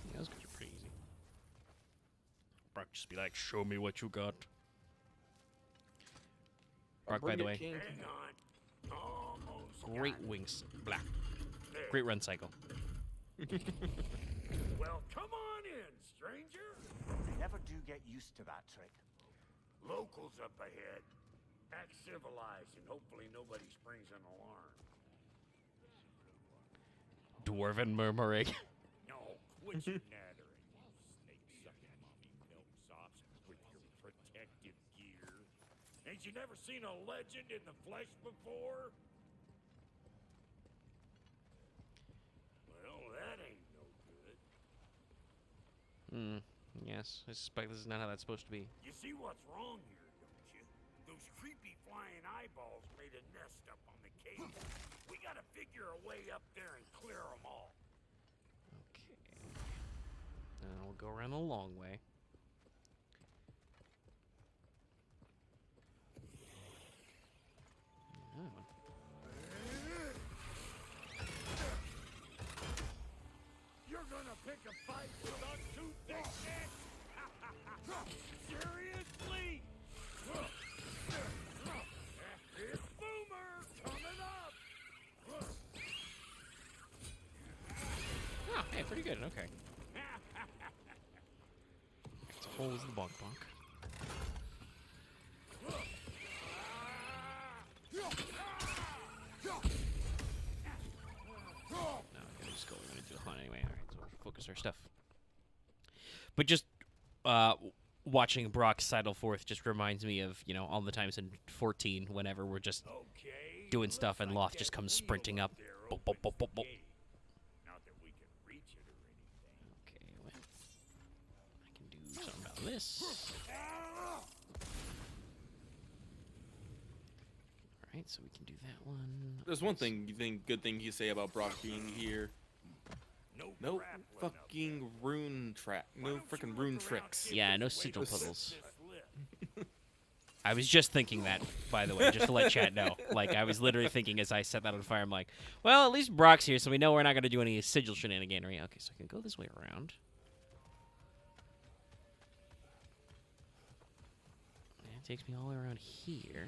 S2: Yeah, those guys are pretty easy. Brock just be like, show me what you got. Brock, by the way,
S8: Hang on. Almost
S2: great
S8: got it.
S2: wings. Blah. Great run cycle.
S8: Well, come on in, stranger.
S3: They never do get used to that trick.
S8: Locals up ahead. Act civilized and hopefully nobody springs an alarm.
S2: Dwarven murmuring.
S8: No, quit your nattering, you snake-sucking mommy milksops with your protective gear. Ain't you never seen a legend in the flesh before? Well, that ain't no good.
S2: Yes, I suspect this is not how that's supposed to be.
S8: You see what's wrong here, don't you? Those creepy flying eyeballs made a nest up on the cave. We gotta figure a way up there and clear them all.
S2: Okay. Now we'll go around the long way. Oh.
S8: You're gonna pick a fight with us two thick necks? Seriously? It's Boomer coming up!
S2: Oh, hey, pretty good. Okay. It's a hole as the bonk bonk. No, okay, just go. We're gonna do the hunt anyway. All right, so we'll focus our stuff. But just watching Brock sidle forth just reminds me of, you know, all the times in 14 whenever we're just
S8: Okay,
S2: doing stuff and
S8: looks like
S2: Loth just
S8: that
S2: comes
S8: wheel
S2: sprinting up.
S8: there
S2: Bop, bop, bop,
S8: opens
S2: bop,
S8: the
S2: bop.
S8: gate. Not that we can reach it or anything.
S2: Okay, well, I can do something about this. Alright, so we can do that one.
S1: There's one good thing you say about Brock being here. No
S8: grappling up
S1: fucking rune track. No freaking rune tricks.
S2: Yeah, no sigil puzzles. I was just thinking that, by the way, just to let chat know. Like, I was literally thinking as I set that on fire, I'm like, well, at least Brock's here, so we know we're not going to do any sigil shenaniganery. Okay, so I can go this way around. And it takes me all the way around here.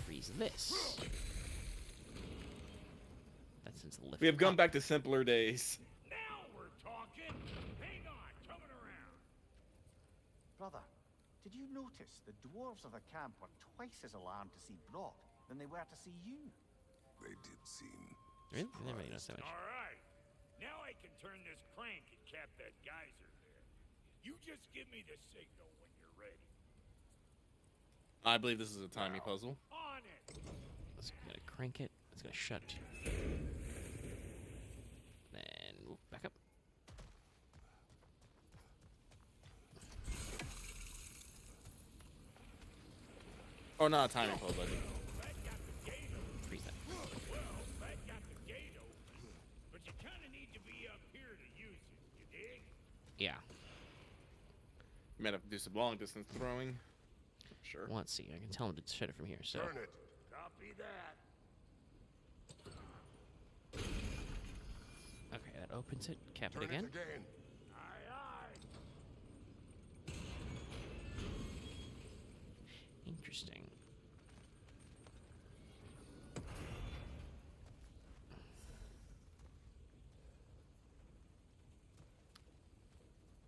S2: Freeze this. That sends the lift
S1: We have gone
S2: up.
S1: back to simpler days.
S8: Now we're talking. Hang on, coming around.
S3: Brother, did you notice the dwarves of the camp were twice as alarmed to see Brock than they were to see you?
S6: They did seem
S2: Really? I never really noticed that much.
S8: All right. Now I can turn this crank and cap that geyser there. You just give me the signal when you're ready.
S1: I believe this is a timing puzzle.
S8: On it.
S2: Let's gonna crank it. It's gonna shut. Then whoop, back up.
S1: Oh, not a timing puzzle, I think.
S8: That got the gate open.
S2: Freeze that.
S8: Well, that got the gate open. But you kind of need to be up here to use it. You dig?
S2: Yeah.
S1: You might have to do some long distance throwing. Sure.
S2: Well, let's see. I can tell him to shut it from here. So.
S6: turn it.
S8: Copy that.
S2: Okay, that opens it. Cap
S6: Turn
S2: it again.
S6: again.
S8: Aye, aye.
S2: Interesting.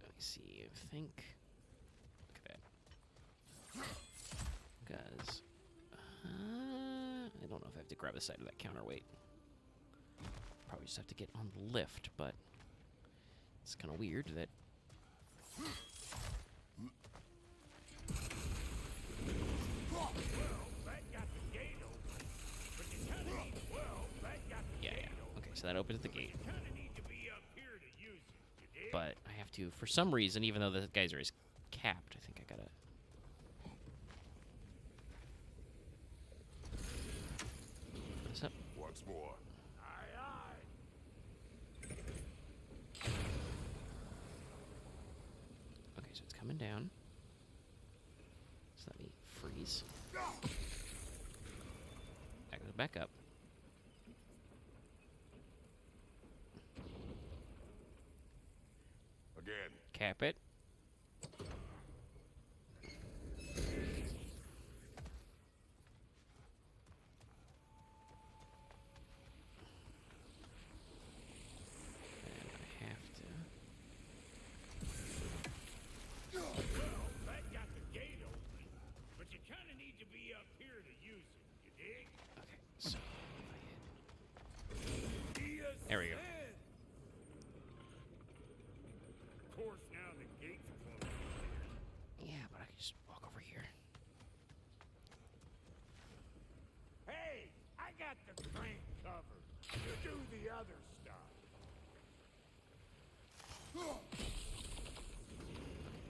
S2: Let me see. I think. Look at that. Because. I don't know if I have to grab the side of that counterweight. Probably just have to get on the lift, but it's kind of weird that. Yeah. Okay, so that opens the gate. But I have to, for some reason, even though the geyser is capped, I think I gotta. What's up?
S6: Once more.
S8: Aye, aye.
S2: coming down. So let me freeze. That goes back up.
S6: Again.
S2: Cap it. There we go.
S8: Of course, now the gates are closed.
S2: Yeah, but I can just walk over here.
S8: Hey, I got the crane covered. You do the other stuff.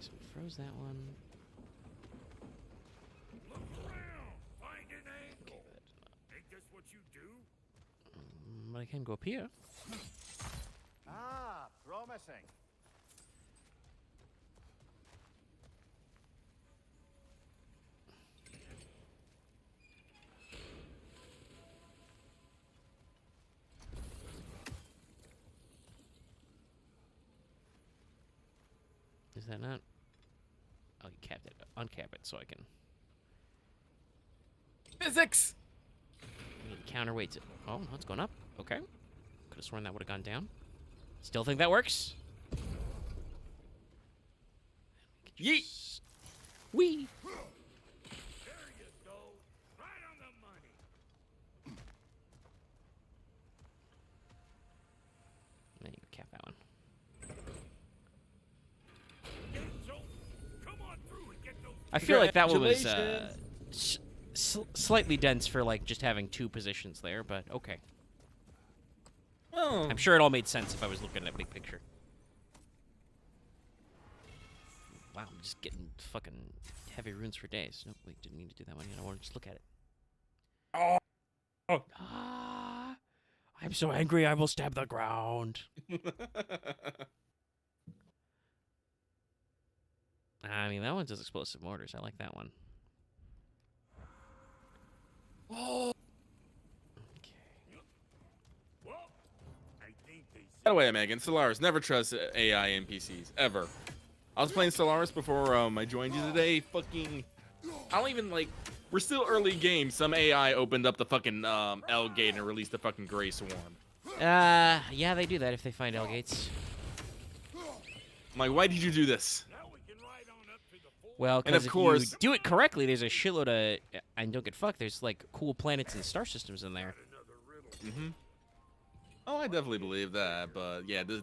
S2: So we froze that one.
S8: Look around. Find an angle.
S2: Okay, that's not.
S8: Ain't this what you do?
S2: But I can go up here.
S3: Ah, promising.
S2: Is that not? Oh, you capped it. Uncap it so I can.
S1: Physics!
S2: I need to counterweight it. Oh, no, it's going up. Okay. Could have sworn that would have gone down. Still think that works?
S1: Yeet!
S2: Wee!
S8: There you go. Right on the money.
S2: There you go, cap that one.
S8: Gates open. Come on through and get those.
S2: I feel like that one was
S1: Congratulations.
S2: slightly dense for like just having two positions there, but okay.
S1: Oh.
S2: I'm sure it all made sense if I was looking at big picture. Wow, I'm just getting fucking heavy runes for days. Nope, wait, didn't mean to do that one yet. I want to just look at it.
S1: Oh.
S2: Ah, I'm so angry I will stab the ground. I mean, that one does explosive mortars. I like that one.
S1: Oh.
S8: Well, I think they
S1: By the way, Megan, Stellaris, never trust AI NPCs, ever. I was playing Stellaris before I joined you today. Fucking, I don't even like. We're still early game. Some AI opened up the fucking L gate and released the fucking Gray Swarm.
S2: Yeah, they do that if they find L gates.
S1: I'm like, why did you do this?
S8: now we can ride on up to the full.
S2: Well,
S1: And
S2: because
S1: of
S2: if
S1: course-
S2: you do it correctly, there's a shitload of, and don't get fucked, there's like cool planets and star systems in there.
S8: Another riddle.
S1: Mm-hmm. Oh, I definitely believe that, but yeah, this,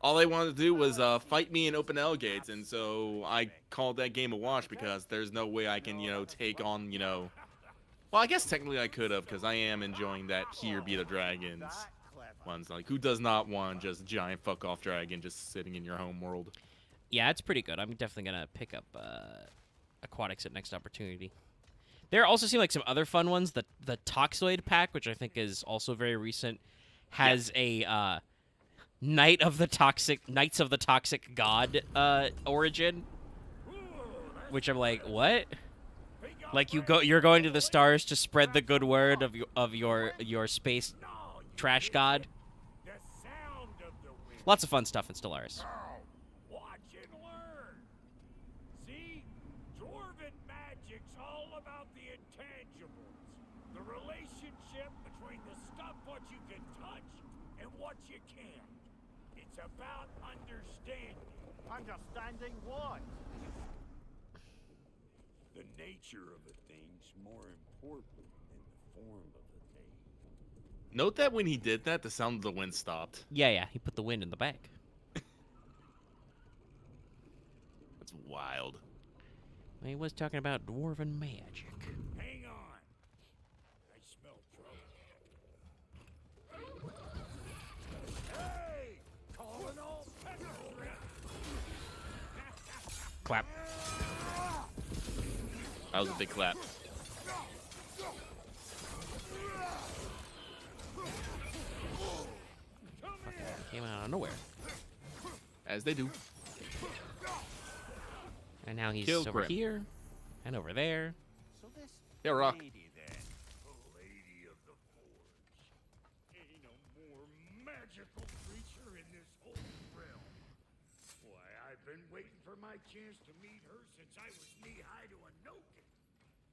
S1: all they wanted to do was fight me and open L gates, and so I called that game a wash because there's no way I can, take on, Well, I guess technically I could have, because I am enjoying that Here Be the Dragons
S3: That clever.
S1: ones. Like, who does not want just giant fuck off dragon just sitting in your home world?
S2: Yeah, it's pretty good. I'm definitely gonna pick up aquatics at next opportunity. There also seem like some other fun ones. The Toxoid pack, which I think is also very recent, has a Knights of the Toxic God origin, which I'm like, what? Like you're going to the stars to spread the good word of your space trash god.
S8: The sound of the wind.
S2: Lots of fun stuff in Stellaris.
S8: Watch and learn. See, dwarven magic's all about the intangibles, the relationship between the stuff what you can touch and what you can't. It's about understanding.
S3: Understanding what?
S8: The nature of a thing's more important than the form of a thing.
S1: Note that when he did that, the sound of the wind stopped.
S2: Yeah, he put the wind in the bag.
S1: That's wild.
S2: He was talking about dwarven magic.
S8: Hang on. I smell trouble. Hey! Calling all peasants.
S2: Clap.
S1: That was a big clap.
S2: Came out of nowhere.
S1: As they do.
S2: And now he's
S1: Kill
S2: over
S1: Grim.
S2: here and over there.
S3: So this
S1: Yeah, Rock.
S3: lady then.
S8: The Lady of the Forge. Ain't a more magical creature in this whole realm. Why, I've been waiting for my chance to meet her since I was knee-high to a Noken.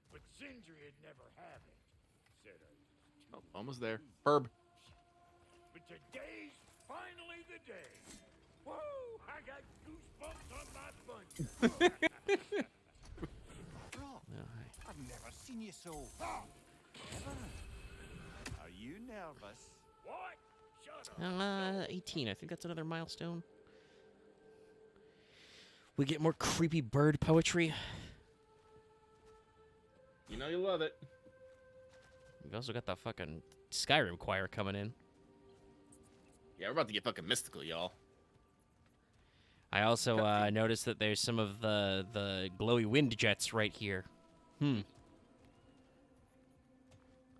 S8: But Sindri had never had it. Said I was too
S1: Oh, almost there. Herb.
S8: But today's finally the day. Woo! I got goosebumps on my butt.
S3: Rock,
S2: Oh, hi.
S3: I've never seen you so. Ever. Are you nervous?
S8: What? Shut up.
S2: 18. I think that's another milestone. We get more creepy bird poetry.
S1: You know you love it.
S2: We've also got the fucking Skyrim choir coming in.
S1: Yeah, we're about to get fucking mystical, y'all.
S2: I also noticed that there's some of the glowy wind jets right here.
S1: You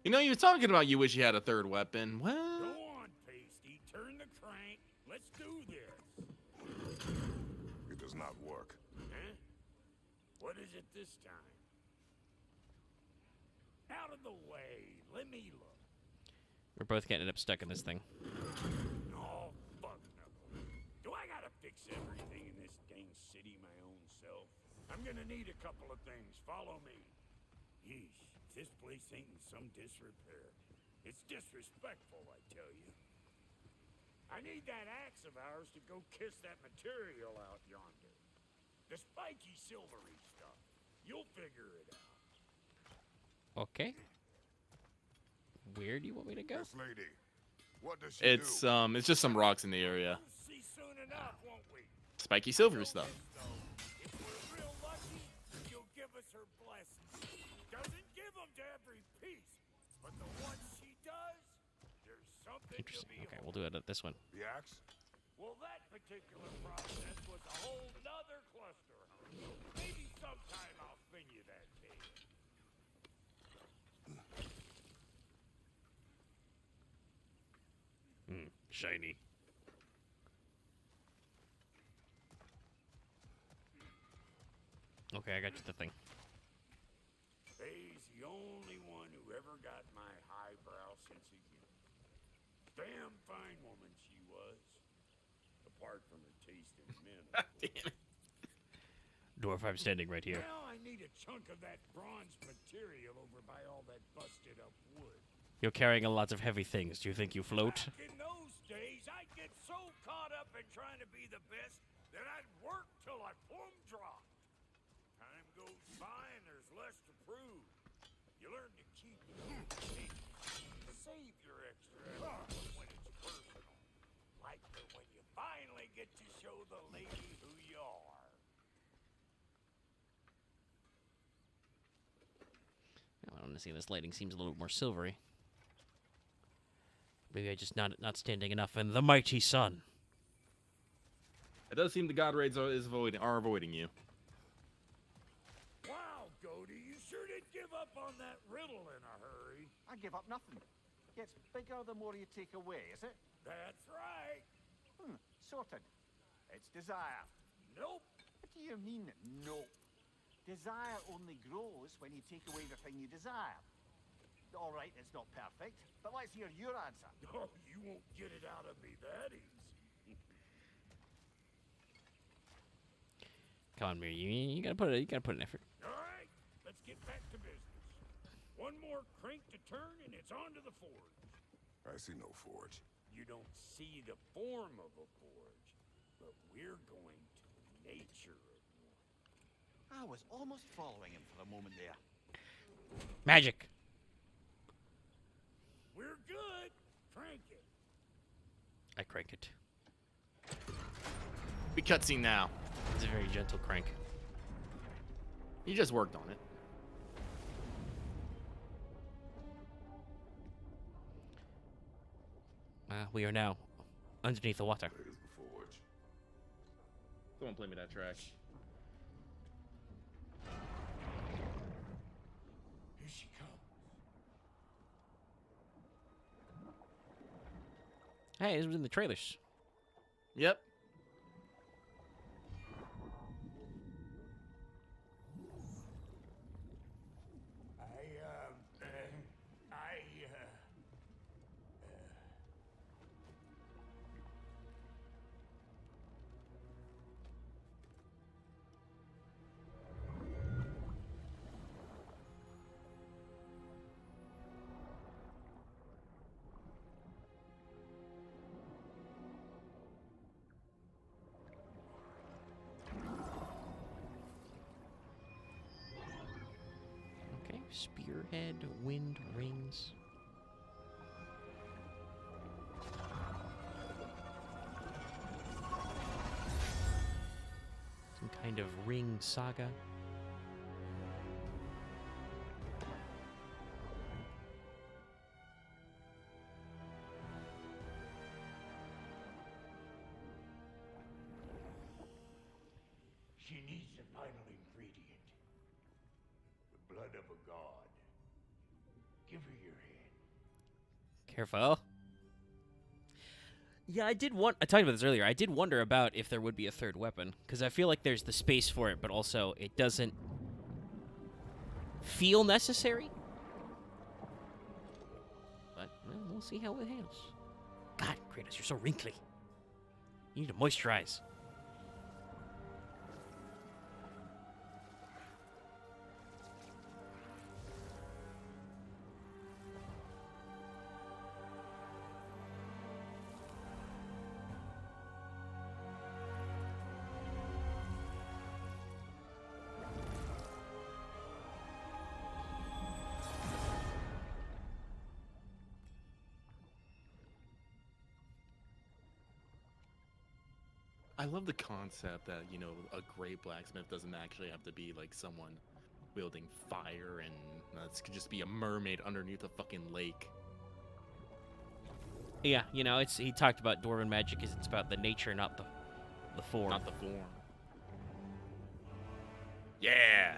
S1: know, you were talking about you wish you had a third weapon. Well,
S8: Go on, Pasty. Turn the crank. Let's do this.
S6: It does not work.
S8: Huh? What is it this time? Out of the way. Let me look.
S2: We're both getting up stuck in this thing.
S8: Oh, fuck no. Do I gotta fix everything in this dang city my own self? I'm gonna need a couple of things. Follow me. Yeesh, this place ain't in some disrepair. It's disrespectful, I tell you. I need that axe of ours to go kiss that material out yonder. The spiky silvery stuff. You'll figure it out.
S2: Okay. Where do you want me to go?
S6: This lady, what does she
S1: it's
S6: do?
S1: it's just some rocks in the area.
S8: We'll see soon enough, won't we?
S1: Spiky silver stuff.
S8: If we're real lucky, she'll give us her blessings. Doesn't give them to every piece, but the ones she does, there's something to
S2: Interesting.
S8: be
S2: Okay, we'll do it at this one.
S6: The axe?
S8: Well, that particular process was a whole nother cluster. Maybe sometime I'll spin you that tale.
S2: Shiny. Okay, I got you the thing.
S8: Faye's the only one who ever got my highbrow sense of humor. Damn fine woman she was. Apart from her taste in men.
S1: Damn it.
S2: Dwarf, I'm standing right here.
S8: Now I need a chunk of that bronze material over by all that busted up wood.
S2: You're carrying a lot of heavy things. Do you think you float?
S8: Back in those days, I'd get so caught up in trying to be the best that I'd work till I plumb dropped. Time goes by and there's less to prove. You learn to keep save your extra effort when it's personal. Like when you finally get to show the lady who you are.
S2: I want to see this lighting seems a little more silvery. Maybe I just not standing enough in the mighty sun.
S1: It does seem the god raids are avoiding you.
S8: Wow, Goldie, you sure did give up on that riddle in a hurry.
S3: I give up nothing. Gets bigger the more you take away, is it?
S8: That's right.
S3: Sorted. It's desire.
S8: Nope.
S3: What do you mean, no? Desire only grows when you take away the thing you desire. All right, it's not perfect, but let's hear your answer.
S8: Oh, you won't get it out of me that easy.
S2: Come on, Miri, you gotta put an effort.
S8: All right, let's get back to business. One more crank to turn and it's on to the forge.
S6: I see no forge.
S8: You don't see the form of a forge, but we're going to nature of one.
S3: I was almost following him for a moment there.
S2: Magic.
S8: We're good. Crank it.
S2: I crank it.
S1: We cutscene now.
S2: It's a very gentle crank.
S1: You just worked on it.
S2: We are now underneath the water.
S6: There's the forge.
S1: Someone play me that track.
S8: Here she comes.
S2: Hey, this was in the trailers.
S1: Yep.
S2: Spearhead, wind, rings. Some kind of ring saga.
S8: She needs the final ingredient. The blood of a god. Give her your hand.
S2: Careful. Yeah, I talked about this earlier. I did wonder about if there would be a third weapon, because I feel like there's the space for it, but also it doesn't feel necessary. But well, we'll see how it handles. God, Kratos, you're so wrinkly. You need to moisturize.
S1: I love the concept that, you know, a great blacksmith doesn't actually have to be like someone wielding fire, and this could just be a mermaid underneath a fucking lake.
S2: Yeah, you know, he talked about dwarven magic is it's about the nature, not the form.
S1: Not the form. Yeah.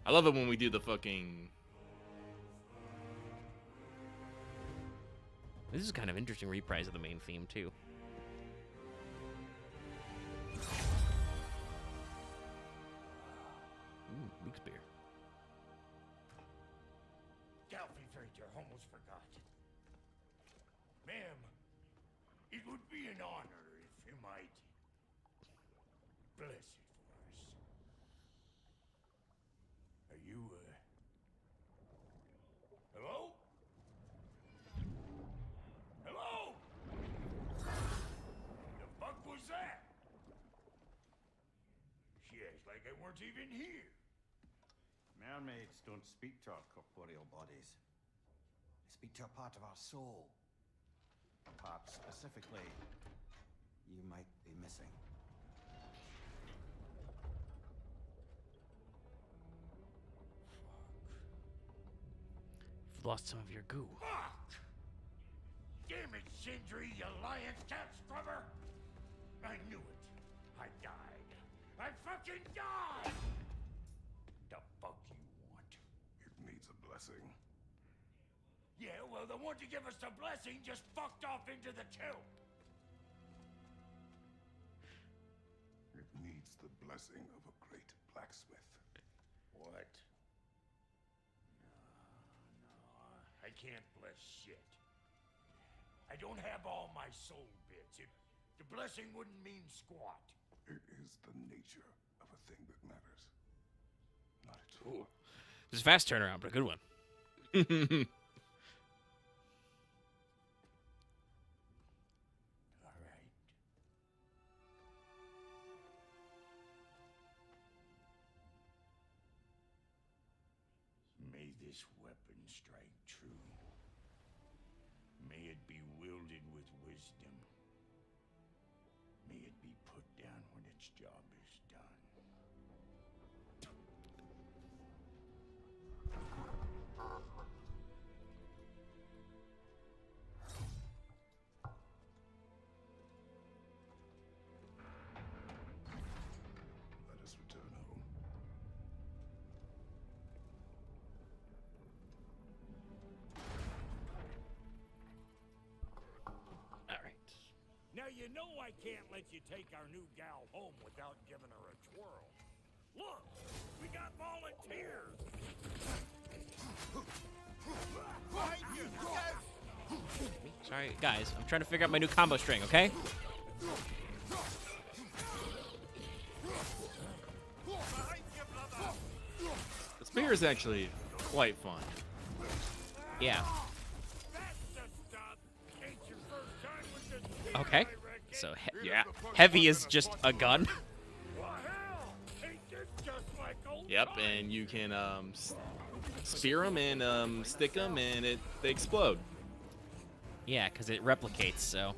S1: I love it when we do the fucking...
S2: This is kind of interesting reprise of the main theme, too. Big spear.
S8: Galfy almost forgot. Ma'am, it would be an honor if you might bless it for us. Are you, hello? Hello? The fuck was that? She acts like I weren't even here.
S3: Mermaids don't speak to our corporeal bodies. They speak to a part of our soul. A part specifically you might be missing.
S2: You've lost some of your goo.
S8: Fuck! Damn it, Sindri, you lying cat scrubber! I knew it. I died. I fucking died! The fuck you want?
S6: It needs a blessing.
S8: Yeah, well, the one to give us the blessing just fucked off into the tomb.
S6: It needs the blessing of a great blacksmith.
S8: What? No, I can't bless shit. I don't have all my soul bits. The blessing wouldn't mean squat.
S6: It is the nature of a thing that matters. Not its form.
S2: It was a fast turnaround, but a good one.
S8: All right. May this weapon strike true. May it be wielded with wisdom. May it be put down when its job is done.
S6: Let us return home.
S2: All right.
S8: Now you know I can't let you take our new gal home without giving her a twirl. Look, we got volunteers.
S2: Sorry, guys. I'm trying to figure out my new combo string, okay?
S1: The spear is actually quite fun.
S2: Yeah.
S8: That's the stuff. Ain't your first time with this spear,
S2: Okay.
S8: I reckon.
S2: So, yeah. Heavy is just a gun.
S8: Well, hell, ain't this just like old
S1: Yep, and you can spear them and stick them, and they explode.
S2: Yeah, because it replicates, so.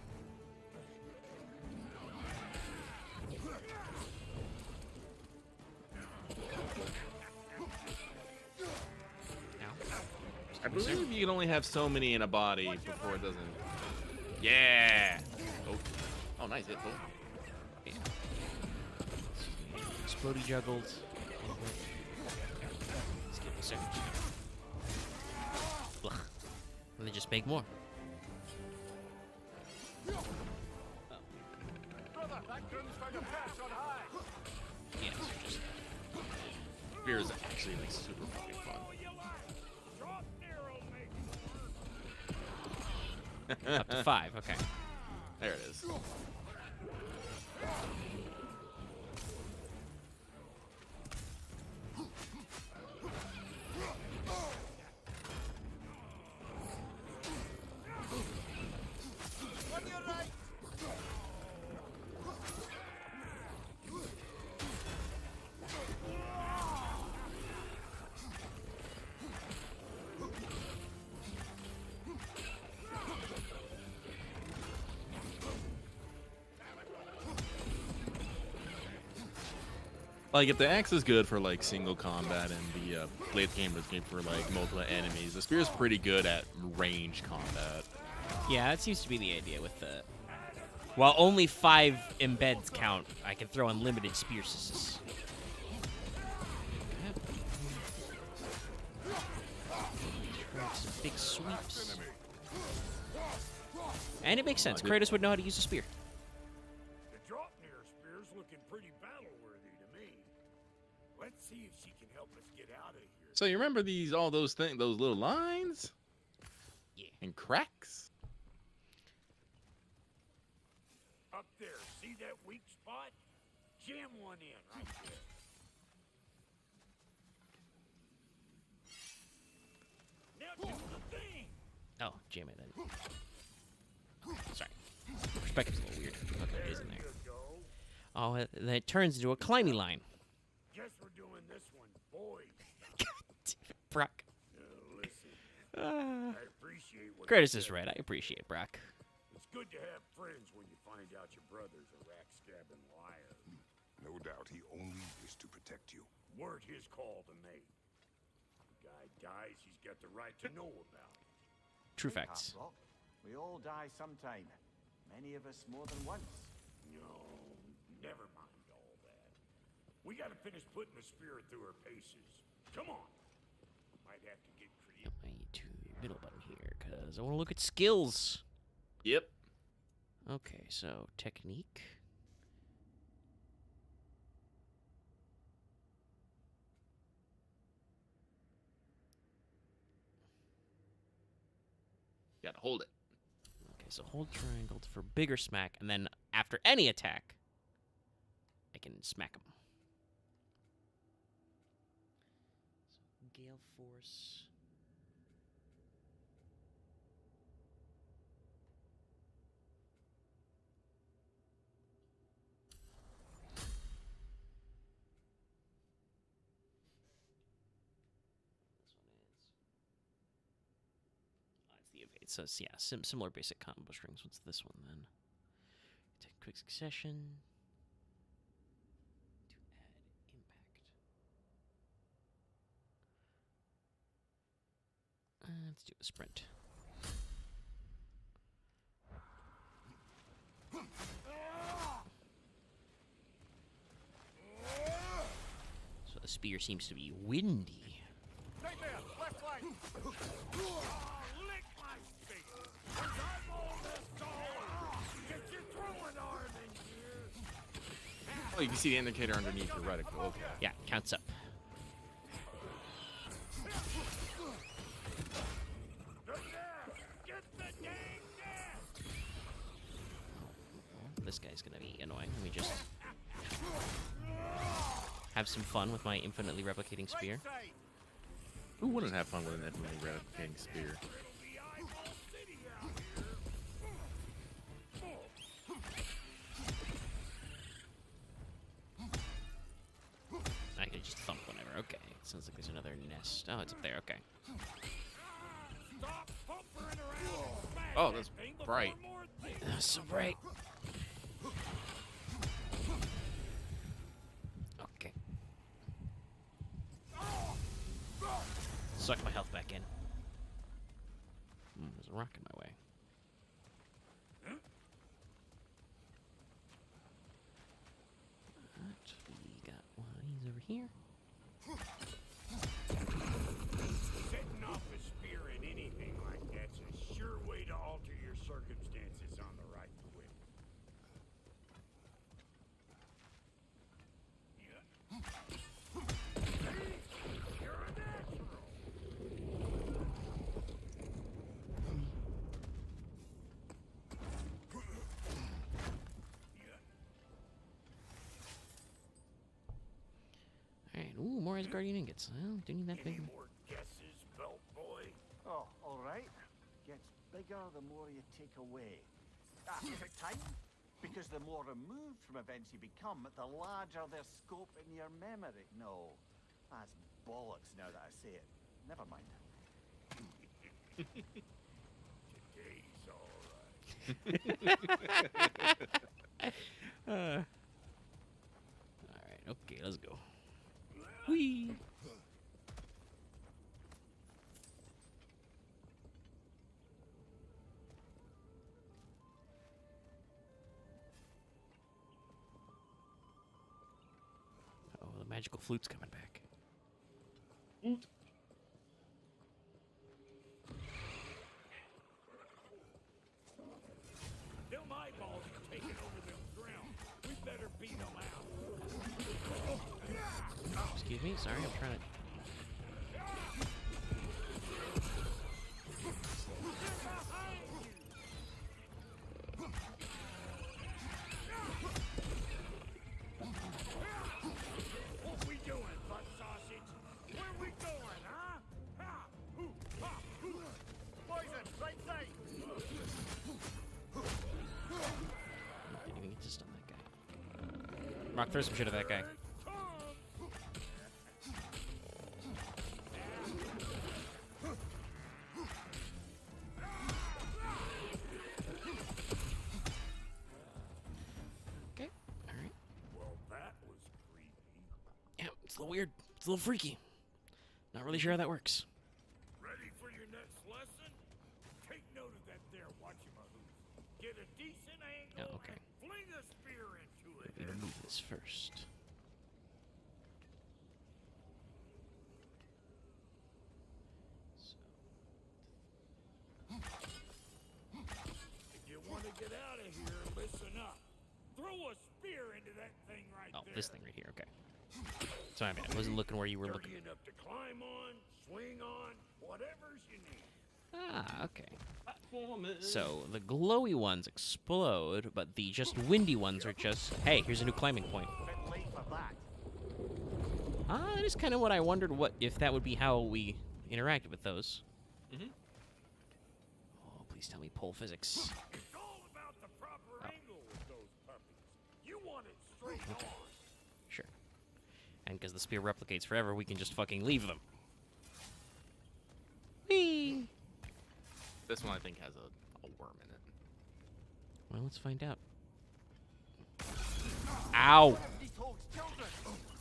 S1: I believe you can only have so many in a body before it doesn't. Yeah. Oh, nice hit, Bull.
S2: Yeah. Explodey juggles. Skip a second. Ugh. And they just make more. Yeah, so just
S1: Spear is actually like super fucking fun.
S2: up to 5. Okay.
S1: There it is. Like, if the axe is good for, like, single combat and the blade hammer is good for, like, multiple enemies, the spear is pretty good at range combat.
S2: Yeah, that seems to be the idea with the... While only 5 embeds count, I can throw unlimited spear systems. Big sweeps. And it makes sense. Kratos would know how to use a spear.
S8: The Draupnir spear's looking pretty battle-worthy to me. Let's see if she can help us get out of here.
S1: So you remember all those things, those little lines?
S2: Yeah.
S1: And cracks?
S8: Up there, see that weak spot? Jam one in right there. Now do the thing!
S2: Oh, jam it in. Sorry. Perspective's a little weird. Okay, it is in there. Oh, then it turns into a climbing line.
S8: Guess we're doing this one, boys.
S2: Brock.
S8: Listen, I appreciate what
S2: Kratos
S8: you
S2: is
S8: said.
S2: right. I appreciate Brock.
S8: It's good to have friends when you find out your brother's a rack-scabbing liar.
S6: No doubt he only wished to protect you.
S8: Weren't his call to make. The guy dies, he's got the right to know about it.
S2: True facts.
S3: Rock, we all die sometime. Many of us more than once.
S8: No, never mind all that. We gotta finish putting the spirit through her paces. Come on. Might have to get creative.
S2: I need to middle button here because I want to look at skills.
S1: Yep.
S2: Okay, so technique.
S1: Gotta hold it.
S2: Okay, so hold triangle for bigger smack, and then after any attack, I can smack him. So Gale Force. It's the evade. So it's, yeah, similar basic combo strings. What's this one then? Take quick succession. To add impact. Let's do a sprint. So the spear seems to be windy.
S8: Right there, left flank. Lick my face. 'Cause I'm all this taller. Get your throwing arm in here.
S1: Oh, you can see the indicator underneath your reticle. Okay.
S2: Yeah, counts up.
S8: Right there. Get the dang net.
S2: Well, this guy's gonna be annoying. Let me just have some fun with my infinitely replicating spear.
S8: Right side.
S1: Who wouldn't have fun with an infinitely replicating spear?
S8: It'll be Eyeball City out here.
S2: I can just thump whenever. sounds like there's another nest. Oh, it's up there. Okay.
S1: Oh, that's bright.
S2: That's so bright. Okay. Suck my health back in. There's a rock in my way. Alright, we got one of these over here.
S8: Setting off a spear in anything like that's a sure way to alter your circumstances on the right quick. You're a natural.
S2: Alright, ooh, more Asgardian ingots. Well, do need that
S8: Any
S2: big.
S8: more guesses, belt boy?
S3: Oh, all right. Gets bigger the more you take away. Is it time? Because the more removed from events you become, the larger their scope in your memory. No, that's bollocks now that I say it. Never mind.
S8: Today's all right.
S2: Alright, okay, let's go. Whee! Oh, the magical flute's coming back.
S8: Them eyeballs are taking over them ground. We better beat them out.
S2: Excuse me, sorry, I'm trying to.
S8: What we doing, butt sausage? Where we going, huh? Ha! Hoo! Ha! Hoo!
S3: Poison, right side.
S2: Didn't even get to stun that guy. Mark, throw some shit at that guy. Okay, alright.
S8: Well, that was creepy.
S2: Yeah, it's a little weird. It's a little freaky. Not really sure how that works.
S8: Ready for your next lesson? Take note of that there watchamahoos. Get a decent angle
S2: Oh, okay.
S8: and fling a spear into it.
S2: We're gonna move this first.
S8: If you want to get out of here, listen up. Throw a spear into that thing right
S2: Oh,
S8: there.
S2: this thing right here, okay. Sorry, man, I wasn't looking where you were looking.
S8: Sturdy enough to climb on, swing on, whatever's you need.
S2: Ah, okay. So, the glowy ones explode, but the just windy ones are just, hey, here's a new climbing point.
S3: Bit late for that.
S2: Ah, that is kind of what I wondered, what if that would be how we interacted with those.
S1: Mhm.
S2: Oh, please tell me pole physics.
S8: It's all about the proper
S2: Oh.
S8: angle with those puppies. You want it straight
S2: Okay.
S8: on.
S2: Sure. And because the spear replicates forever, we can just fucking leave them. Whee!
S1: This one I think has a worm in it.
S2: Well, let's find out. Ow!
S3: These hogs, children.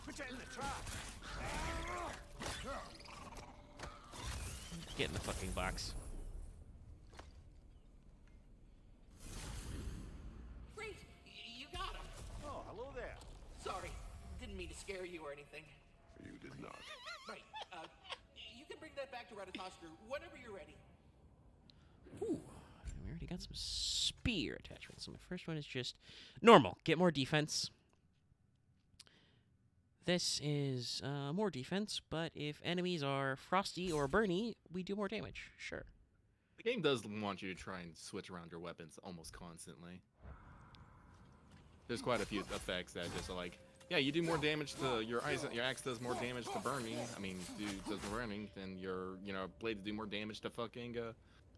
S3: Put it in the trap.
S2: Get in the fucking box.
S7: Great! You got him!
S3: Oh, hello there.
S7: Sorry, didn't mean to scare you or anything.
S6: You did not.
S7: Right, you can bring that back to Ratatoskr whenever you're ready.
S2: Ooh, we already got some spear attachments. So my first one is just normal. Get more defense. This is more defense, but if enemies are frosty or burny, we do more damage. Sure.
S1: The game does want you to try and switch around your weapons almost constantly. There's quite a few effects that just are like, yeah, you do more damage to your ice. Your axe does more damage to burning. I mean, does more burning. Then your blades do more damage to fucking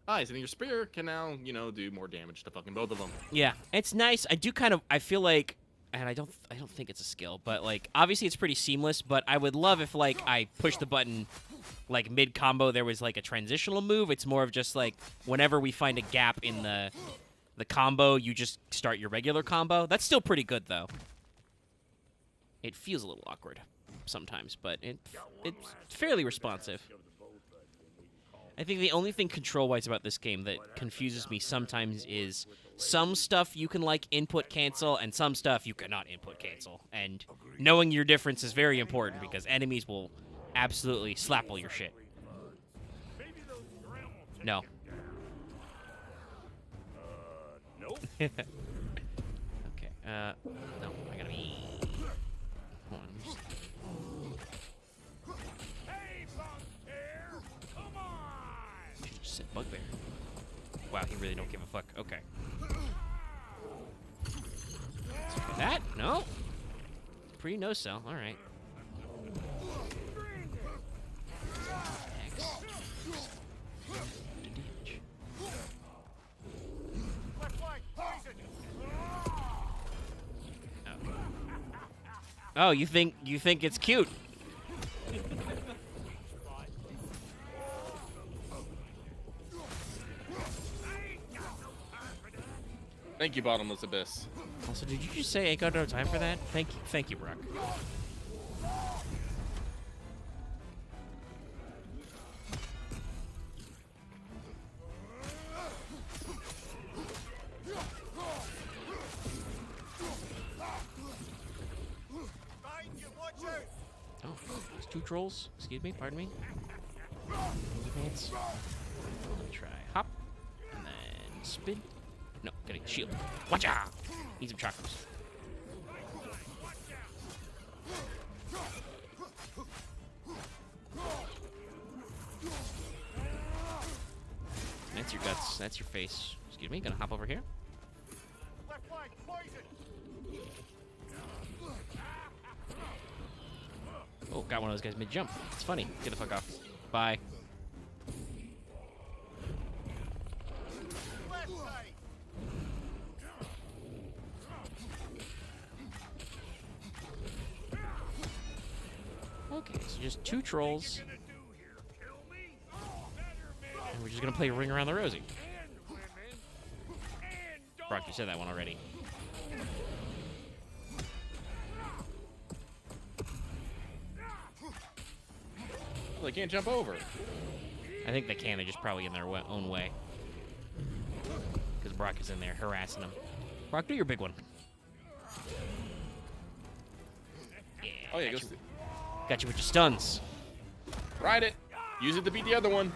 S1: ice, and your spear can now do more damage to fucking both of them.
S2: Yeah, it's nice. I feel like and I don't think it's a skill, but like obviously it's pretty seamless. But I would love if like I push the button like mid combo, there was like a transitional move. It's more of just like whenever we find a gap in the combo, you just start your regular combo. That's still pretty good though. It feels a little awkward sometimes, but it's fairly responsive. I think the only thing control-wise about this game that confuses me sometimes is some stuff you can, like, input cancel, and some stuff you cannot input cancel. And knowing your difference is very important, because enemies will absolutely slap all your shit. No.
S8: Nope.
S2: Okay, no, I gotta be... Hold on, just...
S8: Hey, Bugbear! Come on!
S2: Should've just said Bugbear. Wow, he really don't give a fuck. Okay. Let's try that? No? Pretty no-sell. Alright. X. Damage. Oh, you think it's cute?
S1: Thank you, Bottomless Abyss.
S2: Also, did you just say ain't got no time for that? Thank you, Brock. Oh, there's two trolls. Excuse me, pardon me. Let's try hop and then spin. No, getting shield. Watch out! Need some chakras. That's your guts. That's your face. Excuse me. Gonna hop over here. Oh, got one of those guys mid-jump. It's funny. Get the fuck off. Bye. Okay, so just two trolls. And we're just gonna play Ring Around the Rosie. Brock, you said that one already.
S1: Well, they can't jump over.
S2: I think they can. They're just probably in their own way. Because Brock is in there harassing them. Brock, do your big one. Yeah,
S1: Oh, yeah,
S2: got you with your stuns.
S1: Ride it. Use it to beat the other one.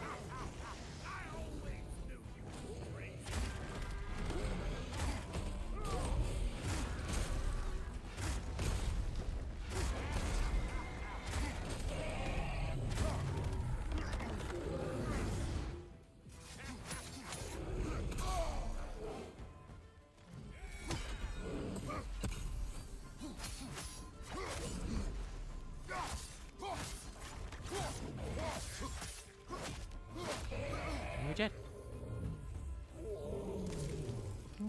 S2: Jet.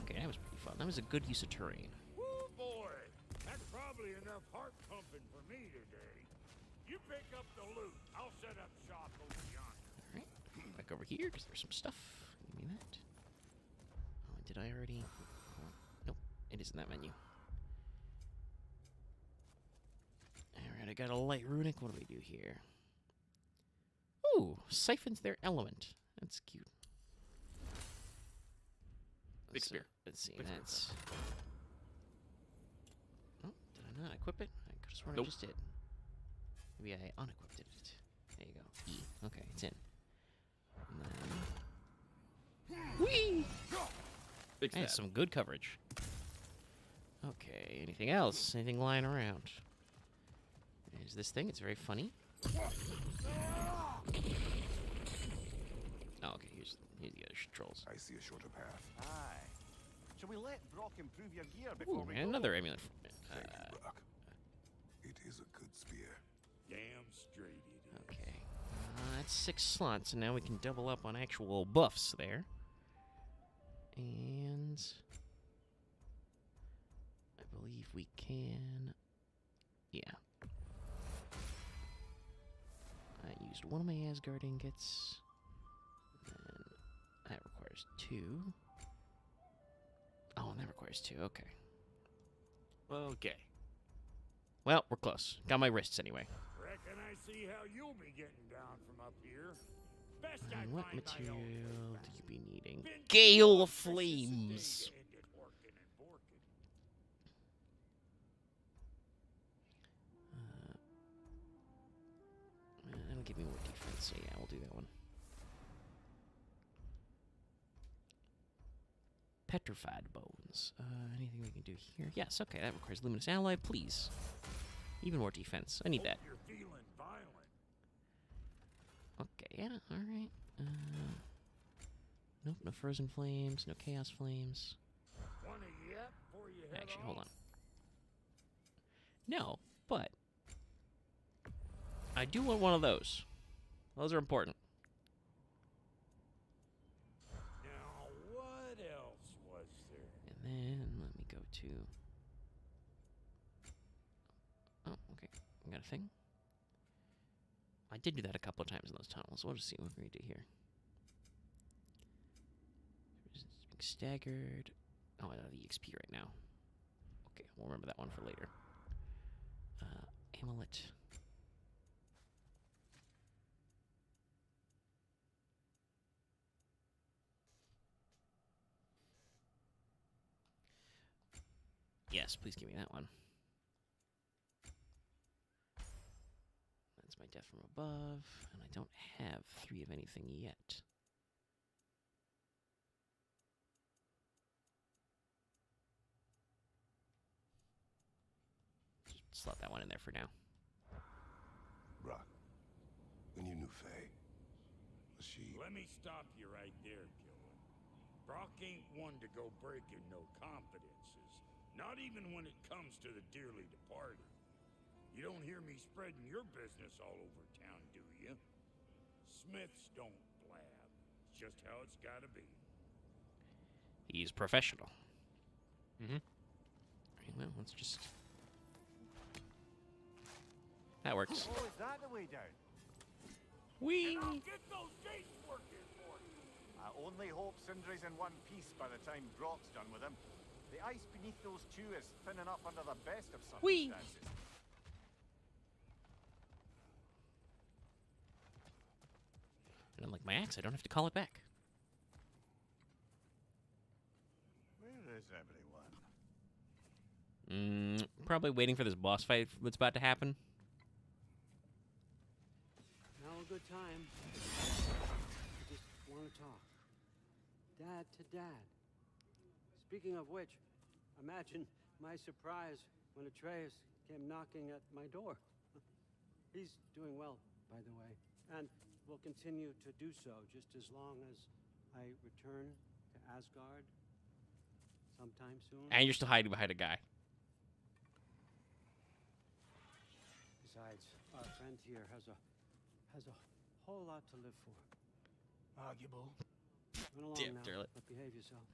S2: Okay, that was pretty fun. That was a good use of terrain.
S8: Woo, boy! That's probably enough heart pumping for me today. You pick up the loot. I'll set up shop over yonder.
S2: Alright, back over here, because there's some stuff. Give me that. Oh, did I already? Oh, nope, it is in that menu. Alright, I got a light runic. What do we do here? Ooh, siphons their element. That's cute.
S1: Big spear.
S2: Let's see.
S1: Big
S2: That's.
S1: spear.
S2: Oh, did I not equip it? I could have sworn
S1: Nope.
S2: I just did. Maybe I unequipped it. There you go. E. Okay, it's in. And then... Whee!
S1: Big
S2: That's
S1: stab.
S2: some good coverage. Okay, anything else? Anything lying around? There's this thing. It's very funny. Oh, okay, here's the other trolls.
S6: I see a shorter path.
S3: Aye. Shall we let Brock improve your gear before
S2: Ooh,
S3: we
S2: and
S3: go?
S2: another amulet.
S6: Thank you, Brock. It is a good spear.
S8: Damn straight it is.
S2: Okay. That's 6 slots, and now we can double up on actual buffs there. And... I believe we can. Yeah. I used one of my Asgard ingots. And that requires 2. Oh, and that requires 2. Okay.
S1: Okay.
S2: Well, we're close. Got my wrists anyway.
S8: Reckon I see how you'll be getting down from up here. Best I
S2: And what
S8: find my
S2: material
S8: own
S2: do you be needing?
S8: Been
S2: Gale
S8: too
S2: flames.
S8: precious a day to end it working and borking.
S2: That'll give me more defense, so yeah, we'll do that one. Petrified bones. Anything we can do here? Yes, okay, that requires luminous alloy, please. Even more defense. I need that.
S8: Hope you're feeling violent.
S2: Okay, yeah, alright. Nope, no frozen flames, no chaos flames.
S8: Wanna yet before you head
S2: Actually,
S8: off?
S2: hold on. No, but I do want one of those. Those are important.
S8: Now, what else was there?
S2: And then let me go to. Oh, okay. I got a thing. I did do that a couple of times in those tunnels. We'll just see what we can do here. Being staggered. Oh, I have the EXP right now. Okay, we'll remember that one for later. Amulet. Yes, please give me that one. That's my death from above, and I don't have 3 of anything yet. Just slot that one in there for now.
S6: Brock, when you knew Faye, was she...
S8: Let me stop you right there, killer. Brock ain't one to go breaking no confidences. Not even when it comes to the dearly departed. You don't hear me spreading your business all over town, do you? Smiths don't blab. It's just how it's gotta be.
S2: He's professional.
S1: Mm-hmm.
S2: Alright, well, let's just... That works.
S3: Oh, is that the way down?
S2: Whee!
S8: And I'll get those gates working for you.
S3: I only hope Sindri's in one piece by the time Brock's done with him. The ice beneath those two is thin enough under the best of
S2: Whee!
S3: circumstances.
S2: And unlike my axe, I don't have to call it back.
S3: Where is everyone?
S2: Probably waiting for this boss fight that's about to happen.
S10: Now a good time. I just want to talk. Dad to dad. Speaking of which, imagine my surprise when Atreus came knocking at my door. He's doing well, by the way, and will continue to do so just as long as I return to Asgard sometime soon.
S2: And you're still hiding behind a guy.
S10: Besides, our friend here has a whole lot to live for.
S3: Arguable.
S10: Run along
S2: Damn,
S10: now,
S2: Derlet.
S10: but behave yourself.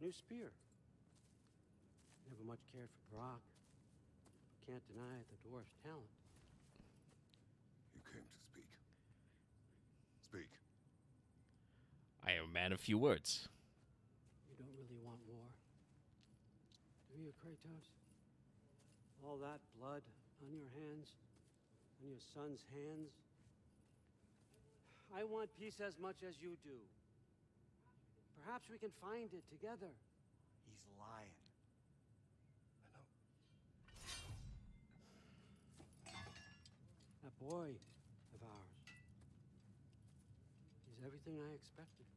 S10: New spear. Never much cared for Brock. Can't deny the dwarf's talent.
S6: You came to speak. Speak.
S2: I am a man of few words.
S10: You don't really want war, do you, Kratos? All that blood on your hands, on your son's hands. I want peace as much as you do. Perhaps we can find it together.
S3: He's lying.
S6: I know.
S10: That boy of ours. He's everything I expected.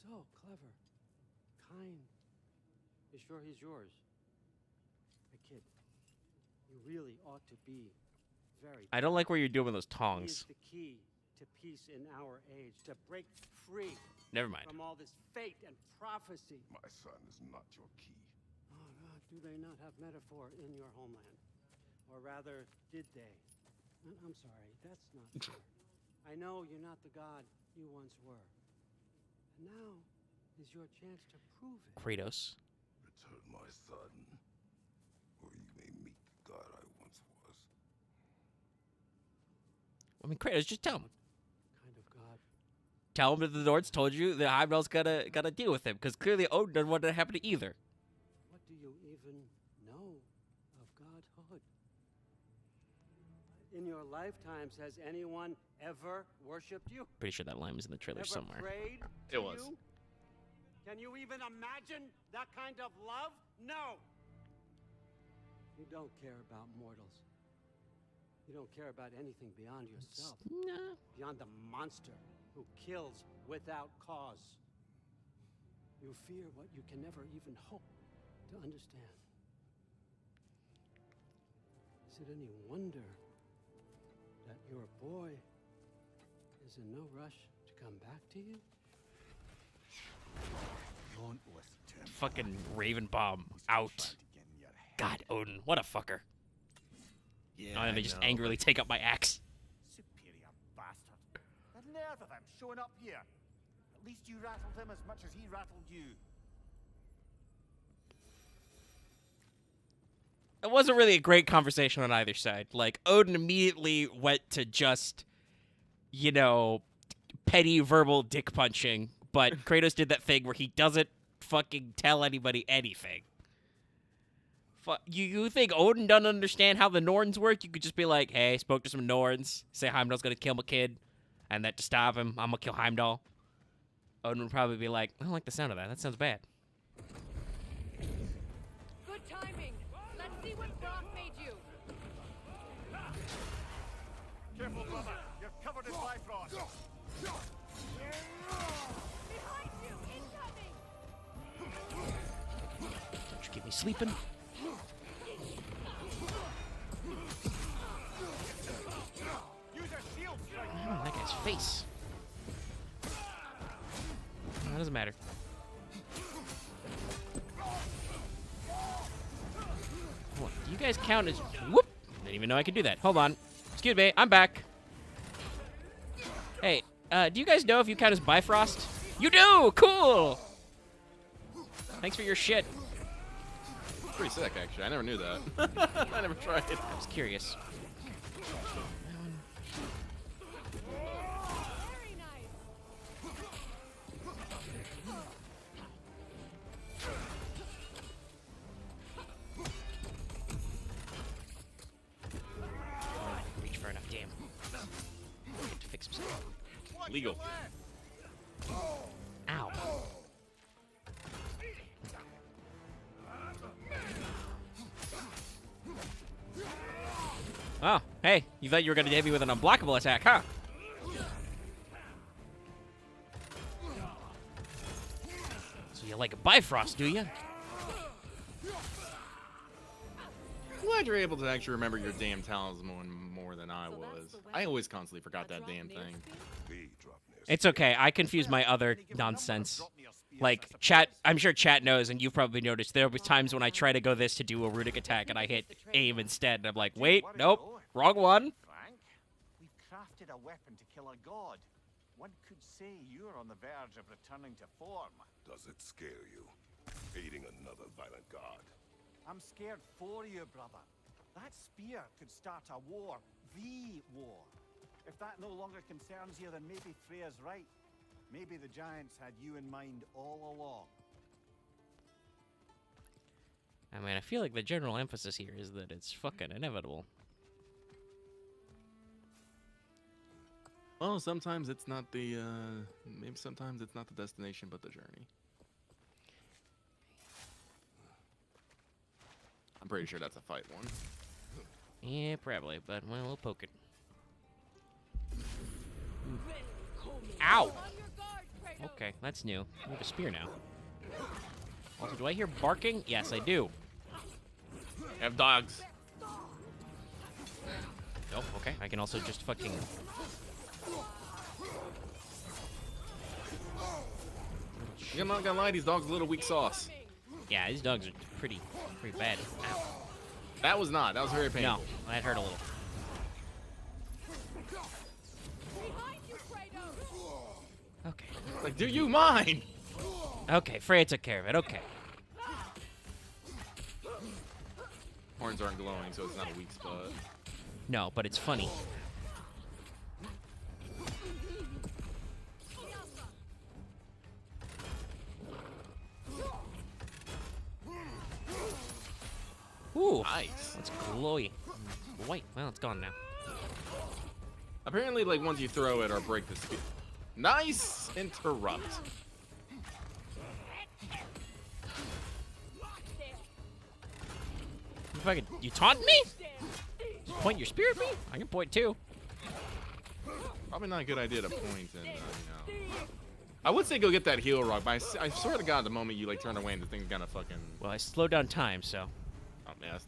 S10: So clever, kind. You sure he's yours? Hey, kid, you really ought to be very...
S2: I don't like where you're doing those
S10: He is
S2: tongs.
S10: the key to peace in our age, to break free
S2: Never mind.
S10: from all this fate and prophecy.
S6: My son is not your key.
S10: Oh, God, do they not have metaphor in your homeland? Or rather, did they? I'm sorry, that's not fair. I know you're not the god you once were. And now is your chance to prove it.
S2: Kratos,
S6: Return my son, or you may meet the god I once was.
S2: I mean, Kratos, just tell him.
S10: Kind of God.
S2: Tell him that the Nords told you that Heimdall's gotta deal with him, because clearly Odin doesn't want that to happen to either.
S10: What do you even know of godhood? In your lifetimes, has anyone ever worshipped you?
S2: Pretty sure that line was in the trailer
S10: Ever
S2: somewhere.
S10: prayed
S1: It
S10: to
S1: was.
S10: you? Can you even imagine that kind of love? No. You don't care about mortals. You don't care about anything beyond yourself.
S2: Nah.
S10: Beyond the monster who kills without cause. You fear what you can never even hope to understand. Is it any wonder that your boy is in no rush to come back to you?
S3: Don't listen to him.
S2: Fucking Raven Bomb out. God, Odin, what a fucker.
S1: Yeah.
S2: And they just angrily take up my axe.
S3: Superior bastard. The nerve of him showing up here. At least you rattled him as much as he rattled you.
S2: It wasn't really a great conversation on either side. Like, Odin immediately went to just, you know, petty verbal dick punching, but Kratos did that thing where he doesn't fucking tell anybody anything. You think Odin doesn't understand how the Norns work? You could just be like, hey, I spoke to some Norns, say Heimdall's gonna kill my kid, and that to stop him, I'm gonna kill Heimdall. Odin would probably be like, I don't like the sound of that. That sounds bad.
S4: Good timing. Let's see what Brock made you.
S3: Careful, brother. You're covered in Bifrost.
S4: Behind you, incoming.
S2: Don't you keep me sleeping?
S3: Use a shield strike.
S2: Oh, that guy's face. That doesn't matter. Hold on. Do you guys count as... Whoop! Didn't even know I could do that. Hold on. Excuse me. I'm back. Hey, do you guys know if you count as Bifrost? You do! Cool! Thanks for your shit.
S1: Pretty sick, actually. I never knew that. I never tried it.
S2: I was curious.
S4: Very nice.
S2: Reach far enough, damn. Get to fix himself.
S1: Legal.
S2: Ow. Oh, hey, you thought you were going to hit me with an unblockable attack, huh? So you like a Bifrost, do you?
S1: I'm glad you're able to actually remember your damn talisman more than I was. I always constantly forgot that damn thing.
S2: It's okay. I confuse my other nonsense. Like, chat, I'm sure chat knows, and you've probably noticed, there was times when I try to go this to do a runic attack, and I hit aim instead, and I'm like, wait, nope, wrong one.
S3: Frank, we've crafted a weapon to kill a god. One could say you're on the verge of returning to form.
S6: Does it scare you? Aiding another violent god.
S3: I'm scared for you, brother. That spear could start a war. The war. If that no longer concerns you, then maybe Freya's right. Maybe the giants had you in mind all along.
S2: I mean, I feel like the general emphasis here is that it's fucking inevitable.
S1: Well, sometimes it's not the, maybe sometimes it's not the destination, but the journey. I'm pretty sure that's a fight one.
S2: Yeah, probably, but, well, we'll poke it. Ow! Okay, that's new. I have a spear now. Also, do I hear barking? Yes, I do.
S1: I have dogs.
S2: Oh, okay. I can also just fucking...
S1: I'm not gonna lie, these dogs are a little weak sauce.
S2: Yeah, these dogs are pretty bad. Ow.
S1: That was not. That was very painful.
S2: No, that hurt a little. Okay.
S1: Like, do you mind?
S2: Okay, Freya took care of it. Okay.
S1: horns aren't glowing, so it's not a weak spot.
S2: No, but it's funny. Ooh,
S1: Nice.
S2: that's glowy. White. Well, it's gone now.
S1: Apparently, like, once you throw it or break the spear. Nice interrupt.
S2: If I could, you taunt me? Just point your spear at me? I can point too.
S1: Probably not a good idea to point and, you know. I would say go get that heal rock, but I swear to God, the moment you, like, turn away and the thing's gonna fucking...
S2: Well, I slowed down time, so.
S1: Oh, man,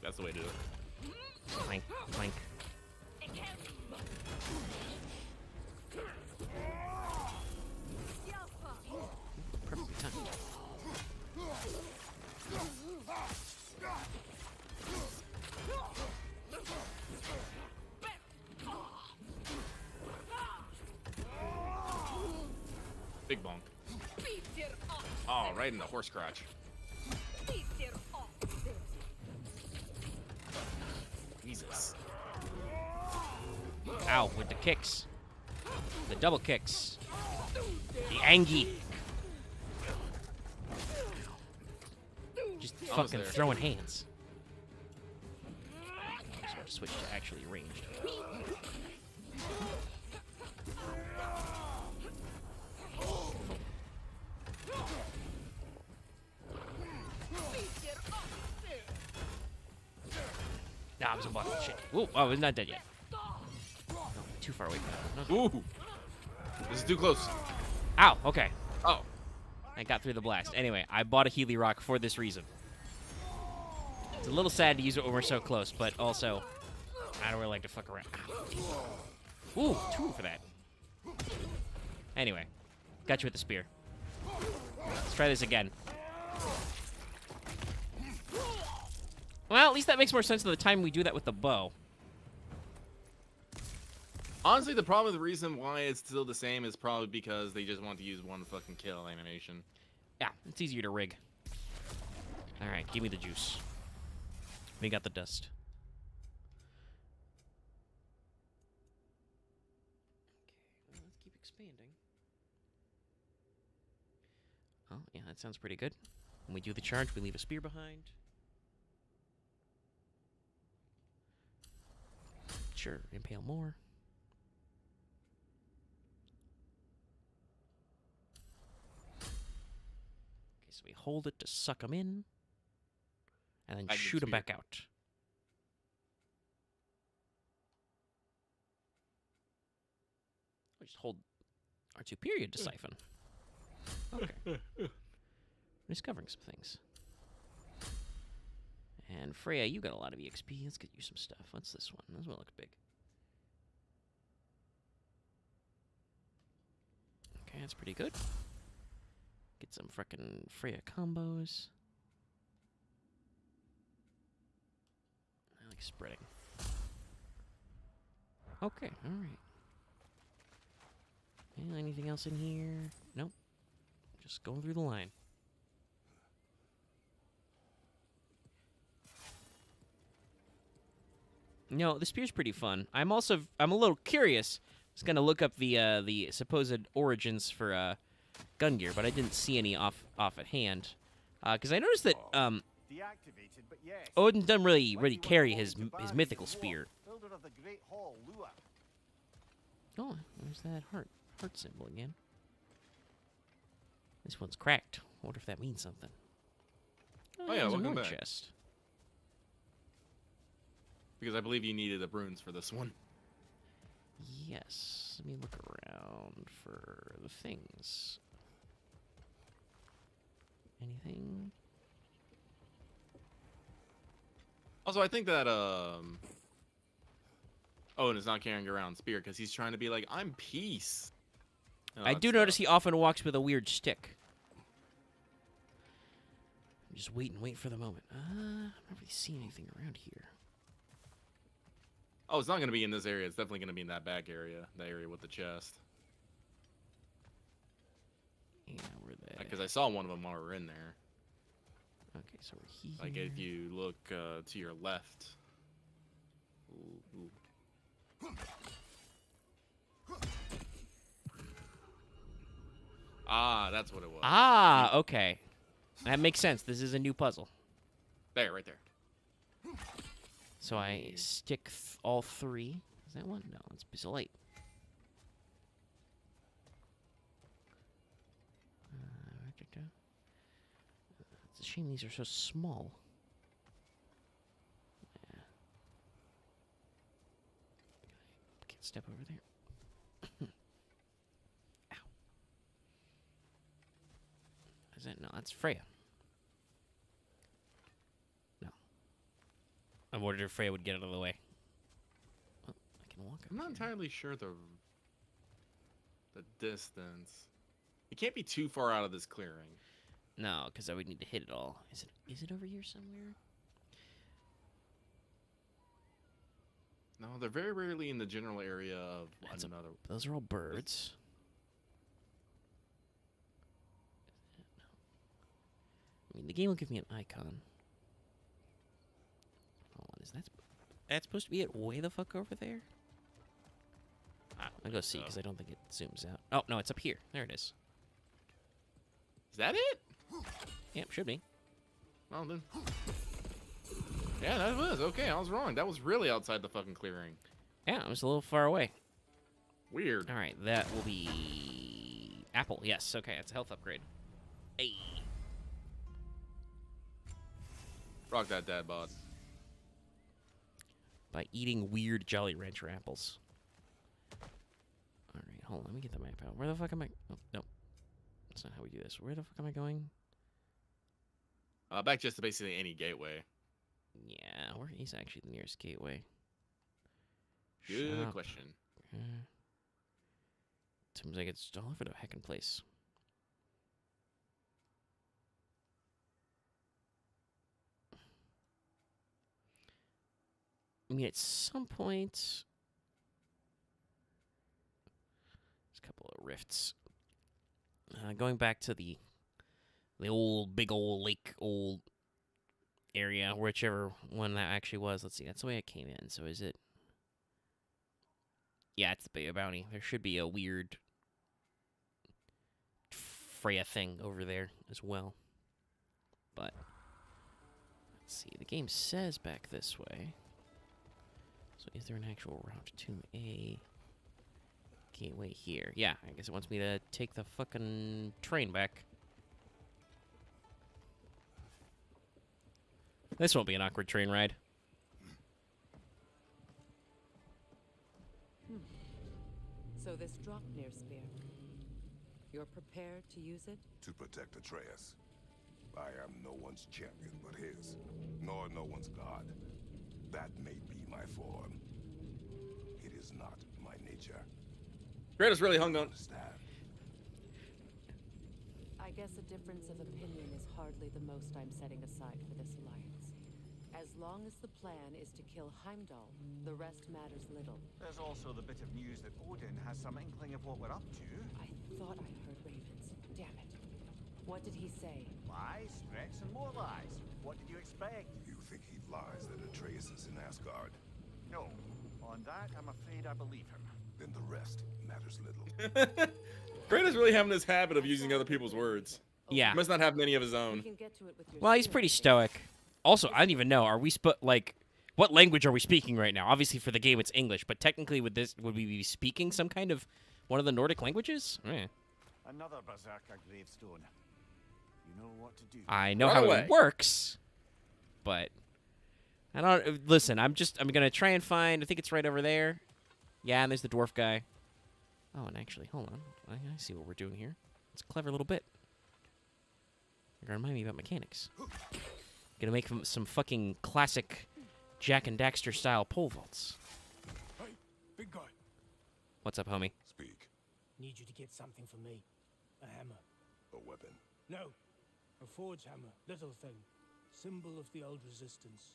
S1: that's the way to do it.
S2: Clank, clank. Perfectly timed.
S1: Big bonk. Oh, right in the horse crotch. Jesus.
S2: Ow, with the kicks. The double kicks. The Angie. Just
S1: Almost
S2: fucking
S1: there.
S2: throwing hands. Just want to switch to actually ranged. Nah, I was a bottom shit. Ooh, oh, it's not dead yet. No, too far away from that.
S1: Ooh. This is too close.
S2: Ow, okay.
S1: Oh.
S2: I got through the blast. Anyway, I bought a Healy Rock for this reason. It's a little sad to use it when we're so close, but also, I don't really like to fuck around. Ooh, 2 for that. Anyway, got you with the spear. Let's try this again. Well, at least that makes more sense than the time we do that with the bow.
S1: Honestly, the problem, the reason why it's still the same is probably because they just want to use one fucking kill animation.
S2: Yeah, it's easier to rig. All right, give me the juice. We got the dust. Okay, well, let's keep expanding. Oh, yeah, that sounds pretty good. When we do the charge, we leave a spear behind. Sure, impale more. Okay, so we hold it to suck them in, and then
S1: I can
S2: shoot them
S1: spear.
S2: back out. We just hold R2 period to siphon. Okay. We're discovering some things. And Freya, you got a lot of EXP. Let's get you some stuff. What's this one? This one looks big. Okay, that's pretty good. Get some frickin' Freya combos. I like spreading. Okay, alright. Anything else in here? Nope. Just going through the line. No, the spear's pretty fun. I'm a little curious. I was gonna look up the supposed origins for gun gear, but I didn't see any off at hand. Because I noticed that
S3: Deactivated, but yes.
S2: Odin doesn't really
S3: Mighty was
S2: carry
S3: the
S2: his
S3: longest baron
S2: mythical
S3: in war,
S2: spear.
S3: Builder of the Great Hall, Lua.
S2: Oh, there's that heart symbol again. This one's cracked. Wonder if that means something.
S1: Oh, yeah,
S2: there's a
S1: welcome
S2: Nord
S1: back.
S2: chest.
S1: Because I believe you needed the runes for this one.
S2: Yes. Let me look around for the things. Anything?
S1: Also, I think that Owen is not carrying around spear because he's trying to be like, I'm peace. And all
S2: I
S1: that
S2: do
S1: stuff.
S2: notice he often walks with a weird stick. Just wait for the moment. I've not really seen anything around here.
S1: Oh, it's not going to be in this area. It's definitely going to be in that back area. The area with the chest.
S2: Yeah, where they?
S1: Because I saw one of them while we were in there.
S2: Okay, so we're here.
S1: Like if you look to your left. Ooh. Ah, that's what it was.
S2: Ah, okay. That makes sense. This is a new puzzle.
S1: There, right there.
S2: So I stick all 3. Is that one? No, it's a piece of light. It's a shame these are so small. Yeah. Can't step over there. Ow. Is that? No, that's Freya. No. I wondered if Freya would get out of the way. Oh, I can walk up
S1: I'm not
S2: here.
S1: entirely sure the distance. It can't be too far out of this clearing.
S2: No, because I would need to hit it all. Is it over here somewhere?
S1: No, they're very rarely in the general area of another.
S2: Those are all birds. I mean, the game will give me an icon. Hold on, is that's supposed to be it way the fuck over there? I'll go see, because I don't think it zooms out. Oh, no, it's up here. There it is.
S1: Is that it?
S2: Yep, should be.
S1: Well, then. Yeah, that was. Okay, I was wrong. That was really outside the fucking clearing.
S2: Yeah, it was a little far away.
S1: Weird.
S2: All right, that will be apple. Yes, okay, it's a health upgrade. Hey.
S1: Rock that dad bod.
S2: By eating weird Jolly Rancher apples. All right, hold on. Let me get the map out. Where the fuck am I? Oh, no. That's not how we do this. Where the fuck am I going?
S1: Back just to basically any gateway.
S2: Yeah, where is actually the nearest gateway?
S1: Good
S2: Shop.
S1: question.
S2: Seems like it's all over the heckin' place. I mean, at some point, there's a couple of rifts. Going back to the old, big old lake, old area, whichever one that actually was. Let's see, that's the way I came in. So is it? Yeah, it's the Bay of Bounty. There should be a weird Freya thing over there as well. But let's see, the game says back this way. So is there an actual route to a gateway here? Yeah, I guess it wants me to take the fucking train back. This won't be an awkward train ride.
S4: So this Draupnir spear. You're prepared to use it?
S6: To protect Atreus. I am no one's champion but his, nor no one's god. That may be my form. It is not my nature.
S1: Kratos really hung on.
S6: Understand?
S4: I guess a difference of opinion is hardly the most I'm setting aside for this alliance. As long as the plan is to kill Heimdall, the rest matters little.
S3: There's also the bit of news that Odin has some inkling of what we're up to.
S4: I thought I heard ravens. Damn it. What did he say?
S3: Lies, threats, and more lies. What did you expect?
S6: You think he lies that Atreus is in Asgard?
S3: No. On that, I'm afraid I believe him.
S6: Then the rest matters little.
S1: Kratos really having this habit of using other people's words.
S2: Yeah.
S1: He must not have many of his
S4: We
S1: own.
S4: can get to it with your
S2: Well, he's
S4: spear,
S2: pretty
S4: I think.
S2: stoic. Also, I don't even know. Are we what language are we speaking right now? Obviously, for the game, it's English, but technically, would we be speaking some kind of one of the Nordic languages?
S3: Another berserker gravestone. You know what to do.
S2: I know
S1: Run
S2: how
S1: away.
S2: it works, but I don't. Listen, I'm gonna try and find. I think it's right over there. Yeah, and there's the dwarf guy. Oh, and actually, hold on. I see what we're doing here. It's a clever little bit. You're gonna remind me about mechanics. Gonna make some fucking classic Jack and Daxter style pole vaults.
S8: Hey, big guy.
S2: What's up, homie?
S6: Speak.
S8: Need you to get something for me. A hammer.
S6: A weapon.
S8: No. A forge hammer. Little thing. Symbol of the old resistance.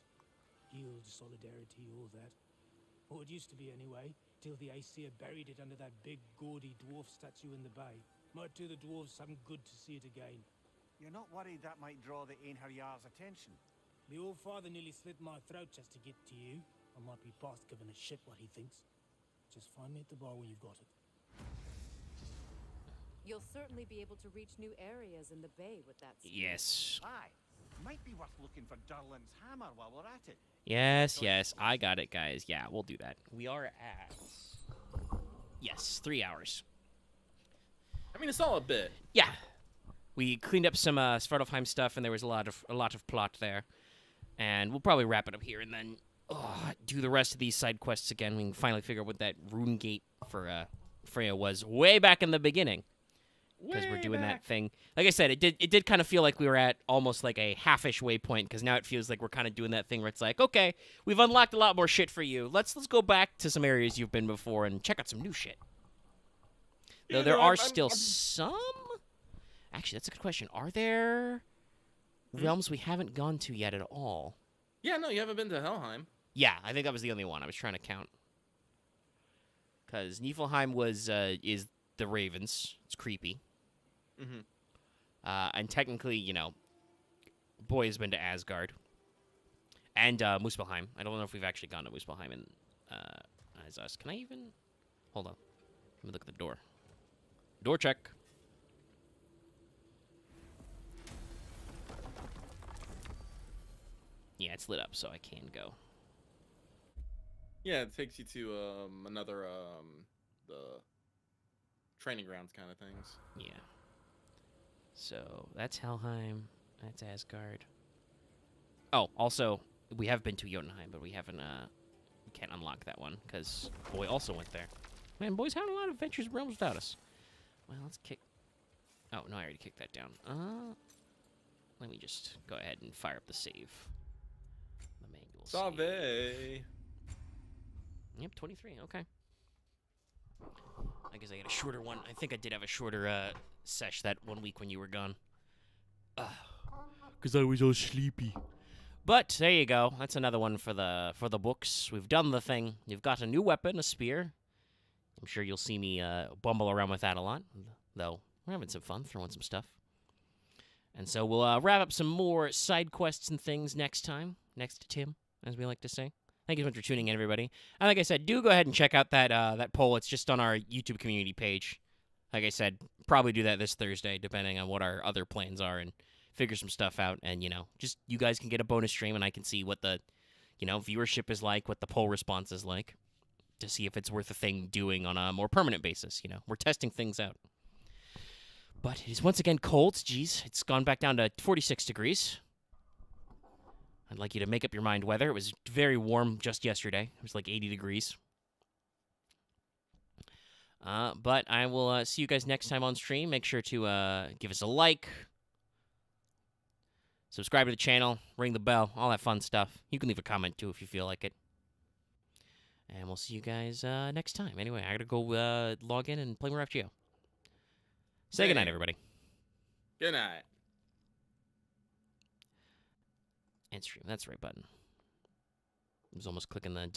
S8: Guild, solidarity, all that. Or it used to be anyway, till the Aesir buried it under that big, gaudy dwarf statue in the bay. Might do the dwarves some good to see it again.
S3: You're not worried that might draw the Einherjar's attention?
S11: My old father nearly slit my throat just to get to you. I might be past giving a shit what he thinks. Just find me at the bar when you've got it.
S4: You'll certainly be able to reach new areas in the bay with that speed.
S2: Yes.
S3: Aye. Might be worth looking for Durlin's hammer while we're at it.
S2: Yes, I got it, guys. Yeah, we'll do that. We are at... Yes, 3 hours.
S1: I mean, a solid bit.
S2: Yeah. We cleaned up some Svartalfheim stuff, and there was a lot of plot there. And we'll probably wrap it up here, and then do the rest of these side quests again. We can finally figure out what that rune gate for Freya was way back in the beginning. Because we're doing that thing. Like I said, it did kind of feel like we were at almost like a half-ish waypoint, because now it feels like we're kind of doing that thing where it's like, okay, we've unlocked a lot more shit for you. Let's go back to some areas you've been before and check out some new shit.
S1: Yeah,
S2: Though there
S1: no,
S2: are
S1: I'm
S2: still some... Actually, that's a good question. Are there realms we haven't gone to yet at all?
S1: Yeah, no, you haven't been to Helheim.
S2: Yeah, I think that was the only one. I was trying to count. Because Niflheim is the Ravens. It's creepy.
S1: Mm-hmm.
S2: And technically, you know, Boy has been to Asgard. And Muspelheim. I don't know if we've actually gone to Muspelheim as us. Can I even... Hold on. Let me look at the door. Door check. Yeah, it's lit up, so I can go.
S1: Yeah, it takes you to another the training grounds kind of things.
S2: Yeah. So that's Helheim. That's Asgard. Oh, also we have been to Jotunheim, but we haven't. We can't unlock that one because Boy also went there. Man, Boy's having a lot of adventures and realms without us. Well, let's kick. Oh no, I already kicked that down. Let me just go ahead and fire up the save. The manual save.
S1: Save.
S2: Yep, 23. Okay. I guess I got a shorter one. I think I did have a shorter sesh that 1 week when you were gone. Because I was all sleepy. But there you go. That's another one for the books. We've done the thing. You've got a new weapon, a spear. I'm sure you'll see me bumble around with that a lot. Though we're having some fun throwing some stuff. And so we'll wrap up some more side quests and things next time. Next to Tim, as we like to say. Thank you so much for tuning in, everybody. And like I said, do go ahead and check out that poll. It's just on our YouTube community page. Like I said, probably do that this Thursday, depending on what our other plans are, and figure some stuff out. And, you know, just you guys can get a bonus stream, and I can see what the, you know, viewership is like, what the poll response is like, to see if it's worth a thing doing on a more permanent basis. You know, we're testing things out. But it is once again cold. Jeez, it's gone back down to 46 degrees. I'd like you to make up your mind weather. It was very warm just yesterday. It was like 80 degrees. But I will see you guys next time on stream. Make sure to give us a like. Subscribe to the channel. Ring the bell. All that fun stuff. You can leave a comment, too, if you feel like it. And we'll see you guys next time. Anyway, I gotta go log in and play more FGO. Say goodnight, everybody.
S1: Good night.
S2: End stream. That's the right button. I was almost clicking the